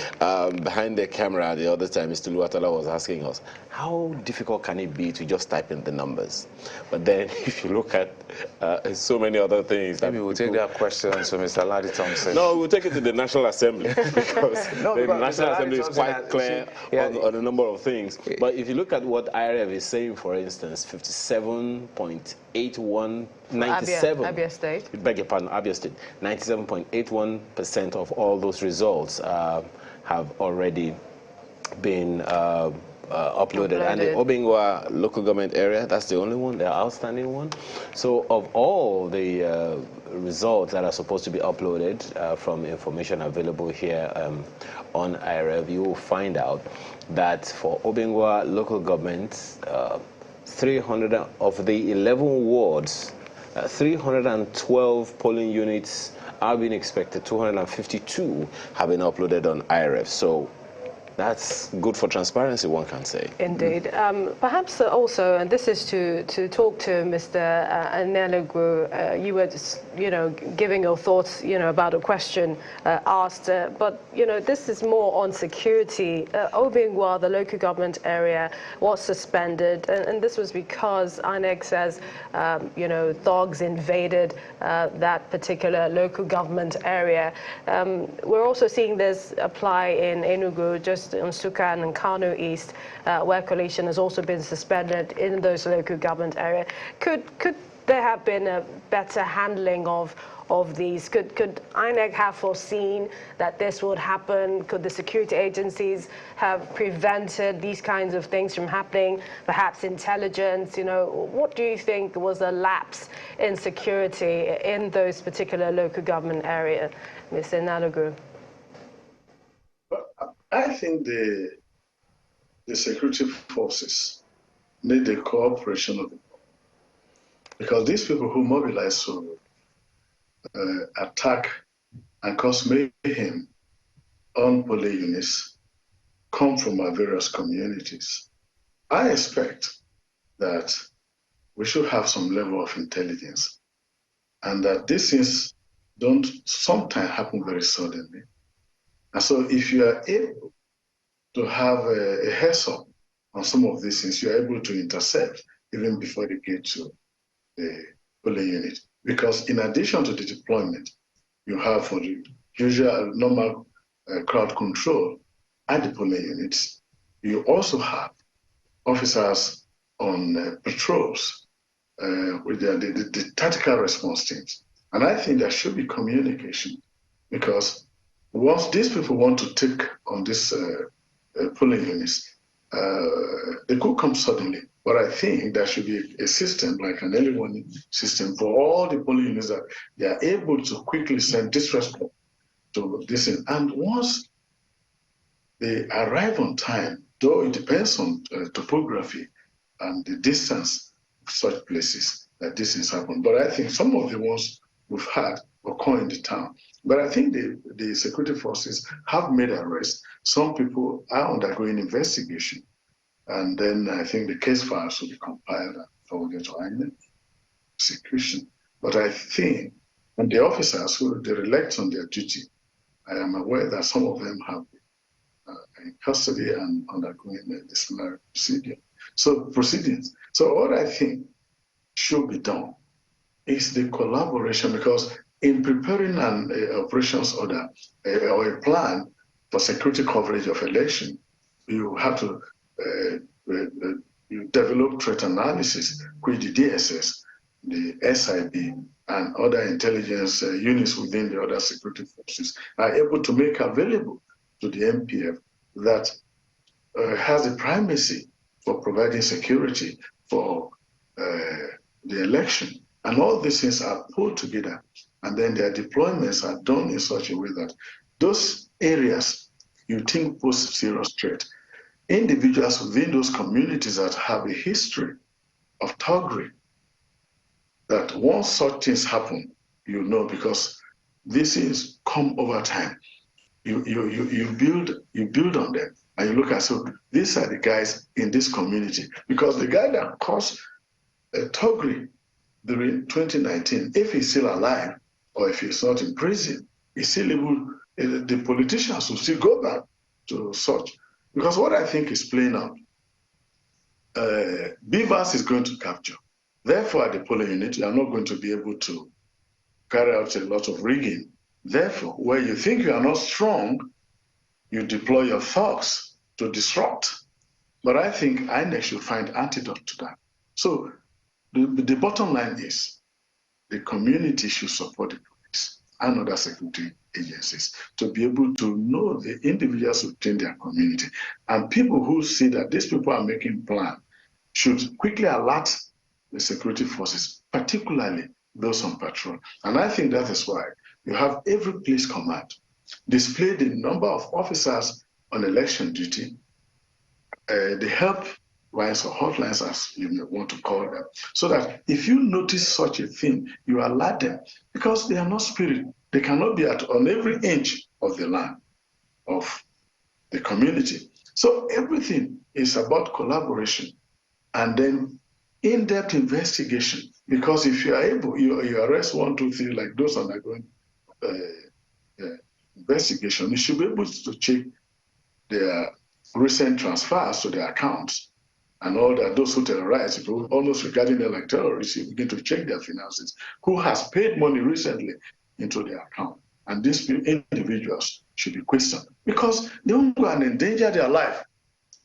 Behind the camera the other time, Mr. Luatala was asking us, how difficult can it be to just type in the numbers? But then if you look at so many other things.
Maybe we'll take that question to Mr. Ladi Thompson.
No, we'll take it to the National Assembly because the National Assembly is quite clear on a number of things. But if you look at what IRF is saying, for instance, 57.81, 97.
Abia State.
Beg your pardon, Abia State. 97.81% of all those results have already been uploaded. And the Obingwa local government area, that's the only one, the outstanding one. So of all the results that are supposed to be uploaded from information available here on IRF, you will find out that for Obingwa local government, 300 of the 11 wards, 312 polling units are being expected. 252 have been uploaded on IRF. So that's good for transparency, one can say.
Indeed. Perhaps also, and this is to talk to Mr. Anelagwu, you were just, giving your thoughts, about a question asked, but, this is more on security. Obingwa, the local government area, was suspended, and this was because INEC says, thugs invaded that particular local government area. We're also seeing this apply in Enugu, just on Sukan and Kano East, where coalition has also been suspended in those local government areas. Could there have been a better handling of these? Could INEC have foreseen that this would happen? Could the security agencies have prevented these kinds of things from happening? Perhaps intelligence, what do you think was a lapse in security in those particular local government areas, Mr. Nalagru?
I think the security forces need the cooperation of the people, because these people who mobilize to attack and cause mayhem on polling units come from our various communities. I expect that we should have some level of intelligence, and that these things don't sometimes happen very suddenly. And so if you are able to have a heads up on some of these things, you are able to intercept even before they get to the polling unit. Because in addition to the deployment, you have for the usual normal crowd control at the polling units, you also have officers on patrols with the tactical response teams. And I think there should be communication, because once these people want to take on this polling units, they could come suddenly. But I think there should be a system, like an early warning system, for all the polling units, that they are able to quickly send distress call to this. And once they arrive on time, though it depends on topography and the distance of such places, that these things happen. But I think some of the ones we've had occur in the town. But I think the security forces have made arrests. Some people are undergoing investigation. And then I think the case files will be compiled and forwarded to INEC execution. But I think, and the officers who they elect on their duty, I am aware that some of them have been in custody and undergoing disciplinary proceedings. So what I think should be done is the collaboration, because in preparing an operations order or a plan for security coverage of election, you have to you develop threat analysis, which the DSS, the SIB, and other intelligence units within the other security forces are able to make available to the MPF, that has the primacy for providing security for the election. And all these things are pulled together, and then their deployments are done in such a way that those areas you think pose serious threat, individuals within those communities that have a history of thuggery, that once such things happen, because these things come over time. You build on them, and you look at, so these are the guys in this community, because the guy that caused thuggery during 2019, if he's still alive or if he's not in prison, he's still able, the politicians will still go back to such. Because what I think is playing out Beavers is going to capture. Therefore, at the polling unit, you are not going to be able to carry out a lot of rigging. Therefore, where you think you are not strong, you deploy your thugs to disrupt. But I think INEC should find antidote to that. So the bottom line is the community should support the police and other security agencies to be able to know the individuals within their community. And people who see that these people are making plans should quickly alert the security forces, particularly those on patrol. And I think that is why you have every police command display the number of officers on election duty, the help lines or hotlines, as you may want to call them, so that if you notice such a thing, you alert them, because they are not spirit. They cannot be on every inch of the land of the community. So everything is about collaboration and then in-depth investigation. Because if you are able, you arrest 1, 2, 3, like those undergoing investigation, you should be able to check their recent transfers to their accounts and all that. Those who terrorize, if you almost regarding them like terrorists, you begin to check their finances. Who has paid money recently into their account? And these individuals should be questioned, because they won't go and endanger their life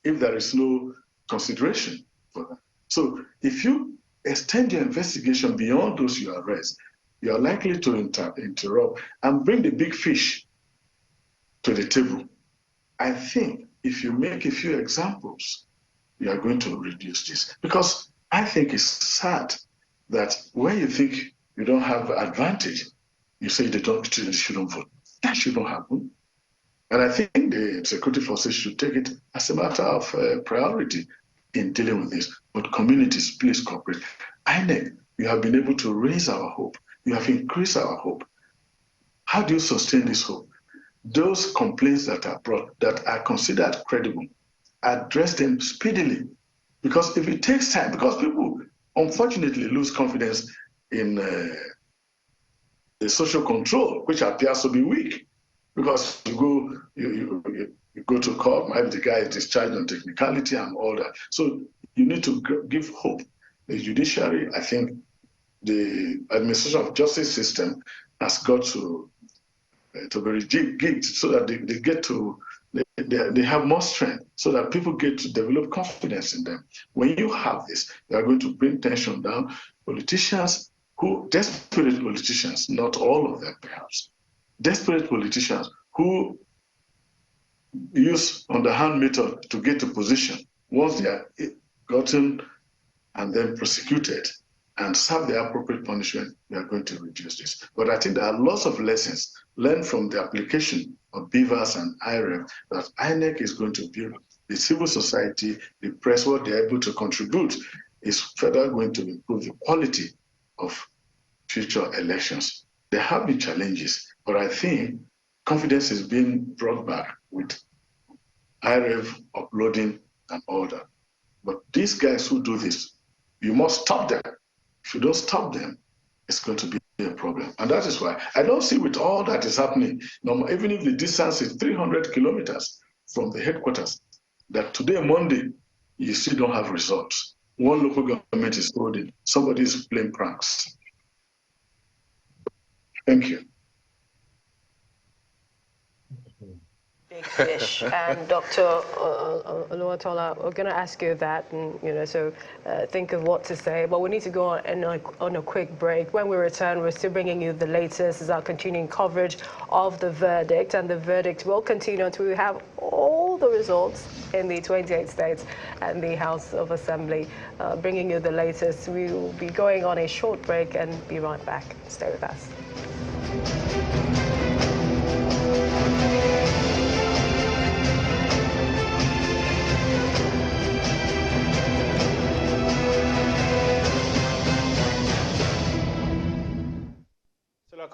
if there is no consideration for them. So if you extend your investigation beyond those you arrest, you are likely to interrupt and bring the big fish to the table. I think if you make a few examples, you are going to reduce this. Because I think it's sad that when you think you don't have advantage, you say they shouldn't vote. That shouldn't happen. And I think the security forces should take it as a matter of priority in dealing with this. But communities, please cooperate. INEC, you have been able to raise our hope. You have increased our hope. How do you sustain this hope? Those complaints that are brought, that are considered credible, address them speedily. Because if it takes time, because people unfortunately lose confidence in the social control, which appears to be weak. Because you go to court, maybe the guy is discharged on technicality and all that. So you need to give hope. The judiciary, I think the administration of justice system has got to be rejigged so that they get to, they have more strength, so that people get to develop confidence in them. When you have this, you are going to bring tension down. Politicians desperate politicians, not all of them perhaps, desperate politicians who use underhand method to get to position, once they are gotten and then prosecuted and serve the appropriate punishment, we are going to reduce this. But I think there are lots of lessons learned from the application of BVAS and IREF that INEC is going to build. The civil society, the press, what they're able to contribute is further going to improve the quality of future elections. There have been challenges, but I think confidence is being brought back with IREF uploading and all that. But these guys who do this, you must stop them. If you don't stop them, it's going to be a problem. And that is why I don't see, with all that is happening, even if the distance is 300 kilometers from the headquarters, that today, Monday, you still don't have results. One local government is holding, somebody is playing pranks. Thank you.
Big fish. And Dr. Oluwatola, we're going to ask you that, and so think of what to say. But we need to go on a quick break. When we return, we're still bringing you the latest as our continuing coverage of the verdict, and the verdict will continue until we have all the results in the 28 states and the House of Assembly. Bringing you the latest. We will be going on a short break and be right back. Stay with us.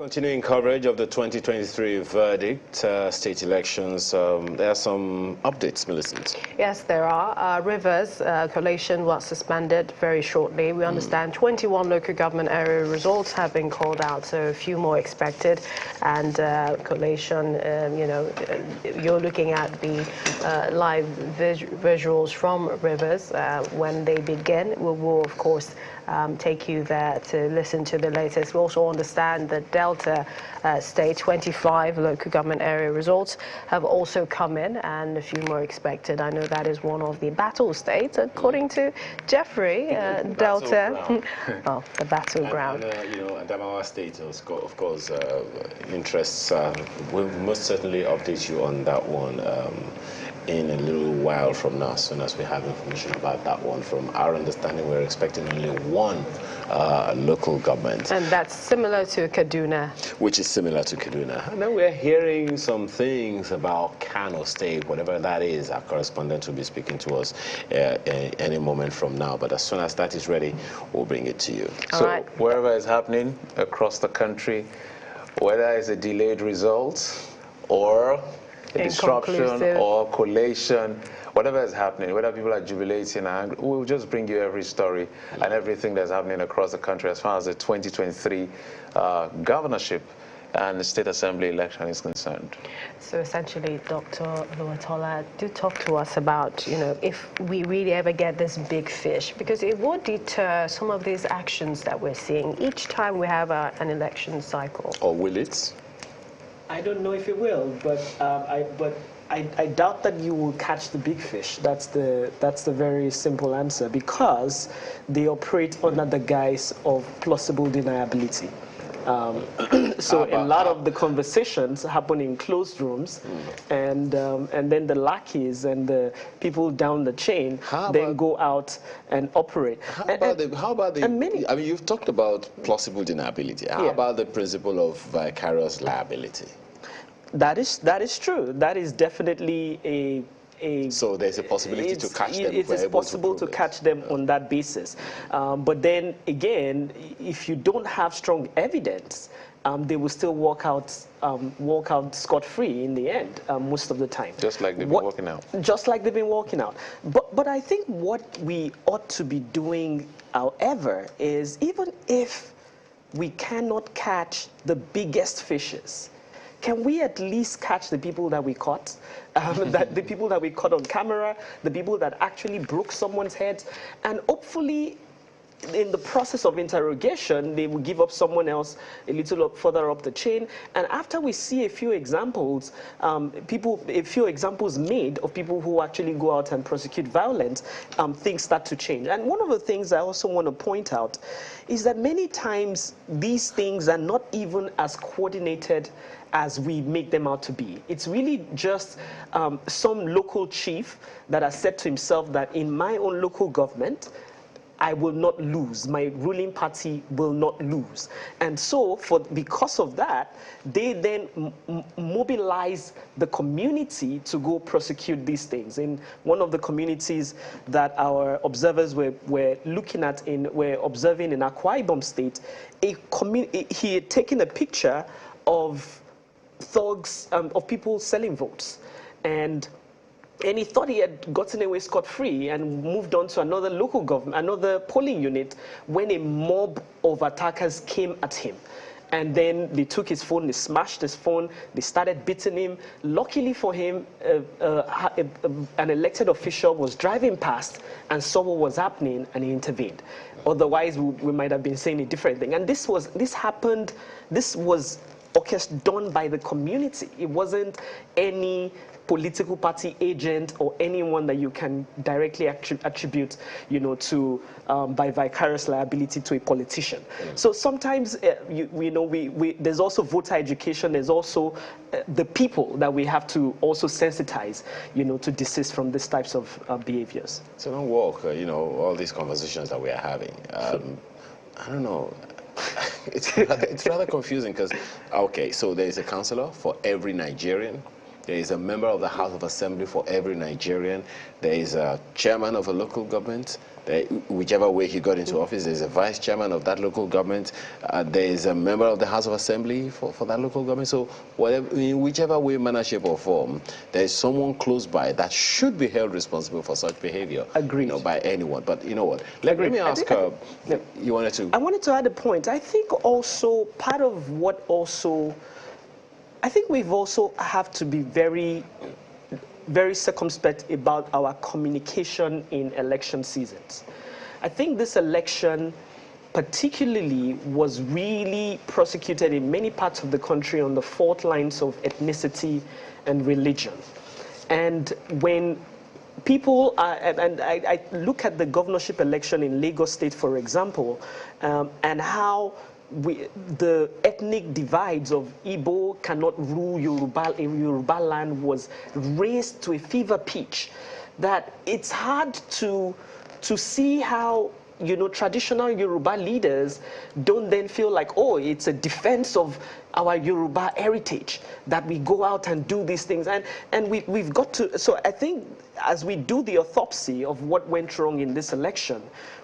Continuing coverage of the 2023 verdict, state elections, there are some updates, Millicent.
Yes, there are. Rivers collation was suspended very shortly. We understand 21 local government area results have been called out, so a few more expected. And collation, you're looking at the live visuals from Rivers when they begin. We will, of course, take you there to listen to the latest. We also understand that Delta State 25 local government area results have also come in, and a few more expected. I know that is one of the battle states, according to Jeffrey. Delta, oh, the battleground.
And Adamawa State, of course, interests. We'll most certainly update you on that one in a little while from now, as soon as we have information about that one. From our understanding, we're expecting only one local government.
And that's similar to Kaduna.
Which is similar to Kaduna. And then we're hearing some things about Kano State, whatever that is. Our correspondent will be speaking to us any moment from now. But as soon as that is ready, we'll bring it to you.
So wherever it's happening across the country, whether it's a delayed result or a disruption or collation, whatever is happening, whether people are jubilating, and we'll just bring you every story and everything that's happening across the country as far as the 2023 governorship and the State Assembly election is concerned.
So essentially, Dr. Oluwatola, do talk to us about, if we really ever get this big fish, because it would deter some of these actions that we're seeing each time we have an election cycle.
Or will it?
I don't know if it will, but I doubt that you will catch the big fish. That's the very simple answer, because they operate under the guise of plausible deniability. So a lot of the conversations happen in closed rooms, and then the lackeys and the people down the chain then go out and operate.
How about the? I mean, you've talked about plausible deniability. How about the principle of vicarious liability?
That is true. That is definitely a.
So there's a possibility to catch them.
It is possible to catch them on that basis. But then again, if you don't have strong evidence, they will still walk out scot-free in the end, most of the time.
Just like they've been walking out.
Just like they've been walking out. But I think what we ought to be doing, however, is even if we cannot catch the biggest fishes, can we at least catch the people that we caught? The people that we caught on camera, the people that actually broke someone's head, and hopefully in the process of interrogation, they will give up someone else a little further up the chain. And after we see a few examples, made of people who actually go out and prosecute violence, things start to change. And one of the things I also want to point out is that many times these things are not even as coordinated as we make them out to be. It's really just some local chief that has said to himself that in my own local government, I will not lose. My ruling party will not lose. And so because of that, they then mobilize the community to go prosecute these things. In one of the communities that our observers were looking at, were observing in Akwa Ibom State, he had taken a picture of thugs, of people selling votes. And he thought he had gotten away scot-free and moved on to another local government, another polling unit, when a mob of attackers came at him. And then they took his phone, they smashed his phone, they started beating him. Luckily for him, an elected official was driving past and saw what was happening, and he intervened. Otherwise, we might have been saying a different thing. And this was done by the community. It wasn't any political party agent or anyone that you can directly attribute, to by vicarious liability to a politician. So sometimes, there's also voter education. There's also the people that we have to also sensitize, to desist from these types of behaviors.
So don't walk, all these conversations that we are having. I don't know. It's rather confusing because, okay, so there is a counselor for every Nigerian. There is a member of the House of Assembly for every Nigerian. There is a chairman of a local government. Whichever way he got into office, there's a vice chairman of that local government. There is a member of the House of Assembly for that local government. So whatever, in whichever way, manner, shape, or form, there is someone close by that should be held responsible for such behavior.
Agreed.
You know, by anyone. But you know what? Let me ask her. You wanted to?
I wanted to add a point. I think also part of what also, I think we've also have to be very circumspect about our communication in election seasons. I think this election particularly was really prosecuted in many parts of the country on the fault lines of ethnicity and religion. And when people are, and I look at the governorship election in Lagos State, for example, and how the ethnic divides of Igbo cannot rule Yoruba land was raised to a fever pitch, that it's hard to see how, you know, traditional Yoruba leaders don't then feel like, oh, it's a defense of our Yoruba heritage that we go out and do these things. And we've got to, so I think as we do the autopsy of what went wrong in this election,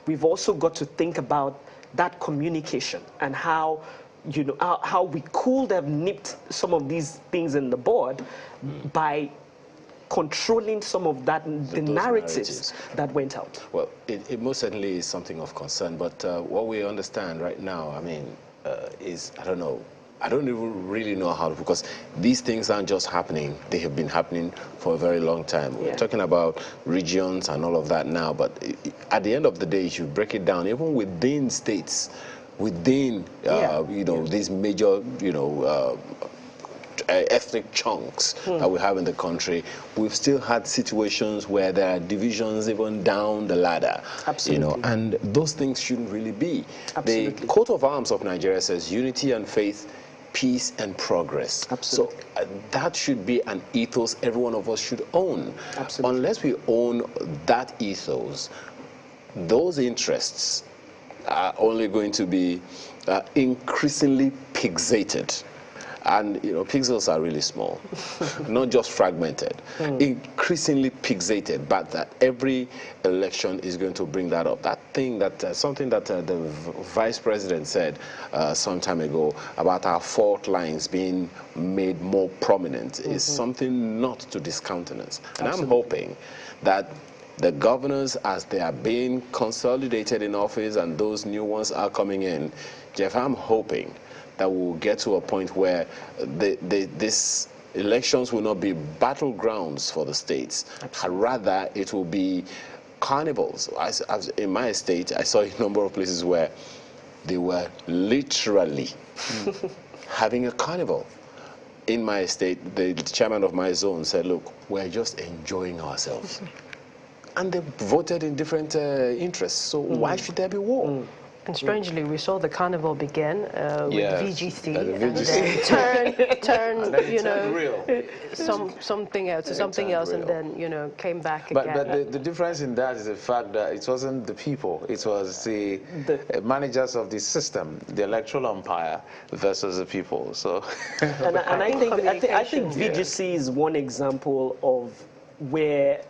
we've also got to think about that communication and how, you know, how we could have nipped some of these things in the bud by controlling some of that, the narratives that went out.
Well, it most certainly is something of concern, but what we understand right now, I mean, is, I don't know, I don't even really know how, because these things aren't just happening, they have been happening for a very long time. We're talking about regions and all of that now, but at the end of the day, you should break it down, even within states, within, you know, these major, you know, ethnic chunks that we have in the country, we've still had situations where there are divisions even down the ladder.
Absolutely.
You know, and those things shouldn't really be.
Absolutely.
The coat of arms of Nigeria says unity and faith, peace and progress.
Absolutely.
So that should be an ethos every one of us should own.
Absolutely.
Unless we own that ethos, those interests are only going to be increasingly pixelated. And, you know, pixels are really small, not just fragmented, increasingly pixelated, but that every election is going to bring that up. That thing that, something that the vice president said some time ago about our fault lines being made more prominent is something not to discountenance. And I'm hoping that the governors, as they are being consolidated in office and those new ones are coming in, Jeff, I'm hoping that we'll get to a point where these elections will not be battlegrounds for the states. Rather, it will be carnivals. In my state, I saw a number of places where they were literally having a carnival. In my estate, the chairman of my zone said, look, we're just enjoying ourselves. And they voted in different interests, so why should there be war?
And strangely, we saw the carnival begin with VGC,
VGC.
and turn,
then
you know,
real.
something else to something else, and then, you know, came back again.
But the difference in that is the fact that it wasn't the people, it was the managers of the system, the electoral umpire versus the people. So,
and I think VGC is one example of where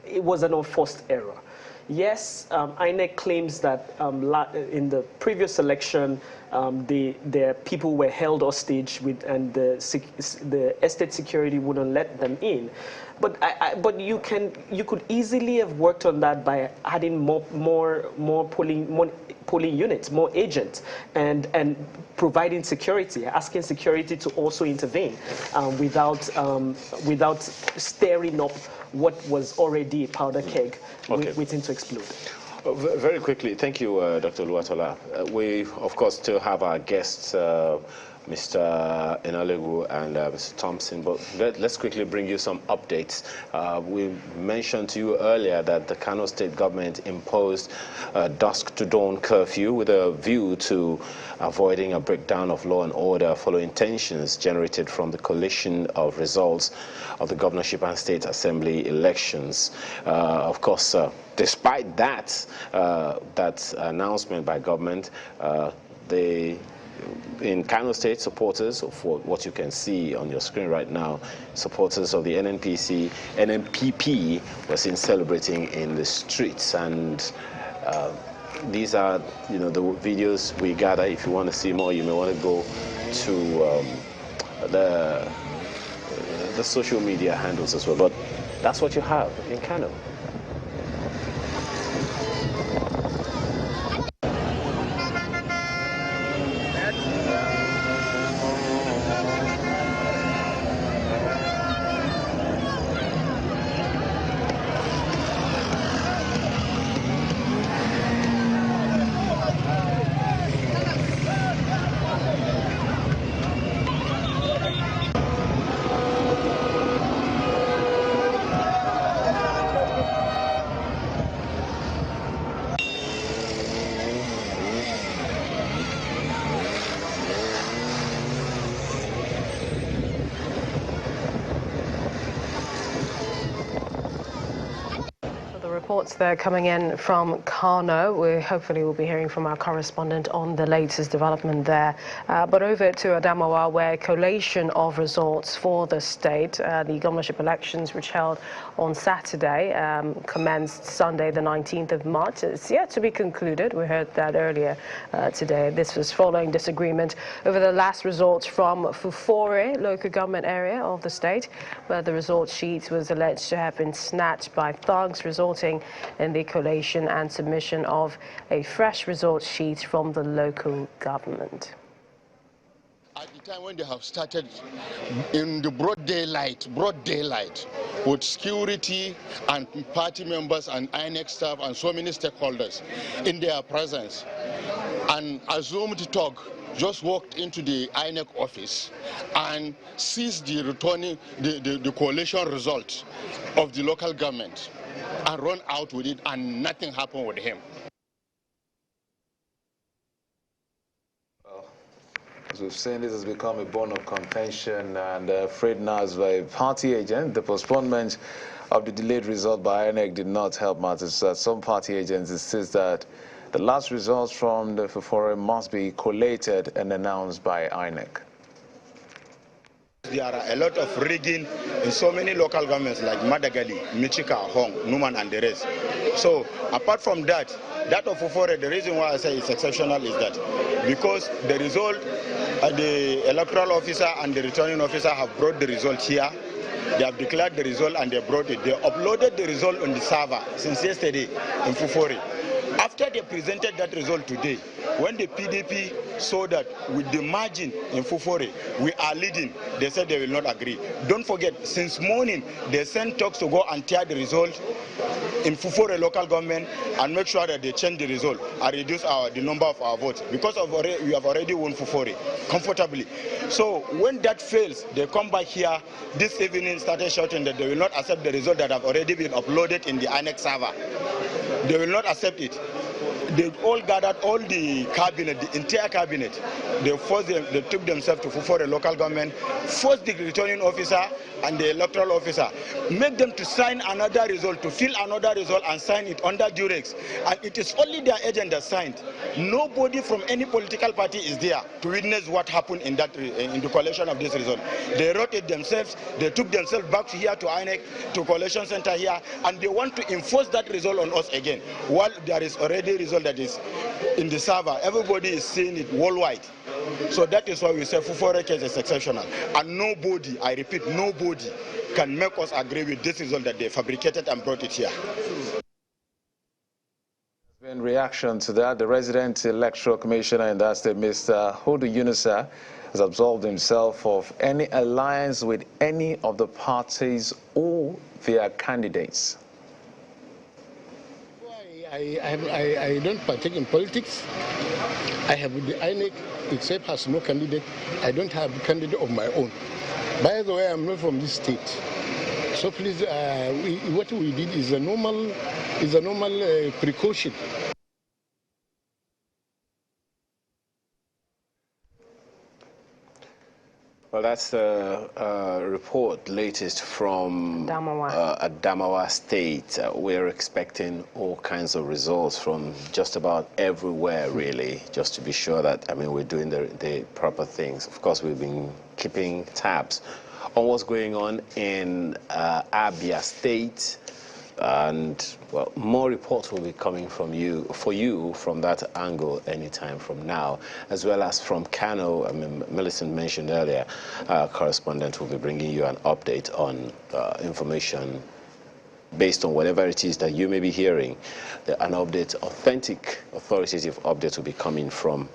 it was an unforced error. Yes, INEC claims that in the previous election, the people were held hostage and the estate security wouldn't let them in. But you could easily have worked on that by adding more polling units, more agents, and providing security, asking security to also intervene without stirring up what was already a powder keg waiting to explode.
Very quickly, thank you, Dr. Luatola. We, of course, still have our guests, Mr. Enalegu and Mr. Thompson, but let's quickly bring you some updates. We mentioned to you earlier that the Kano State government imposed a dusk to dawn curfew with a view to avoiding a breakdown of law and order following tensions generated from the collation of results of the governorship and state assembly elections. Of course, despite that announcement by government, in Kano State, supporters of what you can see on your screen right now, supporters of the NNPP were seen celebrating in the streets, and these are, the videos we gather. If you want to see more, you may want to go to the social media handles as well. But that's what you have in Kano.
Reports there coming in from Kano. We hopefully will be hearing from our correspondent on the latest development there. But over to Adamawa, where collation of results for the state, the governorship elections, which held on Saturday, commenced Sunday, the 19th of March. It's yet to be concluded. We heard that earlier today. This was following disagreement over the last results from Fufore, local government area of the state, where the results sheet was alleged to have been snatched by thugs, resulting in the collation and submission of a fresh results sheet from the local government.
At the time when they have started in the broad daylight, with security and party members and INEC staff and so many stakeholders in their presence, an assumed thug just walked into the INEC office and seized the returning the coalition result of the local government and run out with it, and nothing happened with him.
As we've seen, this has become a bone of contention, and afraid now as a party agent, the postponement of the delayed result by INEC did not help matters. Some party agents insist that the last results from the Fufore must be collated and announced by INEC.
There are a lot of rigging in so many local governments like Madagali, Michika, Hong, Numan and the rest. So apart from that of Fufore, the reason why I say it's exceptional is that because the result, the electoral officer and the returning officer have brought the result here. They have declared the result and they brought it. They uploaded the result on the server since yesterday in Fufore. After they presented that result today, when the PDP saw that with the margin in Fufore, we are leading, they said they will not agree. Don't forget, since morning, they sent talks to go and tear the result in Fufore local government and make sure that they change the result and reduce the number of our votes, because we have already won Fufore comfortably. So when that fails, they come back here this evening, started shouting that they will not accept the result that have already been uploaded in the INEC server. They will not accept it. They all gathered, all the cabinet, the entire cabinet. They took themselves to Fufore local government, forced the returning officer and the electoral officer, make them to sign another result, to fill another result and sign it under Durex. And it is only their agent that signed. Nobody from any political party is there to witness what happened in the collation of this result. They wrote it themselves. They took themselves back here to INEC, to collation center here, and they want to enforce that result on us again. While there is already a result that is in the server, everybody is seeing it worldwide. So that is why we say Fufore case is exceptional. And nobody, I repeat, nobody can make us agree with this result that they fabricated and brought it here.
In reaction to that, the resident electoral commissioner in that state, Mr. Hudu Yunusa, has absolved himself of any alliance with any of the parties or their candidates.
I don't partake in politics. I have the INEC itself has no candidate. I don't have a candidate of my own. By the way, I'm not from this state. So please, what we did is a normal precaution.
Well, that's the report latest from Adamawa State. We're expecting all kinds of results from just about everywhere, really, just to be sure that, I mean, we're doing the proper things. Of course, we've been keeping tabs on what's going on in Abia State. And, well, more reports will be coming from you from that angle anytime from now, as well as from Kano. I mean, Millicent mentioned earlier, correspondent will be bringing you an update on information based on whatever it is that you may be hearing. An update, authentic, authoritative update will be coming from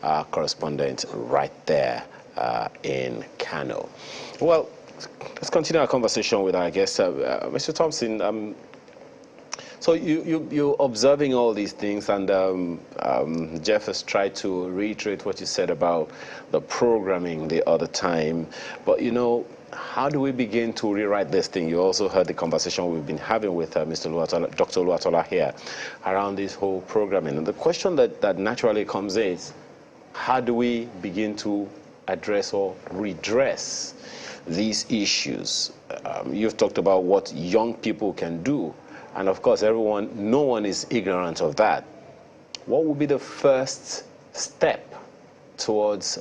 our correspondent right there in Kano. Well, let's continue our conversation with our guest. Mr. Thompson, so you're observing all these things, and Jeff has tried to reiterate what you said about the programming the other time. But, you know, how do we begin to rewrite this thing? You also heard the conversation we've been having with Dr. Oluwatola here around this whole programming. And the question that naturally comes is, how do we begin to address or redress these issues? You've talked about what young people can do, and of course no one is ignorant of that. What would be the first step towards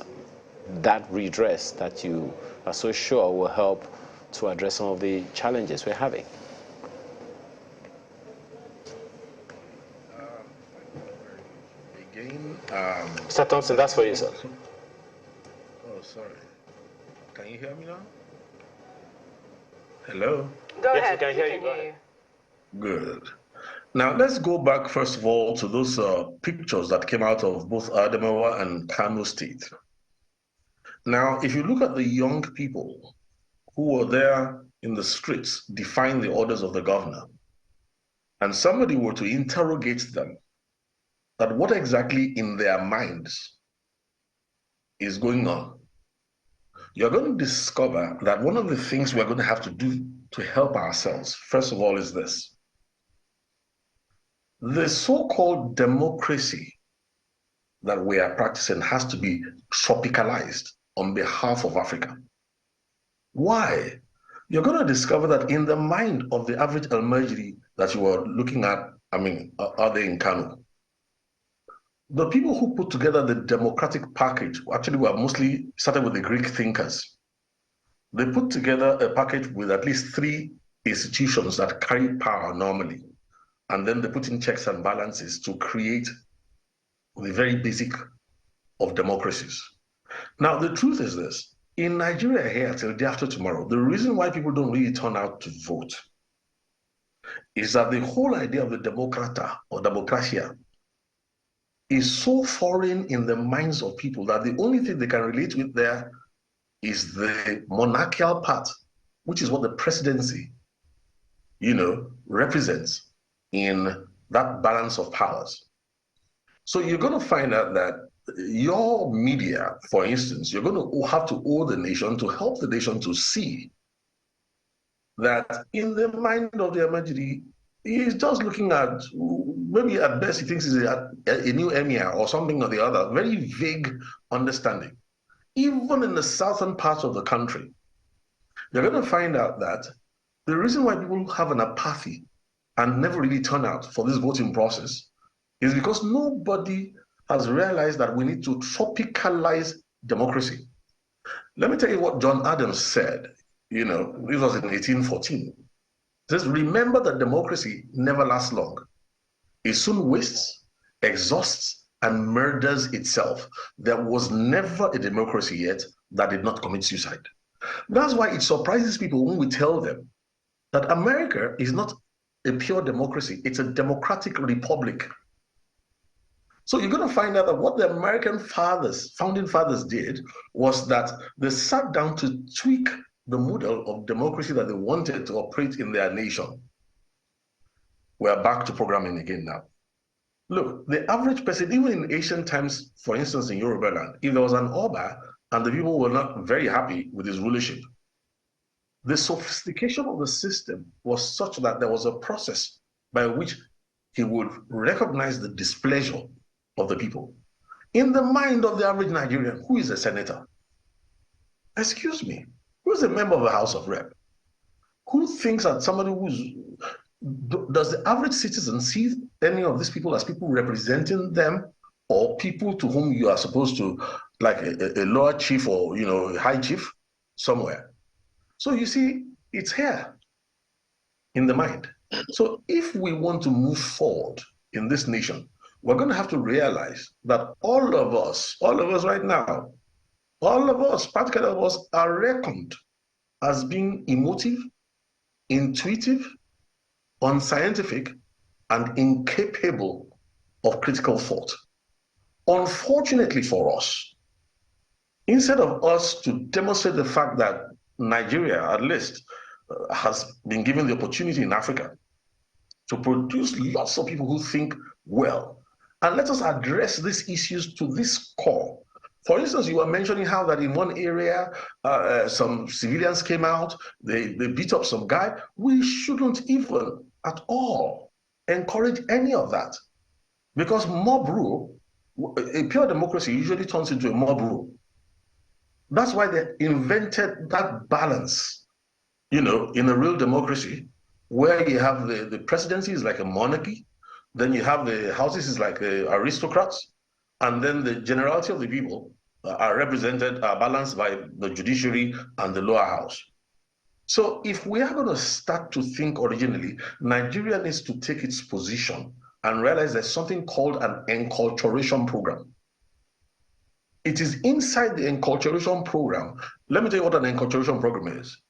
that redress that you are so sure will help to address some of the challenges we're having?
Again,
Mr. Thompson, that's for you, sir.
Oh, sorry. Can you hear me now? Hello?
Go ahead.
Yes, we can hear you. Go ahead.
Good. Now, let's go back, first of all, to those pictures that came out of both Adamawa and Kano State. Now, if you look at the young people who were there in the streets defying the orders of the governor, and somebody were to interrogate them, that what exactly in their minds is going on, you're going to discover that one of the things we're going to have to do to help ourselves, first of all, is this. The so-called democracy that we are practicing has to be tropicalized on behalf of Africa. Why? You're going to discover that in the mind of the average Almajiri that you are looking at, I mean, are they in Kano? The people who put together the democratic package actually were mostly started with the Greek thinkers. They put together a package with at least 3 institutions that carry power normally. And then they put in checks and balances to create the very basic of democracies. Now, the truth is this. In Nigeria here till the day after tomorrow, the reason why people don't really turn out to vote is that the whole idea of the democrata or democracia is so foreign in the minds of people that the only thing they can relate with there is the monarchical part, which is what the presidency, you know, represents in that balance of powers. So you're going to find out that your media, for instance, you're going to have to owe the nation to help the nation to see that in the mind of the Amajiri, he's just looking at, maybe at best he thinks he's a new emir or something or the other, very vague understanding. Even in the southern parts of the country, you're going to find out that the reason why people have an apathy and never really turn out for this voting process is because nobody has realized that we need to tropicalize democracy. Let me tell you what John Adams said, you know, this was in 1814. He says, remember that democracy never lasts long. It soon wastes, exhausts, and murders itself. There was never a democracy yet that did not commit suicide. That's why it surprises people when we tell them that America is not a pure democracy, it's a democratic republic. So you're going to find out that what the American founding fathers did was that they sat down to tweak the model of democracy that they wanted to operate in their nation. We're back to programming again now. Look, the average person, even in ancient times, for instance, in Yoruba land, if there was an Oba and the people were not very happy with his rulership, the sophistication of the system was such that there was a process by which he would recognize the displeasure of the people. In the mind of the average Nigerian, who is a senator? Excuse me, who's a member of the House of Rep? Who thinks that somebody does the average citizen see any of these people as people representing them, or people to whom you are supposed to, like a lower chief or, a high chief somewhere? So you see, it's here in the mind. So if we want to move forward in this nation, we're going to have to realize that all of us right now, all of us, practically all of us, are reckoned as being emotive, intuitive, unscientific, and incapable of critical thought. Unfortunately for us, instead of us to demonstrate the fact that Nigeria, at least, has been given the opportunity in Africa to produce lots of people who think well, and let us address these issues to this core. For instance, you were mentioning how that in one area, some civilians came out, they beat up some guy. We shouldn't even at all encourage any of that, because mob rule, a pure democracy usually turns into a mob rule. That's why they invented that balance, in a real democracy, where you have the presidency is like a monarchy, then you have the houses is like aristocrats, and then the generality of the people are balanced by the judiciary and the lower house. So if we are going to start to think originally, Nigeria needs to take its position and realize there's something called an enculturation program. It is inside the enculturation program. Let me tell you what an enculturation program is.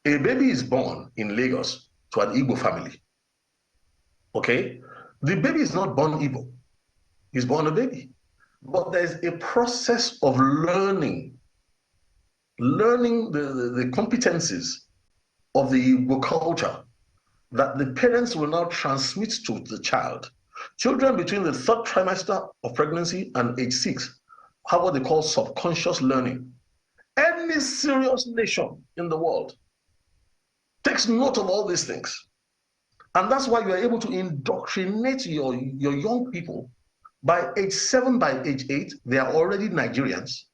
A baby is born in Lagos to an Igbo family. Okay? The baby is not born Igbo. He's born a baby. But there's a process of learning the competencies of the Igbo culture that the parents will now transmit to the child. Children between the 3rd trimester of pregnancy and age 6 have what they call subconscious learning. Any serious nation in the world takes note of all these things. And that's why you are able to indoctrinate your young people. By age 7, by age 8, they are already Nigerians.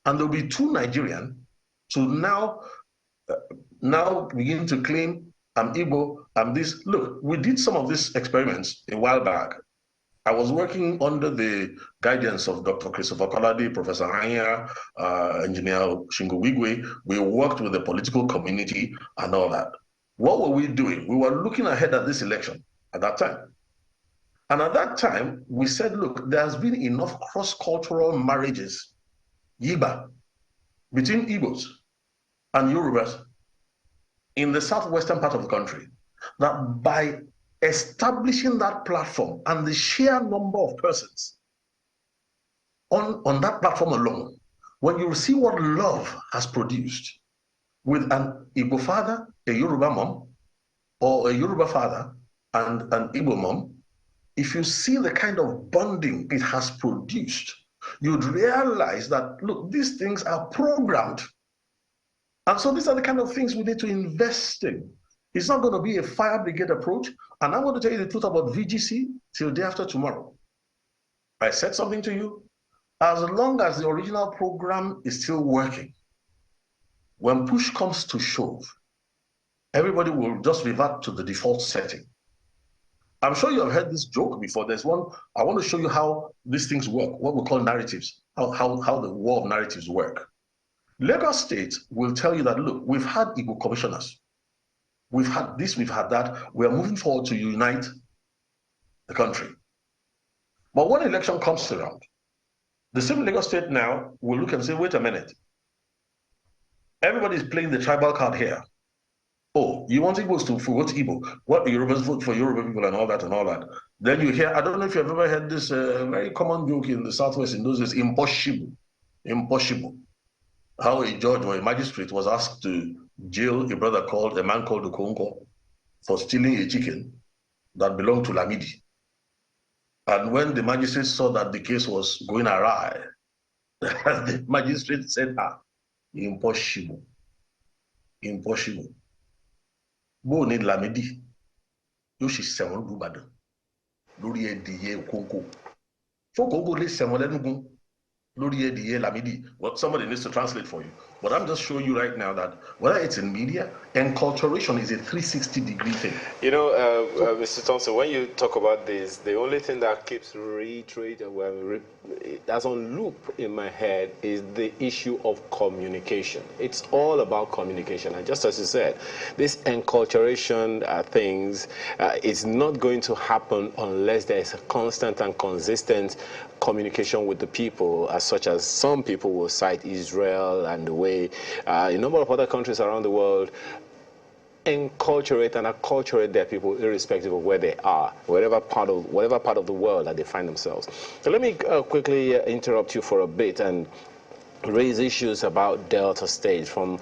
And they'll be too Nigerian to now begin to claim, I'm Igbo, I'm this. Look, we did some of these experiments a while back. I was working under the guidance of Dr. Christopher Kolade, Professor Hanya, Engineer Shingo Wigwe. We worked with the political community and all that. What were we doing? We were looking ahead at this election at that time. And at that time, we said, look, there has been enough cross-cultural marriages, Yiba, between Igbos and Yorubas in the southwestern part of the country, that by establishing that platform and the sheer number of persons on that platform alone, when you see what love has produced with an Igbo father, a Yoruba mom, or a Yoruba father and an Igbo mom, if you see the kind of bonding it has produced, you'd realize that, look, these things are programmed. And so these are the kind of things we need to invest in. It's not going to be a fire brigade approach. And I'm going to tell you the truth about VGC till day after tomorrow. I said something to you. As long as the original program is still working, when push comes to shove, everybody will just revert to the default setting. I'm sure you have heard this joke before. There's one, I want to show you how these things work, what we call narratives, how the war of narratives work. Lagos State will tell you that, look, we've had Igbo commissioners. We've had this, we've had that. We are moving forward to unite the country. But when election comes around, the same Lagos State now will look and say, wait a minute. Everybody's playing the tribal card here. Oh, you want Igbos to vote Igbo? What, Yorubas vote for Yoruba people and all that and all that. Then you hear, I don't know if you've ever heard this very common joke in the Southwest in those days, impossible. Impossible. How a judge or a magistrate was asked to jail a man called Okonko for stealing a chicken that belonged to Lamidi. And when the magistrate saw that the case was going awry, the magistrate said, impossible. Impossible. Bo ni Lamidi, yóò sì sẹ̀wọ̀n l'Íbàdàn lórí ẹ̀dìyẹ Okonko. So Okonko lè sẹ̀wọ̀n lẹ́nugun. Well, somebody needs to translate for you. But I'm just showing you right now that whether it's in media, enculturation is a 360-degree thing.
You know, Mr. Thompson, when you talk about this, the only thing that keeps reiterating, that's on loop in my head, is the issue of communication. It's all about communication. And just as you said, this enculturation things is not going to happen unless there is a constant and consistent communication with the people, as such as some people will cite Israel and the way a number of other countries around the world enculturate and acculturate their people irrespective of where they are, whatever part of the world that they find themselves. So let me quickly interrupt you for a bit and raise issues about Delta State. From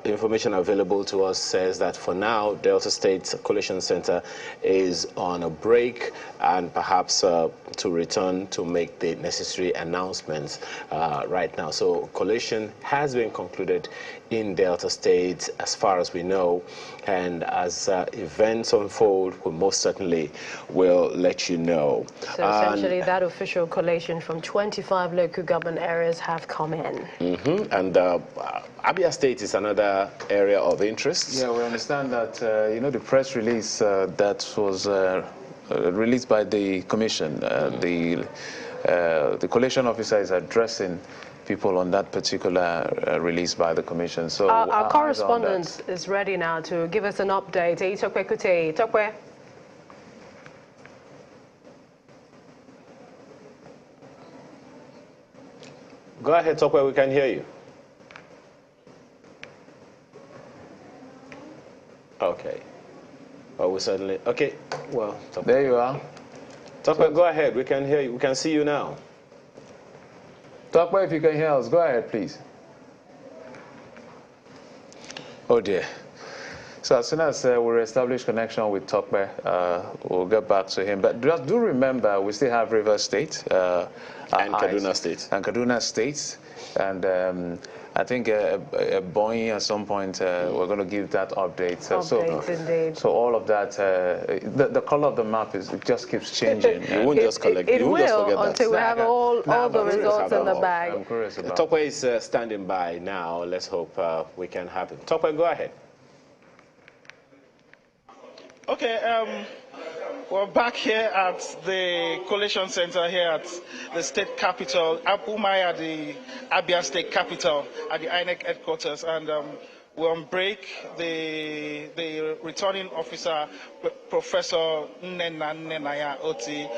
information available to us says that for now, Delta State Collation Center is on a break and perhaps to return to make the necessary announcements right now. So collation has been concluded in Delta State as far as we know, and as events unfold, we most certainly will let you know.
So essentially that official collation from 25 local government areas have come in.
And Abia State is another area of interest.
Yeah, we understand that, the press release that was released by the commission, the collation officer is addressing people on that particular release by the commission. So
our correspondent is ready now to give us an update. Itokwe Kute. Itokwe.
Go ahead, Tokwe, we can hear you. Okay. Oh, we certainly, okay, well. Tokwe.
There you are.
Tokwe, go ahead, we can hear you, we can see you now.
Tokwe, if you can hear us, go ahead, please. Oh dear. So as soon as we reestablish connection with Tokwe, we'll get back to him. But just do remember, we still have River State.
And Kaduna State.
And Kaduna State. And I think Boeing at some point, we're going to give that update.
Indeed.
So all of that, the color of the map it just keeps changing.
You won't just collect.
It
you won't just forget
will until we have all the results in the bag.
I'm curious about
Tokwe is standing by now. Let's hope we can have him. Tokwe, go ahead.
Okay, we're back here at the collation center here at the state capital, Umaya, the Abia state capital, at the INEC headquarters, and we're on break. The returning officer, Professor Nenaya Oti,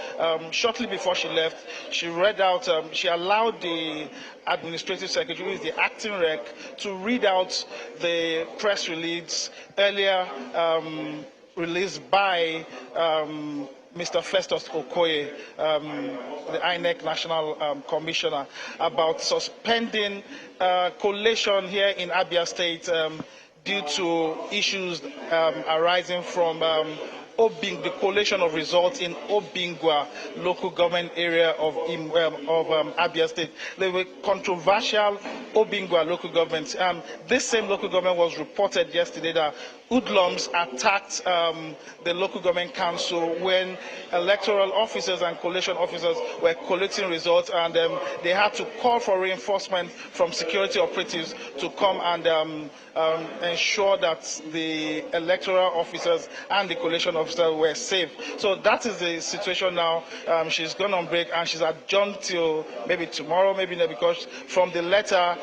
shortly before she left, she read out, she allowed the administrative secretary, who is the acting rec, to read out the press release earlier released by Mr. Festus Okoye, the INEC National Commissioner, about suspending collation here in Abia State due to issues arising from the collation of results in Obingwa local government area of Abia State. They were controversial Obingwa local governments. This same local government was reported yesterday that hoodlums attacked the local government council when electoral officers and collation officers were collecting results, and they had to call for reinforcement from security operatives to come and ensure that the electoral officers and the collation officers were safe. So that is the situation now. She's gone on break and she's adjourned till maybe tomorrow, maybe not, because from the letter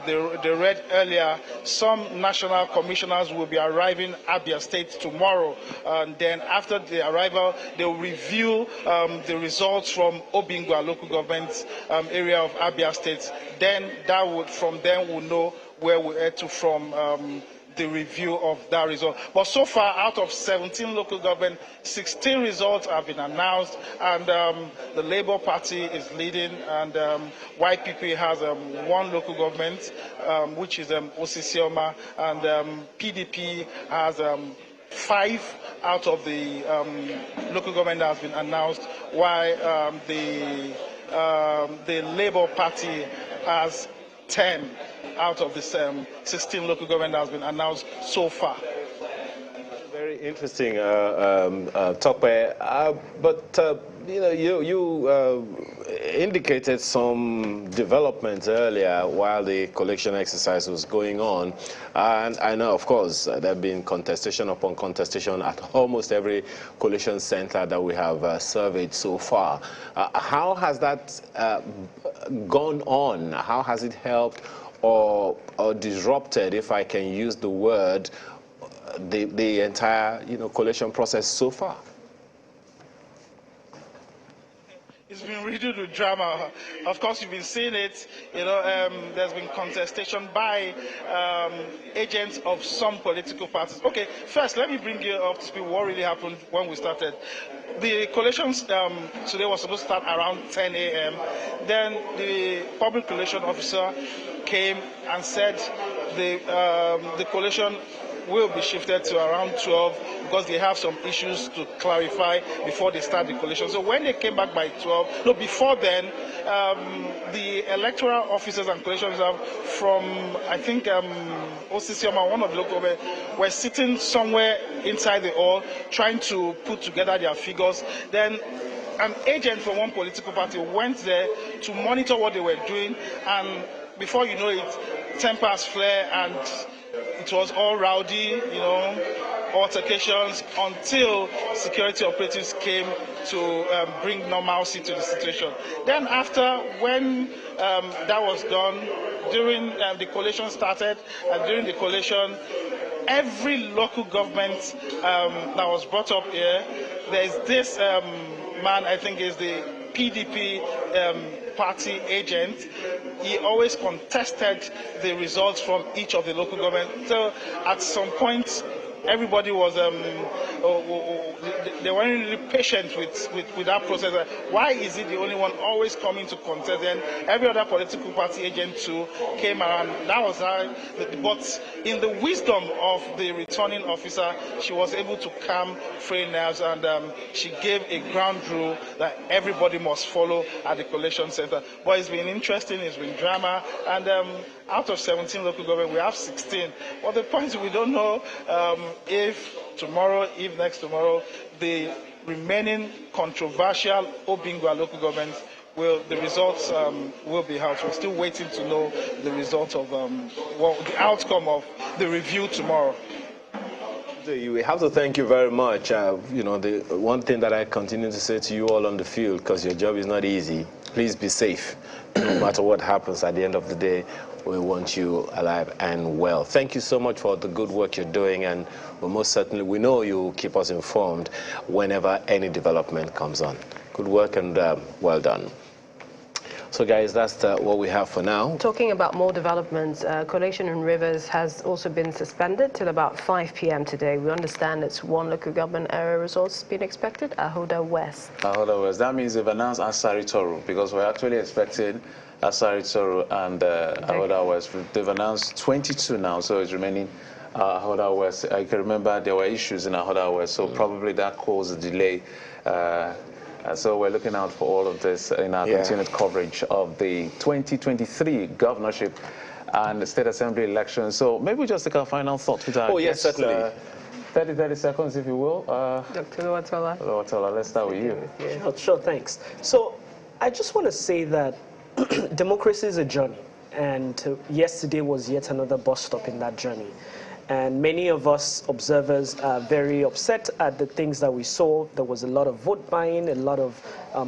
they read earlier, some national commissioners will be arriving Abia State tomorrow, and then after the arrival they will review the results from Obingwa local government area of Abia State. Then from then we'll know where we head to from the review of that result. But so far, out of 17 local government, 16 results have been announced, and the Labour Party is leading, and YPP has one local government, which is Osisioma, and PDP has 5 out of the local government that has been announced, while the Labour Party has 10 out of the 16 local government that has been announced so far.
Very very interesting, Tokwe. But you know, you indicated some developments earlier while the collection exercise was going on, and I know, of course, there have been contestation upon contestation at almost every collection center that we have surveyed so far. How has that gone on? How has it helped or disrupted, if I can use the word, the entire collection process so far?
It's been riddled with drama. Of course, you've been seeing it. There's been contestation by agents of some political parties. Okay, first, let me bring you up to speed what really happened when we started. The collections today was supposed to start around 10 a.m. Then the public collation officer came and said the collation will be shifted to around 12 because they have some issues to clarify before they start the collation. So when they came back by 12, no, before then, the electoral officers and collation officers from, I think, OCCMA, one of the local government, were sitting somewhere inside the hall trying to put together their figures. Then an agent from one political party went there to monitor what they were doing, and before you know it, tempers flare and it was all rowdy, altercations, until security operatives came to bring normalcy to the situation. Then after, when that was done, during the collation started, and during the collation, every local government that was brought up here, there's this man, I think is the PDP party agent. He always contested the results from each of the local governments. So at some point, everybody was, they weren't really patient with that process. Why is it the only one always coming to contest? Then every other political party agent too came around. That was how, but in the wisdom of the returning officer, she was able to calm frayed nerves, and she gave a ground rule that everybody must follow at the collection center. But it's been interesting, it's been drama, and out of 17 local government, we have 16. But the point is, we don't know if tomorrow, if next tomorrow, the remaining controversial Obingwa local governments the results will be out. We're still waiting to know the result of the outcome of the review tomorrow.
We have to thank you very much. The one thing that I continue to say to you all on the field, because your job is not easy, please be safe. No matter what happens at the end of the day, we want you alive and well. Thank you so much for the good work you're doing, and most certainly we know you'll keep us informed whenever any development comes on. Good work and well done. So guys, that's what we have for now. Talking about more developments, collation in rivers has also been suspended till about 5 p.m. today. We understand it's one local government area results being expected, Ahoda West. Ahoda West, that means they've announced Asari Toru, because we're actually expecting Asari Toru and Ahoda West. They've announced 22 now, so it's remaining Ahoda West. I can remember there were issues in Ahoda West, so probably that caused a delay. So we're looking out for all of this in our continued coverage of the 2023 governorship and the state assembly elections. So maybe we just take our final thoughts with our guests. Yes, certainly. 30 seconds, if you will. Dr. Oluwatola, let's start with you.
Sure, thanks. So I just want to say that democracy is a journey, and yesterday was yet another bus stop in that journey. And many of us observers are very upset at the things that we saw. There was a lot of vote buying, a lot of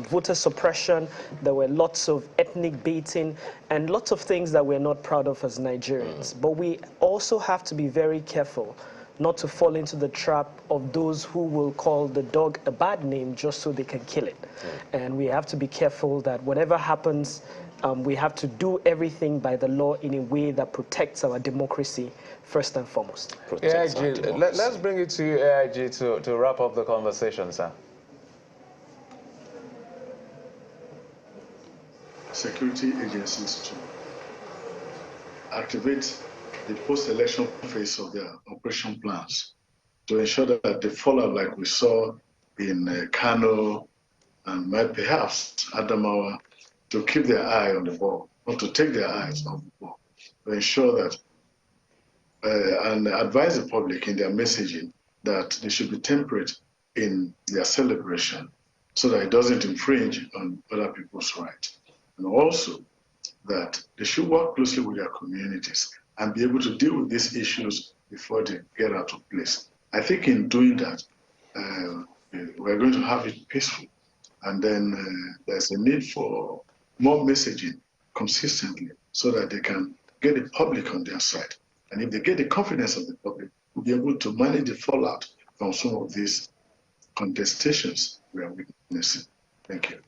voter suppression. There were lots of ethnic baiting and lots of things that we're not proud of as Nigerians. But we also have to be very careful not to fall into the trap of those who will call the dog a bad name just so they can kill it. And we have to be careful that whatever happens, we have to do everything by the law in a way that protects our democracy first and foremost.
AIG, let's bring it to you, AIG, to wrap up the conversation, sir.
Security agencies to activate the post-election phase of their operation plans to ensure that they follow like we saw in Kano and perhaps Adamawa, to keep their eye on the ball, not to take their eyes off the ball, to ensure that and advise the public in their messaging that they should be temperate in their celebration so that it doesn't infringe on other people's rights. And also that they should work closely with their communities and be able to deal with these issues before they get out of place. I think in doing that, we're going to have it peaceful. And then there's a need for more messaging consistently so that they can get the public on their side. And if they get the confidence of the public, we'll be able to manage the fallout from some of these contestations we are witnessing. Thank you.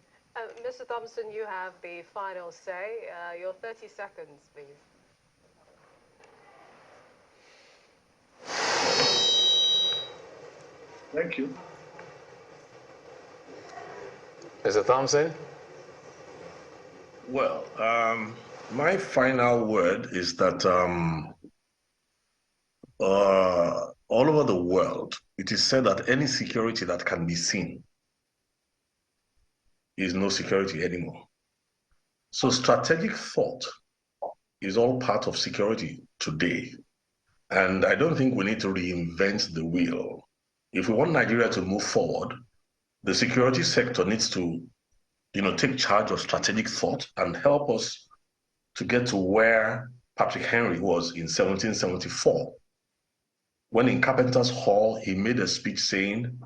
Mr. Thompson, you have the final say. Your 30 seconds, please.
Thank you.
Mr. Thompson?
Well, my final word is that all over the world, it is said that any security that can be seen is no security anymore. So strategic thought is all part of security today. And I don't think we need to reinvent the wheel. If we want Nigeria to move forward, the security sector needs to, take charge of strategic thought and help us to get to where Patrick Henry was in 1774. When in Carpenter's Hall, he made a speech saying,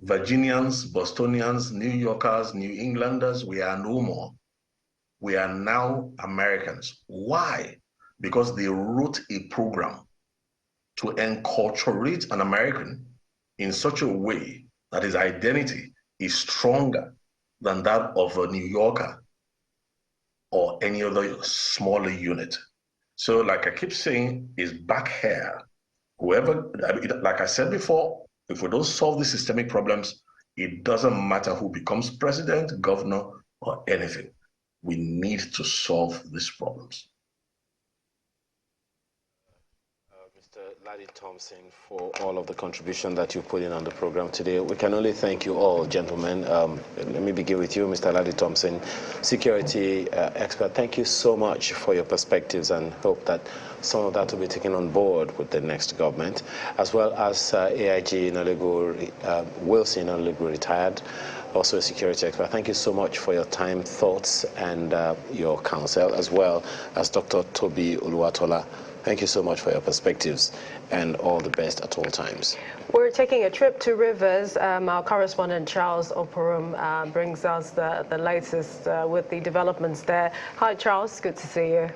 Virginians, Bostonians, New Yorkers, New Englanders, we are no more. We are now Americans. Why? Because they wrote a program to enculturate an American in such a way that his identity is stronger than that of a New Yorker or any other smaller unit. So like I keep saying, is back here. Whoever, like I said before, if we don't solve the systemic problems, it doesn't matter who becomes president, governor, or anything. We need to solve these problems.
Mr. Laddie Thompson, for all of the contribution that you put in on the program today. We can only thank you all, gentlemen. Let me begin with you, Mr. Laddie Thompson, security expert. Thank you so much for your perspectives, and hope that some of that will be taken on board with the next government, as well as AIG Wilson Nolego, retired, also a security expert. Thank you so much for your time, thoughts, and your counsel, as well as Dr. Toby Oluwatola. Thank you so much for your perspectives, and all the best at all times.
We're taking a trip to Rivers. Our correspondent Charles Oporum brings us the latest with the developments there. Hi, Charles. Good to see you.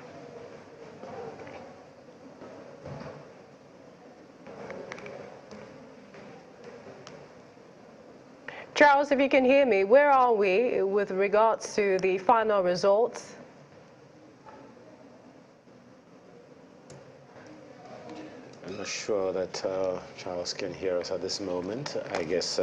Charles, if you can hear me, where are we with regards to the final results?
I'm not sure that Charles can hear us at this moment. I guess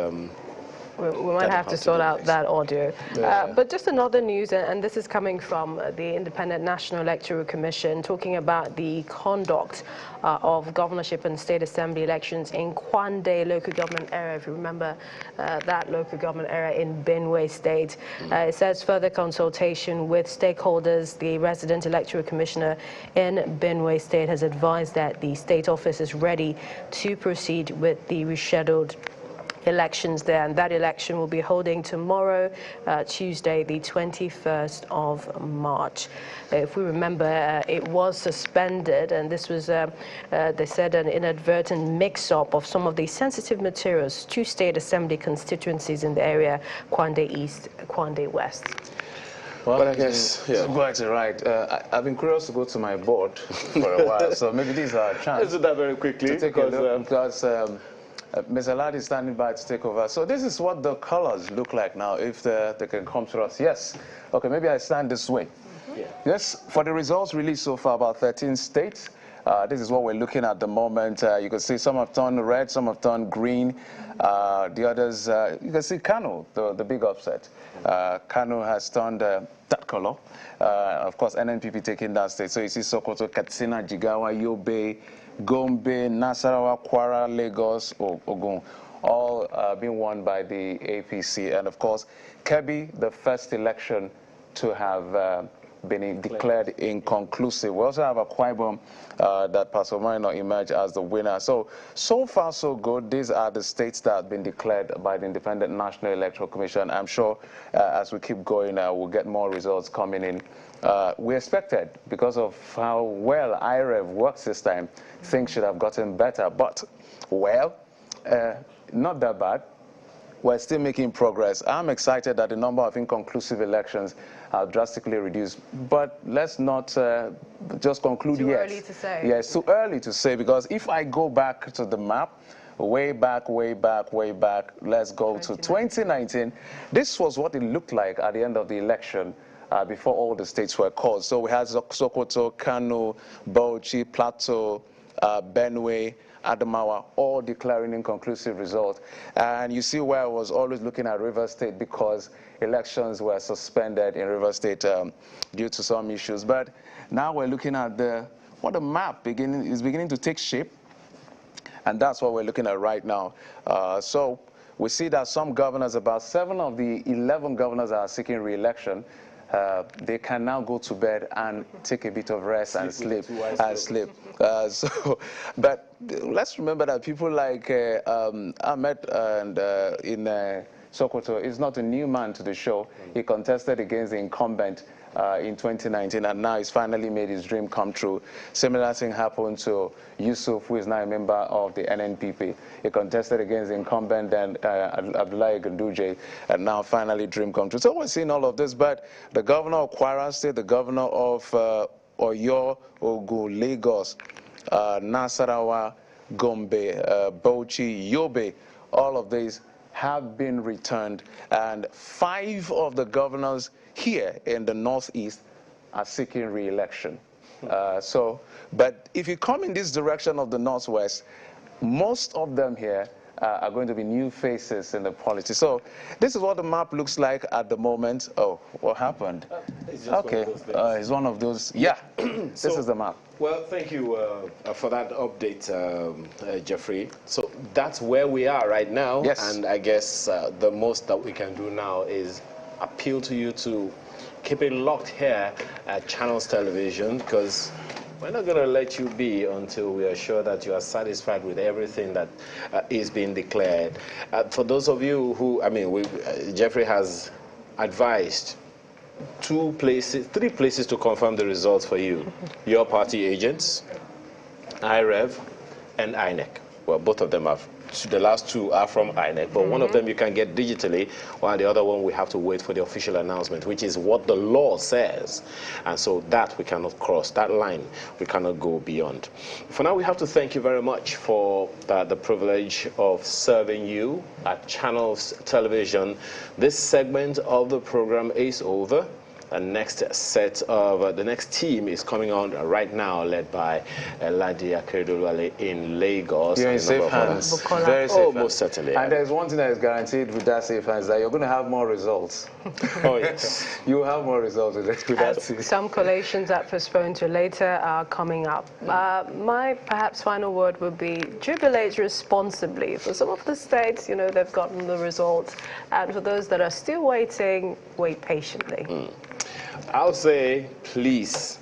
we might have to sort out that audio. But just another news, and this is coming from the Independent National Electoral Commission, talking about the conduct of governorship and state assembly elections in Kwande local government area. If you remember that local government area in Benue State. It says further consultation with stakeholders. The resident electoral commissioner in Benue State has advised that the state office is ready to proceed with the rescheduled elections there, and that election will be holding tomorrow, Tuesday, the 21st of March. If we remember, it was suspended, and this was, they said, an inadvertent mix-up of some of the sensitive materials to state assembly constituencies in the area, Kwande East, Kwande West.
Well, I guess, quite right. I've been curious to go to my board for a while, so maybe this is our chance.
Let's do that very quickly.
To take a look, because Mr. Ladd is standing by to take over. So this is what the colors look like now, if they can come to us. Yes. Okay, maybe I stand this way. Yes, for the results released so far, about 13 states. This is what we're looking at the moment. You can see some have turned red, some have turned green. The others, you can see Kano, the big upset. Kano has turned that color. Of course, NNPP taking that state. So you see Sokoto, Katsina, Jigawa, Yobe, Gombe, Nasarawa, Kwara, Lagos, Ogun, all being won by the APC. And of course, Kebbi, the first election to have been declared inconclusive. We also have Akwa Ibom that Pastor Minor emerged as the winner. So far so good. These are the states that have been declared by the Independent National Electoral Commission. I'm sure as we keep going, we'll get more results coming in. We expected, because of how well IREV works this time, things should have gotten better. But, well, not that bad. We're still making progress. I'm excited that the number of inconclusive elections have drastically reduced. But let's not just conclude yet.
Too early to say.
Yeah, it's too early to say, because if I go back to the map, way back, let's go to 2019. This was what it looked like at the end of the election before all the states were called. So we had Sokoto, Kano, Bauchi, Plateau, Benue, Adamawa, all declaring inconclusive results. And you see where I was always looking at Rivers State, because elections were suspended in Rivers State due to some issues. But now we're looking at the map is beginning to take shape. And that's what we're looking at right now. So we see that some governors, about 7 of the 11 governors that are seeking re-election, they can now go to bed and take a bit of rest and sleep. But let's remember that people like Ahmed and in Sokoto is not a new man to the show. He contested against the incumbent in 2019, and now he's finally made his dream come true. Similar thing happened to Yusuf, who is now a member of the NNPP. He contested against the incumbent and Abdullahi Ganduje, and now finally dream come true. So we're seeing all of this, but the governor of Kwara State, the governor of Oyo, Ogun, Lagos, Nasarawa, Gombe, Bauchi, Yobe, all of these have been returned, and 5 of the governors here in the Northeast are seeking re-election. But if you come in this direction of the Northwest, most of them here are going to be new faces in the politics. So this is what the map looks like at the moment. Oh, what happened? Okay, it's one of those. Yeah, this is the map.
Well, thank you for that update, Jeffrey. So that's where we are right now.
Yes.
And I guess the most that we can do now is appeal to you to keep it locked here at Channels Television, because we're not going to let you be until we are sure that you are satisfied with everything that is being declared. For those of you who, Jeffrey has advised 3 places to confirm the results for you. Your party agents, IREV, and INEC. Well, both of them have. The last 2 are from INEC, but one of them you can get digitally, while the other one we have to wait for the official announcement, which is what the law says. And so that we cannot cross, that line we cannot go beyond. For now, we have to thank you very much for the privilege of serving you at Channels Television. This segment of the program is over. The next the next team is coming on right now, led by Ladi Akeredoluwale in Lagos.
You're in safe hands.
Very safe hands. Most certainly.
And there's one thing that is guaranteed with that safe hands, that you're going to have more results.
Oh, yes.
You will have more results with that team.
Some collations that postponed to later are coming up. My perhaps final word would be jubilate responsibly. For some of the states, they've gotten the results. And for those that are still waiting, wait patiently.
I'll say, please,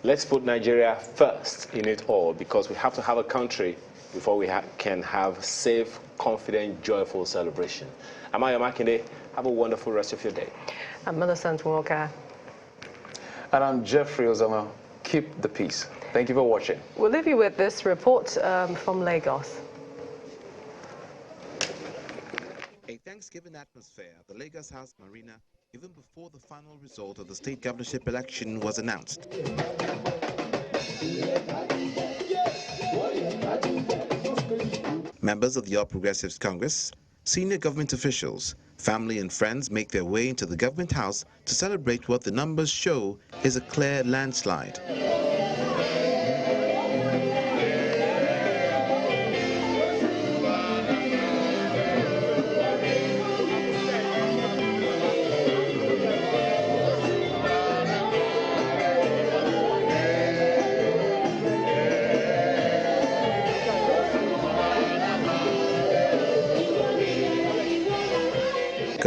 let's put Nigeria first in it all, because we have to have a country before we can have safe, confident, joyful celebration. I'm Ayo Makinde. Have a wonderful rest of your day.
I'm Millicent Walker.
And I'm Jeffrey Ozama. Keep the peace. Thank you for watching.
We'll leave you with this report from Lagos.
A Thanksgiving atmosphere at the Lagos House Marina even before the final result of the state governorship election was announced. Members of the All Progressives Congress, senior government officials, family and friends make their way into the government house to celebrate what the numbers show is a clear landslide.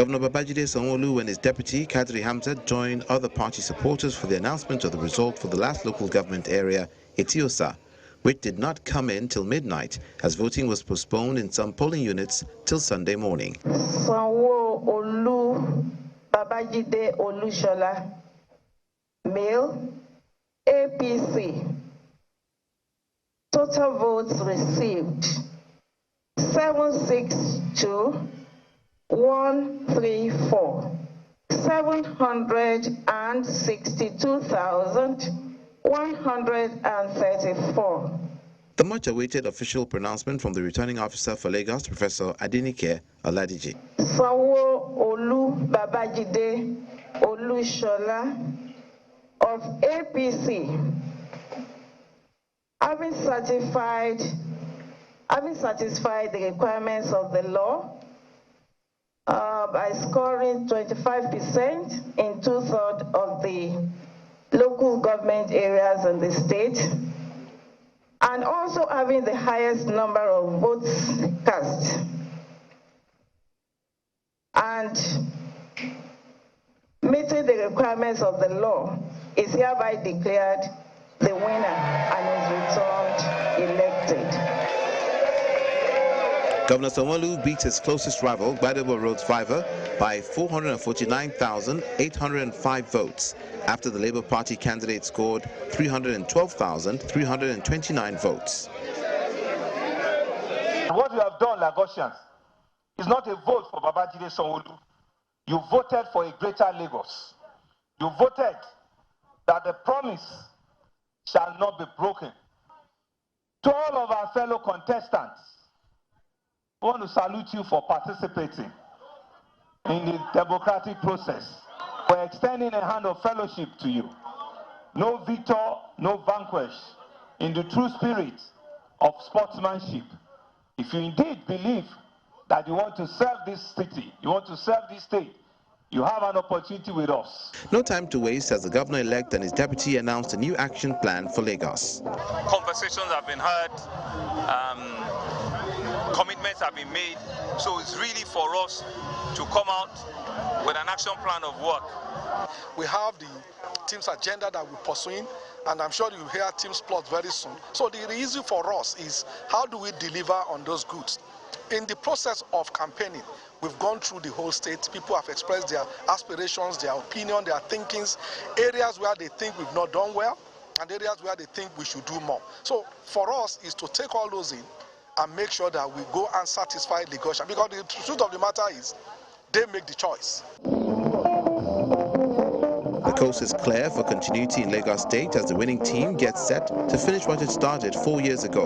Governor Babajide Sanwo-Olu and his deputy, Kadri Hamzat, joined other party supporters for the announcement of the result for the last local government area, Etiosa, which did not come in till midnight as voting was postponed in some polling units till Sunday morning.
Sanwo-Olu Babajide Olushola, male, APC. Total votes received 762,134. 762,134.
The much-awaited official pronouncement from the returning officer for Lagos, Professor Adenike Oladiji.
Sanwo-Olu Babajide Olushola of APC, having satisfied the requirements of the law by scoring 25% in 2/3 of the local government areas in the state, and also having the highest number of votes cast, and meeting the requirements of the law, is hereby declared the winner and is returned elected.
Governor Sanwo-Olu beat his closest rival, Gbadebo Road's Fiver, by 449,805 votes, after the Labour Party candidate scored 312,329 votes.
What you have done, Lagosians, is not a vote for Babajide Sanwo-Olu. You voted for a greater Lagos. You voted that the promise shall not be broken. To all of our fellow contestants, I want to salute you for participating in the democratic process. We're extending a hand of fellowship to you. No victor, no vanquish, in the true spirit of sportsmanship. If you indeed believe that you want to serve this city, you want to serve this state, you have an opportunity with us.
No time to waste as the governor-elect and his deputy announced a new action plan for Lagos.
Conversations have been had, commitments have been made, so it's really for us to come out with an action plan of work.
We have the team's agenda that we're pursuing, and I'm sure you'll hear team's plot very soon. So the issue for us is, how do we deliver on those goods? In the process of campaigning, we've gone through the whole state. People have expressed their aspirations, their opinion, their thinkings, areas where they think we've not done well, and areas where they think we should do more. So for us is to take all those in and make sure that we go and satisfy Lagosians, because the truth of the matter is, they make the choice.
The coast is clear for continuity in Lagos State as the winning team gets set to finish what it started 4 years ago.